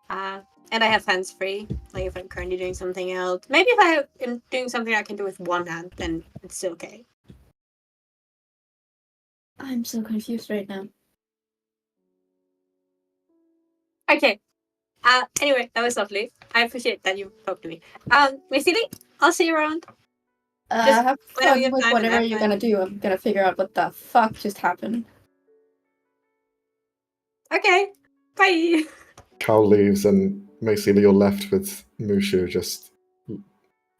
And I have hands free. Like if I'm currently doing something else, maybe if I am doing something I can do with one hand, then it's still okay. I'm so confused right now. Okay. Anyway, that was lovely. I appreciate that you talked to me. Missy Lee, I'll see you around. Have whenever fun you have with time, whatever have you're fun. gonna do. I'm gonna figure out what the fuck just happened. Okay. Bye. Cal leaves, and basically you're left with Mushu just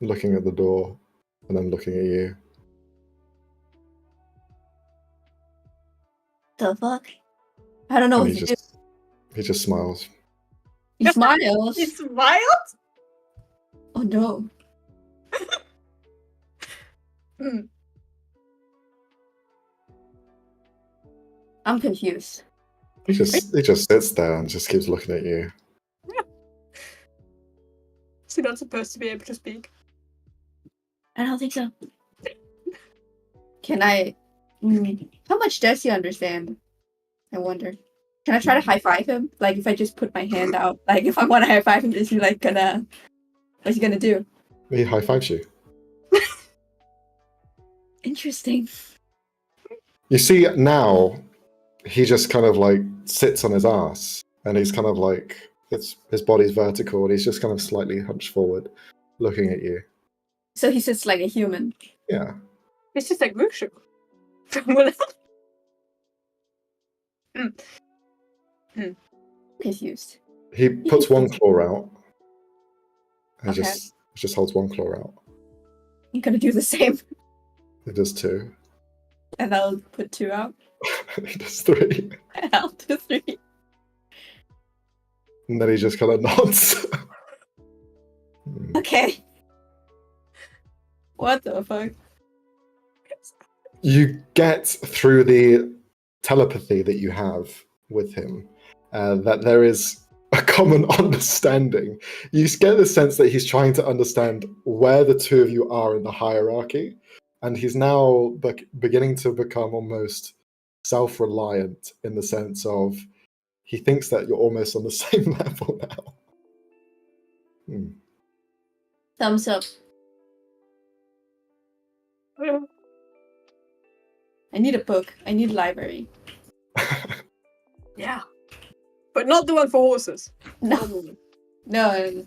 looking at the door and then looking at you. The fuck? I don't know And what to do. he just smiles. He smiles. You smiled? Oh no. I'm confused. He just sits there and just keeps looking at you. So you're not supposed to be able to speak. I don't think so. Can I? How much does he understand? I wonder. Can I try to high five him? Like if I just put my hand out, like if I want to high five him, is he like gonna? What's he gonna do? He high fives you. Interesting. You see now, he just kind of like sits on his ass, and he's kind of like his body's vertical, and he's just kind of slightly hunched forward, looking at you. So he sits like a human. Yeah. It's just like Mushu. From Confused. He puts one claw out. And Okay. just holds one claw out. I'm gonna do the same, He does two. and I'll put 2 out, He does three. and I'll do 3. And then he just kind of nods. Okay. What the fuck? You get through the telepathy that you have with him that there is a common understanding. You get the sense that he's trying to understand where the two of you are in the hierarchy, and he's now beginning to become almost self-reliant in the sense of he thinks that you're almost on the same level now. Thumbs up. I need a book. I need a library. Yeah. But not the one for horses. No. No.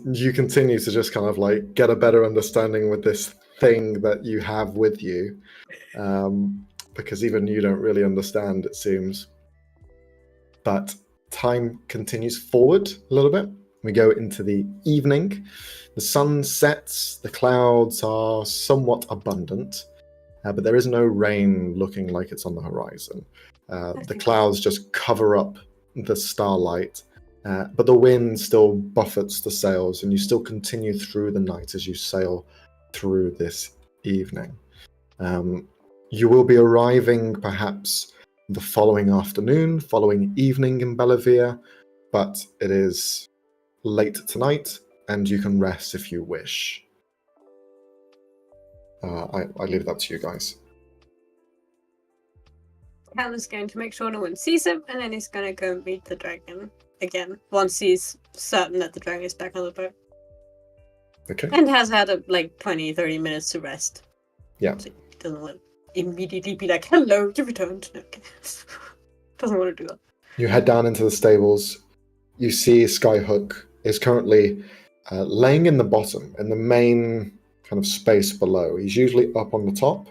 You continue to just kind of like get a better understanding with this thing that you have with you, because even you don't really understand, it seems. But time continues forward a little bit. We go into the evening. The sun sets, the clouds are somewhat abundant, but there is no rain looking like it's on the horizon. The clouds just cover up the starlight, but the wind still buffets the sails, and you still continue through the night as you sail through this evening. You will be arriving perhaps the following afternoon, following evening in Bellavia, but it is late tonight, and you can rest if you wish. I leave that to you guys. Cal is going to make sure no one sees him, and then he's going to go meet the dragon again once he's certain that the dragon is back on the boat. Okay. And has had 20-30 minutes to rest. Yeah. So he doesn't want to immediately be like, hello, you returned. No, okay. Doesn't want to do that. You head down into the stables. You see Skyhook is currently laying in the bottom, in the main kind of space below. He's usually up on the top,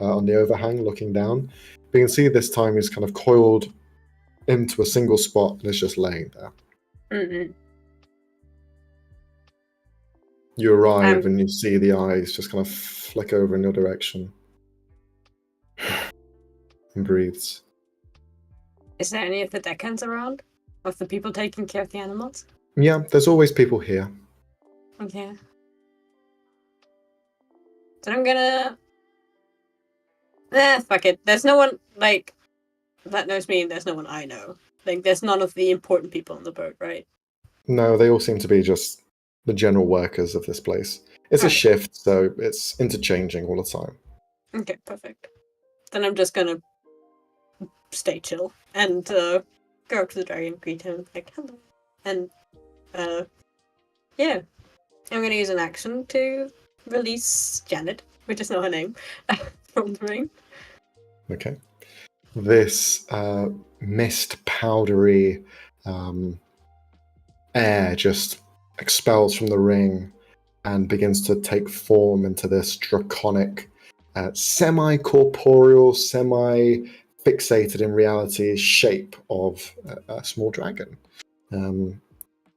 on the overhang, looking down. But you can see this time he's kind of coiled into a single spot and is just laying there. Mm-hmm. You arrive and you see the eyes just kind of flick over in your direction. And breathes. Is there any of the deckhands around? Of the people taking care of the animals? Yeah, there's always people here. Okay. Then I'm gonna... fuck it. There's no one, that knows me, and there's no one I know. There's none of the important people on the boat, right? No, they all seem to be just the general workers of this place. It's a shift, so it's interchanging all the time. Okay, perfect. Then I'm just gonna stay chill and go up to the dragon, greet him, hello. And, yeah. I'm gonna use an action to release Janet, which is not her name, from the ring. Okay. This mist, powdery air just expels from the ring and begins to take form into this draconic, semi-corporeal, semi-fixated in reality shape of a small dragon.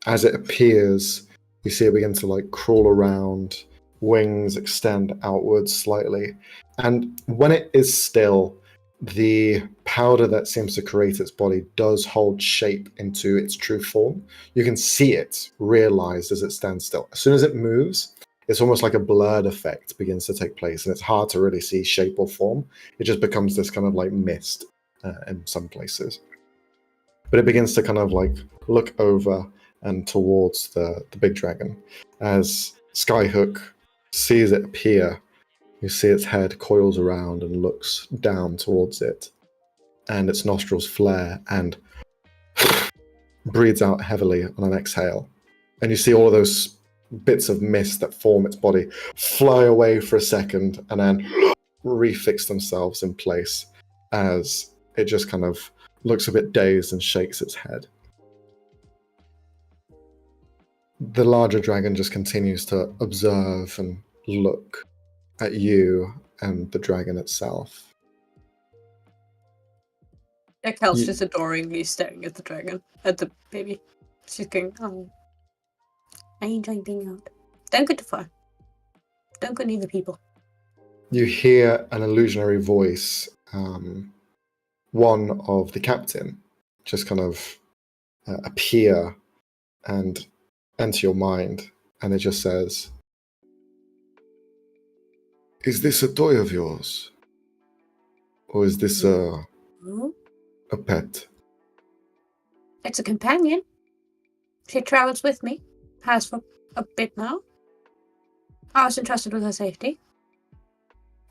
As it appears, you see it begin to crawl around, wings extend outwards slightly, and when it is still, the powder that seems to create its body does hold shape into its true form. You can see it realized as it stands still. As soon as it moves, it's almost like a blurred effect begins to take place, and it's hard to really see shape or form. It just becomes this kind of mist in some places. But it begins to kind of look over and towards the big dragon. As Skyhook sees it appear, you see its head coils around and looks down towards it, and its nostrils flare and breathes out heavily on an exhale. And you see all of those bits of mist that form its body fly away for a second and then refix themselves in place as it just kind of looks a bit dazed and shakes its head. The larger dragon just continues to observe and look at you and the dragon itself. Kel's just adoringly staring at the dragon, at the baby. She's going, oh, I enjoy being out. Don't go too far. Don't go near the people. You hear an illusionary voice, one of the captain, just kind of appear and enter your mind, and it just says, "Is this a toy of yours? Or is this a pet?" It's a companion. She travels with me. Has for a bit now. I was entrusted with her safety.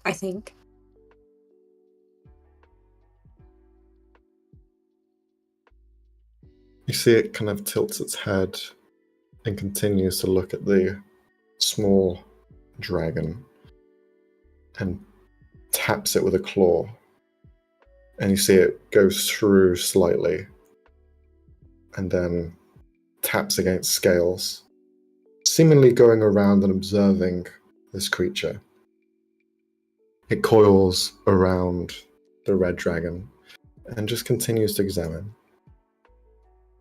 I think. You see it kind of tilts its head and continues to look at the small dragon and taps it with a claw. And you see it goes through slightly and then taps against scales, seemingly going around and observing this creature. It coils around the red dragon and just continues to examine.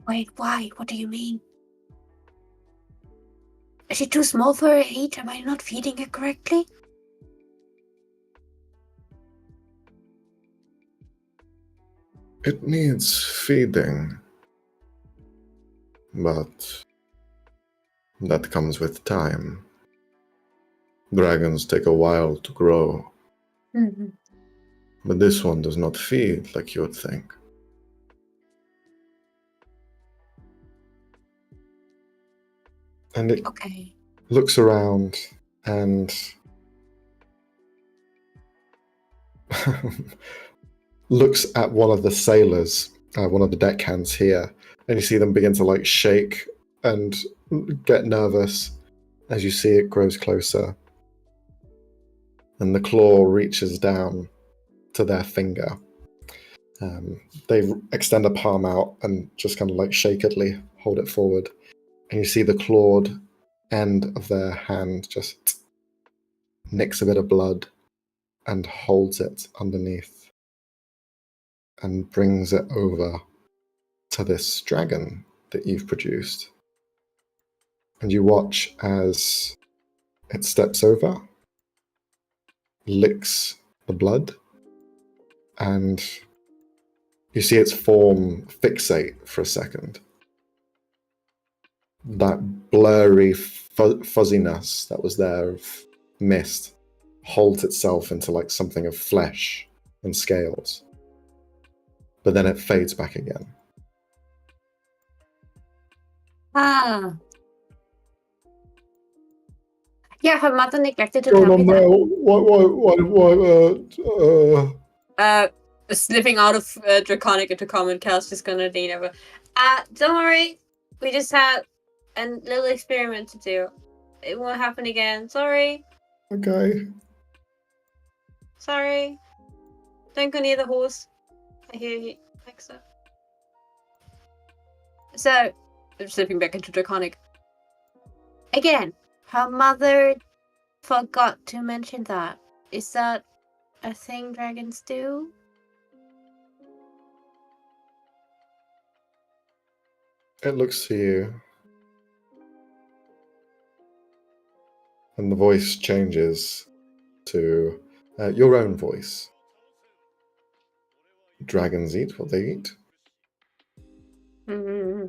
Wait, why? What do you mean? Is she too small for her age? Am I not feeding her correctly? It needs feeding, but that comes with time. Dragons take a while to grow, Mhm. but this one does not feed like you would think. And it Okay. looks around and looks at one of the sailors, one of the deckhands here, and you see them begin to like shake and get nervous as you see it grows closer. And the claw reaches down to their finger. They extend a palm out and just kind of like shakedly hold it forward. And you see the clawed end of their hand just nicks a bit of blood and holds it underneath and brings it over to this dragon that you've produced. And you watch as it steps over, licks the blood, and you see its form fixate for a second. That blurry fuzziness that was there of mist holds itself into like something of flesh and scales. But then it fades back again. Ah. Yeah, her mother neglected to Oh, tell me that. Slipping out of Draconic into Common, Cal's just gonna lean over. Don't worry. We just had a little experiment to do. It won't happen again. Sorry. Okay. Sorry. Don't go near the horse. I hear you. Like so. So, I'm slipping back into Draconic. Again, her mother forgot to mention that. Is that a thing dragons do? It looks to you, and the voice changes to your own voice. Dragons eat what they eat. Mm-hmm.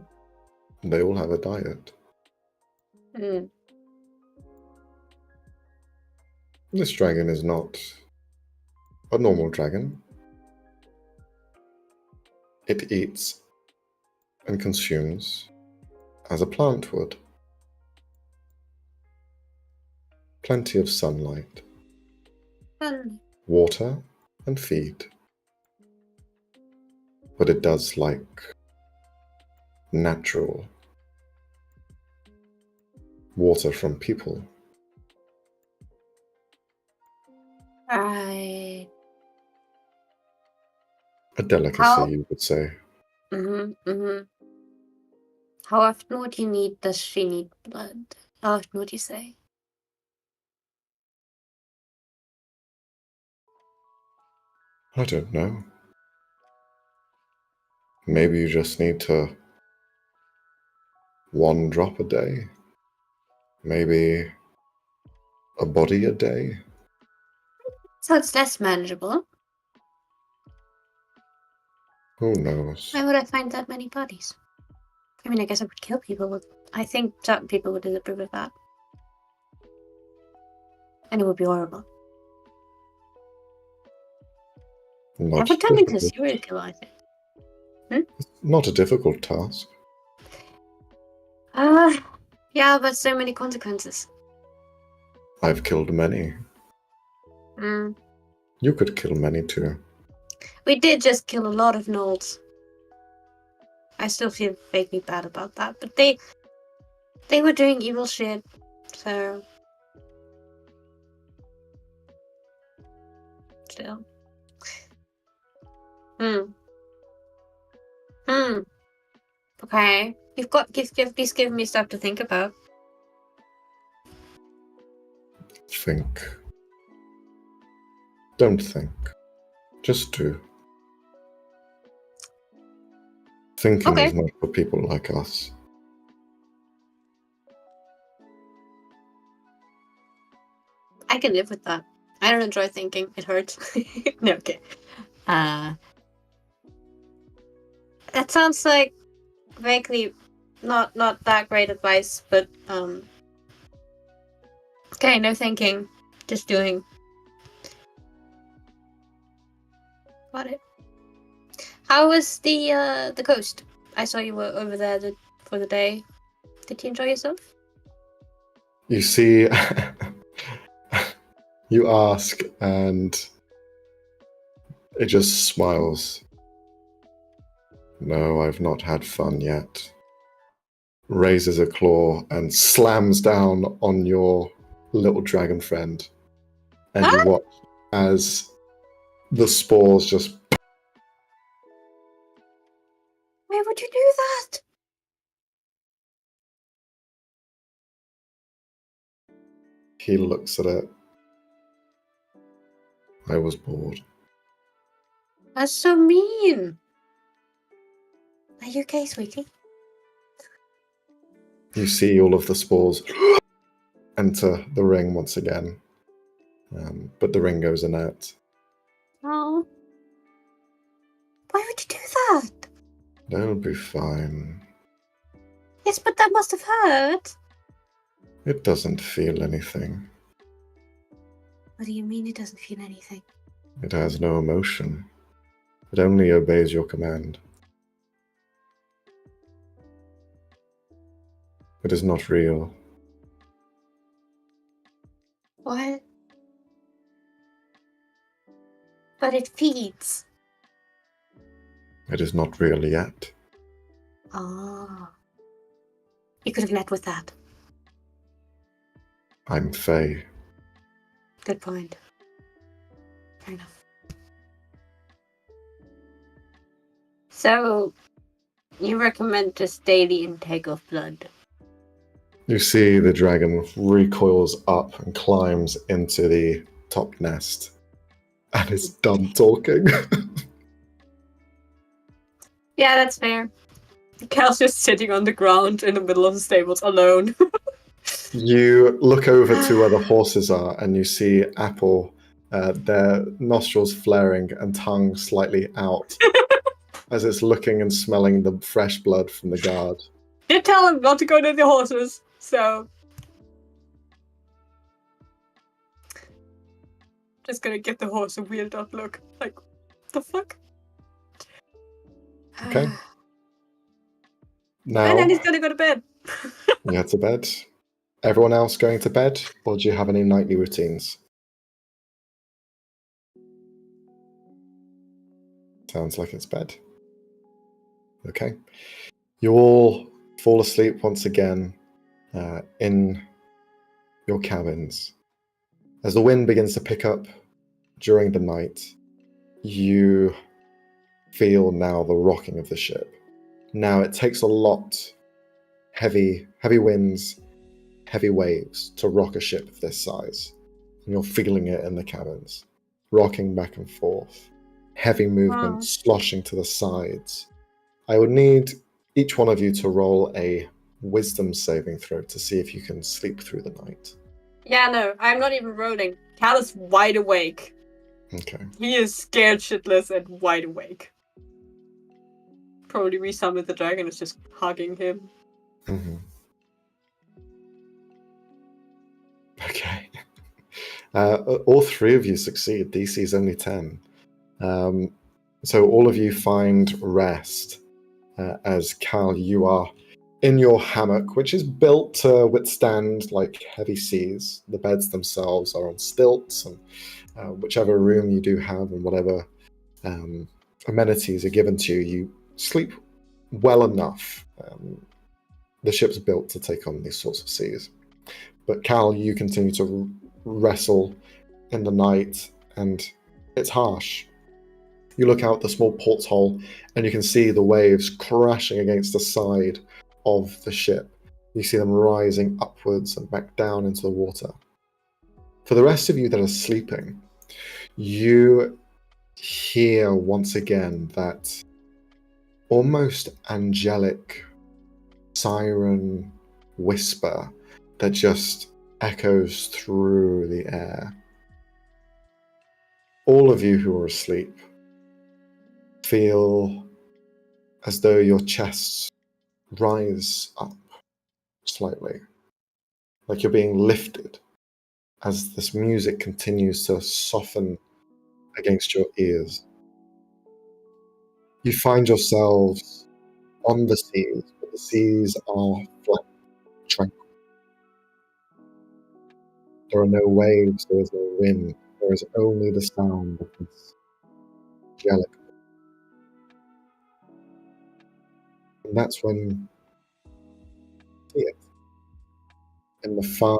They all have a diet. Mm. This dragon is not a normal dragon. It eats and consumes as a plant would. Plenty of sunlight, Fun. water, and feed. But it does like natural water from people. Right. A delicacy, How- you would say. Mm-hmm. How often does she need blood? How often would you say? I don't know. Maybe you just need to one drop a day. Maybe a body a day. So it's less manageable. Who knows? Why would I find that many bodies? I mean, I guess I would kill people, but I think certain people would disapprove of that. And it would be horrible. I Not would turn into a difficult. serial killer, I think. Not a difficult task. Yeah, but so many consequences. I've killed many. Mm. You could kill many too. We did just kill a lot of gnolls. I still feel vaguely bad about that, but they were doing evil shit, so still. Okay. Please give me stuff to think about. Think. Don't think. Just do. Thinking Okay. is not for people like us. I can live with that. I don't enjoy thinking. It hurts. No, okay. That sounds like vaguely not that great advice, but Okay, no thinking. Just doing. Got it. How was the coast? I saw you were over there for the day. Did you enjoy yourself? You see, you ask, and it just smiles. No, I've not had fun yet. Raises a claw and slams down on your little dragon friend. And you watch as the spores just. Why would you do that? He looks at it. I was bored. That's so mean. Are you okay, sweetie? You see all of the spores enter the ring once again. But the ring goes inert. Oh. Why would you do that? They'll be fine. Yes, but that must have hurt. It doesn't feel anything. What do you mean it doesn't feel anything? It has no emotion. It only obeys your command. It is not real. What? But it feeds. It is not real yet. Ah. You could have led with that. I'm Faye. Good point. Fair enough. So, you recommend just daily intake of blood? You see the dragon recoils up and climbs into the top nest and is done talking. Yeah, that's fair. Cal's just sitting on the ground in the middle of the stables alone. You look over to where the horses are and you see Apple, their nostrils flaring and tongue slightly out as it's looking and smelling the fresh blood from the guard. Did tell him not to go near the horses, so... Just gonna give the horse a weird out look. Like, the fuck? Okay. And Now, then he's gonna go to bed. you head to bed. Everyone else going to bed, or do you have any nightly routines? Sounds like it's bed. Okay. You all fall asleep once again in your cabins. As the wind begins to pick up during the night, you feel now the rocking of the ship. Now it takes a lot, heavy winds, heavy waves to rock a ship of this size. And you're feeling it in the cabins, rocking back and forth, heavy movement Wow. sloshing to the sides. I would need each one of you to roll a wisdom saving throw to see if you can sleep through the night. Yeah, no, I'm not even rolling. Cal is wide awake. Okay. He is scared shitless and wide awake. Probably resummoned the dragon is just hugging him. Mm-hmm. Okay. All three of you succeed. DC is only 10. So all of you find rest as Cal, you are in your hammock, which is built to withstand like heavy seas. The beds themselves are on stilts, and whichever room you do have and whatever amenities are given to you, you sleep well enough. The ship's built to take on these sorts of seas. But Cal, you continue to wrestle in the night, and it's harsh. You look out the small porthole, and you can see the waves crashing against the side of the ship. You see them rising upwards and back down into the water. For the rest of you that are sleeping, you hear once again that almost angelic siren whisper that just echoes through the air. All of you who are asleep feel as though your chests rise up slightly, like you're being lifted as this music continues to soften against your ears. You find yourselves on the seas, but the seas are flat, tranquil. There are no waves, there is no wind, there is only the sound of this angelic. And that's when you see it. In the far,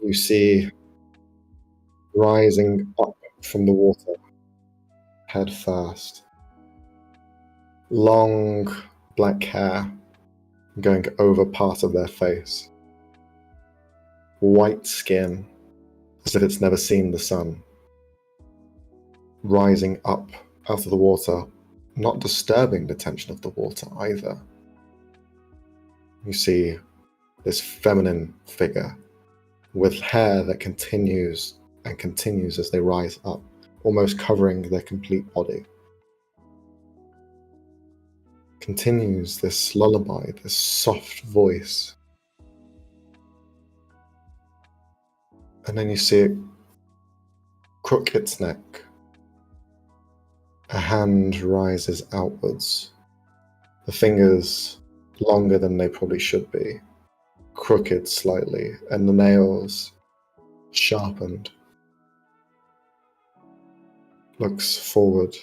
you see rising up from the water, head first, long black hair going over part of their face, white skin as if it's never seen the sun, rising up out of the water, not disturbing the tension of the water either. You see this feminine figure with hair that continues and continues as they rise up, almost covering their complete body. Continues this lullaby, this soft voice. And then you see it crook its neck. A hand rises outwards. The fingers longer than they probably should be, crooked slightly, and the nails sharpened. Looks forward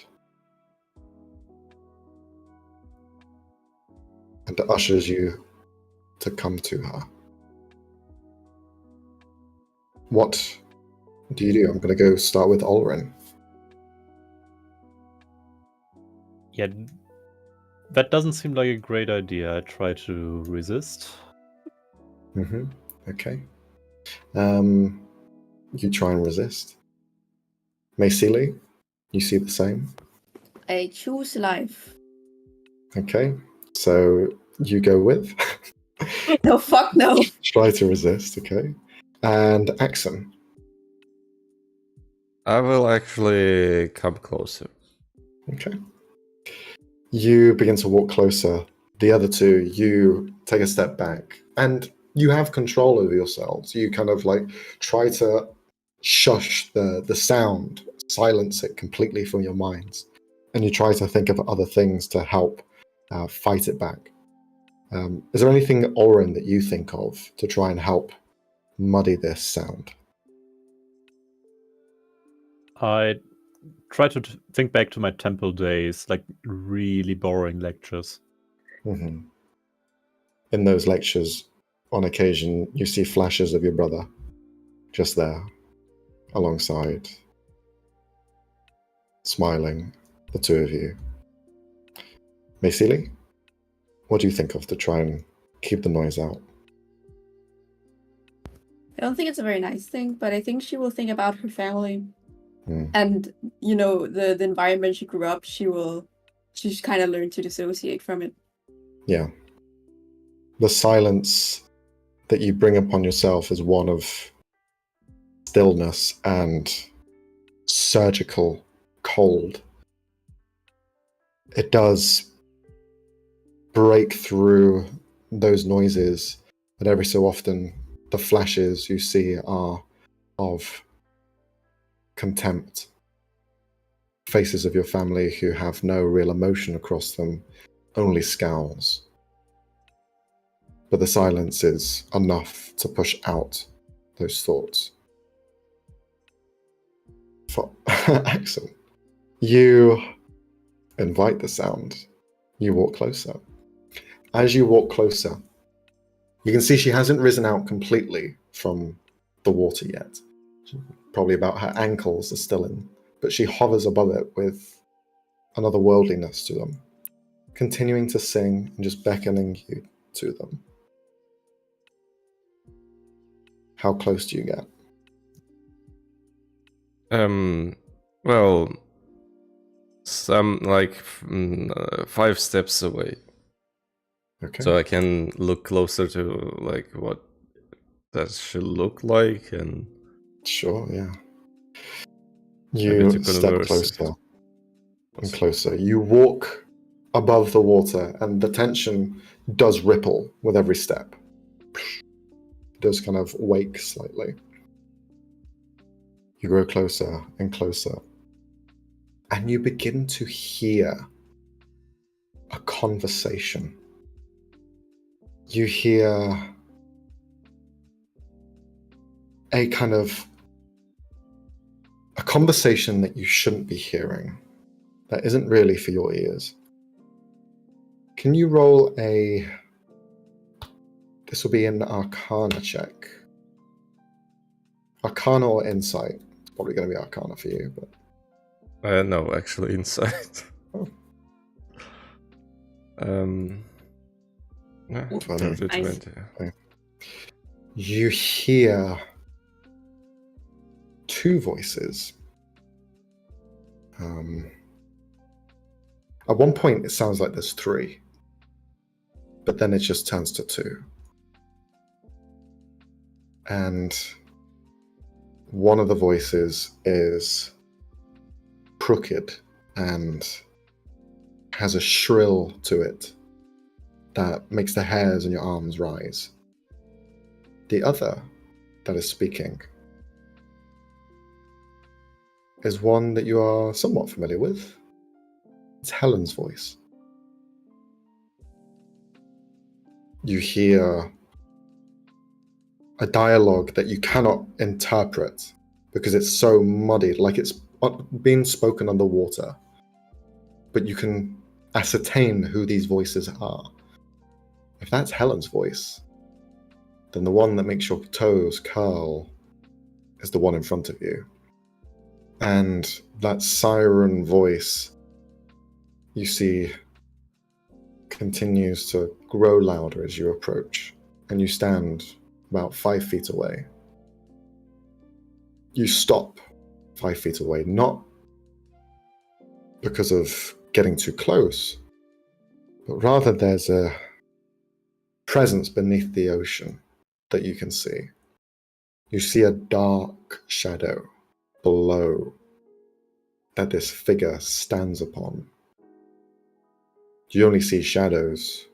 and ushers you to come to her. What do you do? I'm going to go start with Olrin. Yeah, that doesn't seem like a great idea. I try to resist. Okay. You try and resist. Mayceli, you see the same? I choose life. Okay. So you go with? No, fuck no. Try to resist, okay. And Axon. I will actually come closer. Okay. You begin to walk closer. The other two, you take a step back. And you have control over yourselves. You kind of like try to shush the sound, silence it completely from your minds. And you try to think of other things to help fight it back. Is there anything, Oren, that you think of to try and help muddy this sound? I try to think back to my temple days, like really boring lectures. Mm-hmm. In those lectures, on occasion, you see flashes of your brother just there, alongside, smiling, the two of you. Mayceli, what do you think of to try and keep the noise out? I don't think it's a very nice thing, but I think she will think about her family. Mm. And, you know, the environment she grew up, she's kind of learned to dissociate from it. Yeah. The silence that you bring upon yourself is one of stillness and surgical cold. It does break through those noises, but every so often the flashes you see are of contempt. Faces of your family who have no real emotion across them, only scowls. But the silence is enough to push out those thoughts. For Axel, you invite the sound. You walk closer. As you walk closer, you can see she hasn't risen out completely from the water yet. Probably about her ankles are still in, but she hovers above it with another worldliness to them, continuing to sing and just beckoning you to them. How close do you get? Well, some like 5 steps away. Okay. So I can look closer to like what that should look like, and Sure, yeah. maybe You to step converse. closer and closer. You walk above the water, and the tension does ripple with every step. does kind of wake slightly. You grow closer and closer, and you begin to hear a conversation. You hear a kind of a conversation that you shouldn't be hearing, that isn't really for your ears. Can you roll a... This will be an Arcana check. Arcana or Insight? It's probably going to be Arcana for you, but... No, actually, Insight. Oh. Yeah, 20. 20. Nice. Yeah. You hear two voices. At one point, it sounds like there's three, but then it just turns to two. And one of the voices is crooked and has a shrill to it that makes the hairs on your arms rise. The other that is speaking is one that you are somewhat familiar with. It's Helen's voice. You hear a dialogue that you cannot interpret because it's so muddied, like it's being spoken underwater. But you can ascertain who these voices are. If that's Helen's voice, then the one that makes your toes curl is the one in front of you. And that siren voice, you see, continues to grow louder as you approach, and you stand about 5 feet away. You stop 5 feet away, not because of getting too close, but rather there's a presence beneath the ocean that you can see. You see a dark shadow below that this figure stands upon. You only see shadows,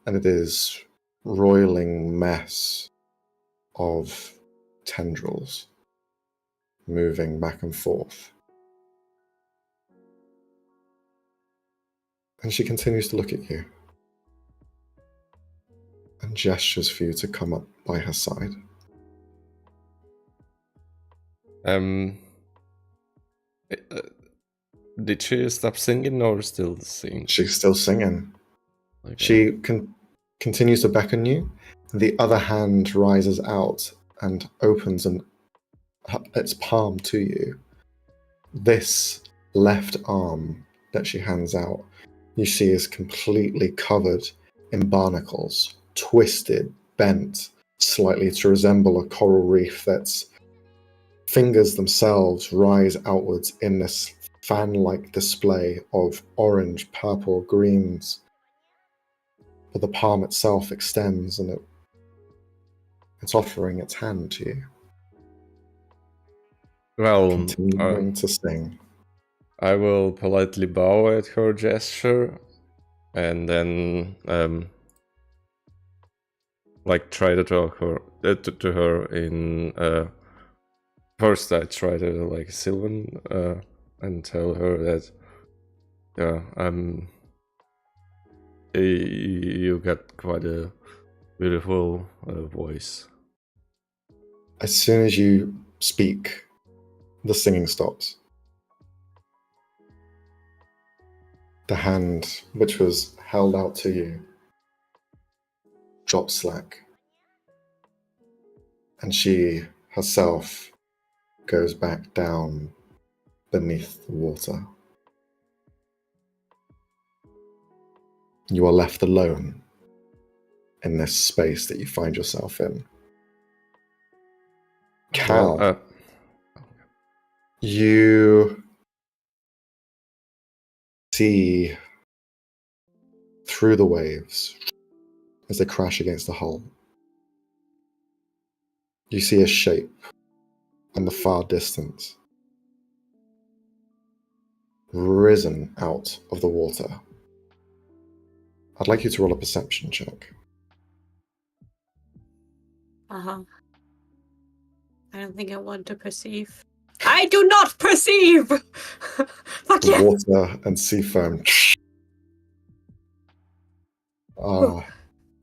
and it is roiling mess of tendrils moving back and forth. And she continues to look at you and gestures for you to come up by her side. Did she stop singing or still sing? She's still singing. Okay. She continues to beckon you. The other hand rises out and opens its palm to you. This left arm that she hands out, you see is completely covered in barnacles, twisted, bent slightly to resemble a coral reef that's fingers themselves rise outwards in this fan-like display of orange, purple, greens. But the palm itself extends and it's offering its hand to you. Well, Continuing to sing. I will politely bow at her gesture and then like try to talk to her in first I try to like Sylvan and tell her that you got quite a beautiful voice. As soon as you speak, the singing stops. The hand which was held out to you drops slack, and she herself goes back down beneath the water. You are left alone in this space that you find yourself in. Cal, Well, you see through the waves as they crash against the hull. You see a shape in the far distance, risen out of the water. I'd like you to roll a perception check. Uh-huh. I don't think I want to perceive. I do not perceive! Fuck The yeah! water and sea foam are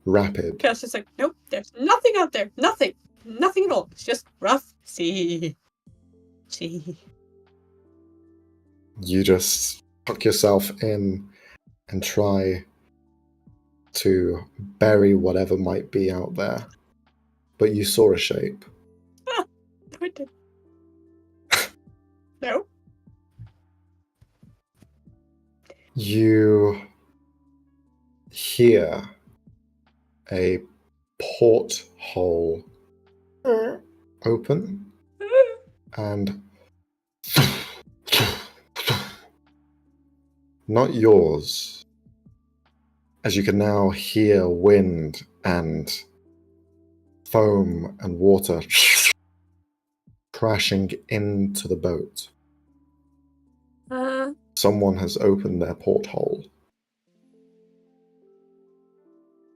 rapid. Cass is like, nope, there's nothing out there. Nothing. Nothing at all. It's just rough sea. Sea. You just tuck yourself in and try to bury whatever might be out there. But you saw a shape. I did. No. You hear a porthole open and not yours, as you can now hear wind and foam and water crashing into the boat. Someone has opened their porthole.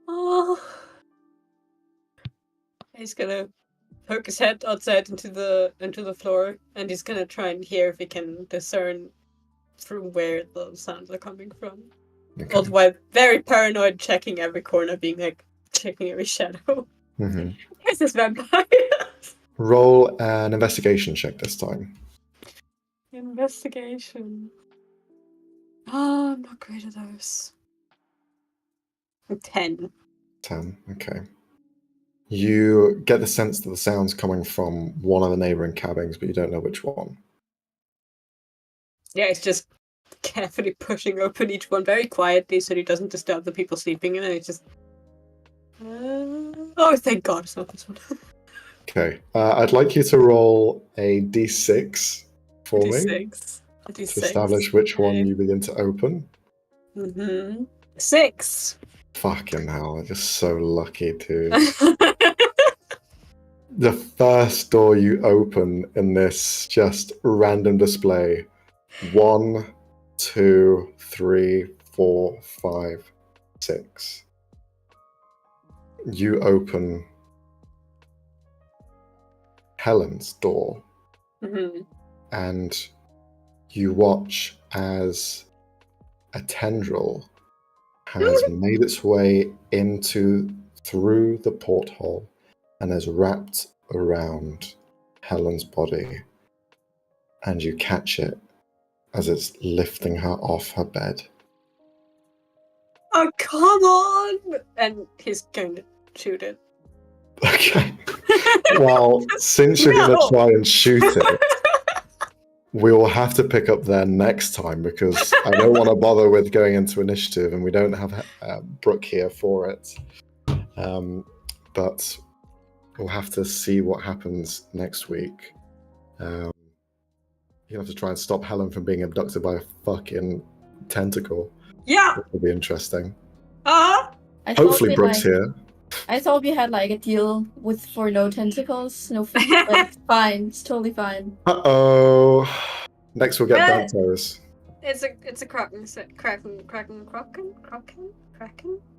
Oh. He's gonna poke his head outside into the floor, and he's gonna try and hear if he can discern from where the sounds are coming from. Okay. All the while very paranoid, checking every corner, being like checking every shadow. Mm-hmm. Where's this vampire? Roll an investigation check this time. Investigation. Oh, I'm not great at those. 10. 10, okay. You get the sense that the sound's coming from one of the neighboring cabins, but you don't know which one. Yeah, he's just carefully pushing open each one very quietly so he doesn't disturb the people sleeping in it. It's just. Oh, thank God it's not this one. Okay. I'd like you to roll a d6 for me D6. to establish which one you begin to open. 6. Fucking hell, I'm just so lucky to. The first door you open in this just random display. 1, 2, 3, 4, 5, 6. You open Helen's door and you watch as a tendril has made its way through the porthole and is wrapped around Helen's body, and you catch it as it's lifting her off her bed. Oh, come on! And he's going to shoot it. Okay. Well, since you're going to try and shoot it, we will have to pick up there next time because I don't want to bother with going into initiative and we don't have Brooke here for it. But we'll have to see what happens next week. You'll have to try and stop Helen from being abducted by a fucking tentacle. Yeah! It'll be interesting. Uh-huh! Hopefully Brooke's here. I thought we had like a deal for no tentacles, no feet, but it's fine. It's totally fine. Uh-oh. Next we'll get bad toes. It's a kraken. Kraken?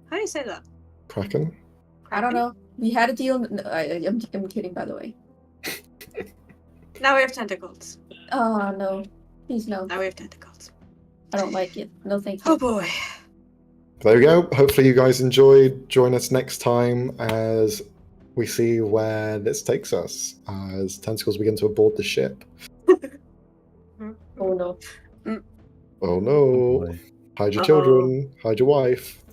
How do you say that? Kraken? I don't know. We had a deal. No, I'm kidding, by the way. Now we have tentacles. Oh no, please no. Now we have tentacles. I don't like it. No, thank you. Oh boy. There we go. Hopefully you guys enjoyed. Join us next time as we see where this takes us as tentacles begin to board the ship. Oh no. Oh no. boy. Hide your children. Hide your wife.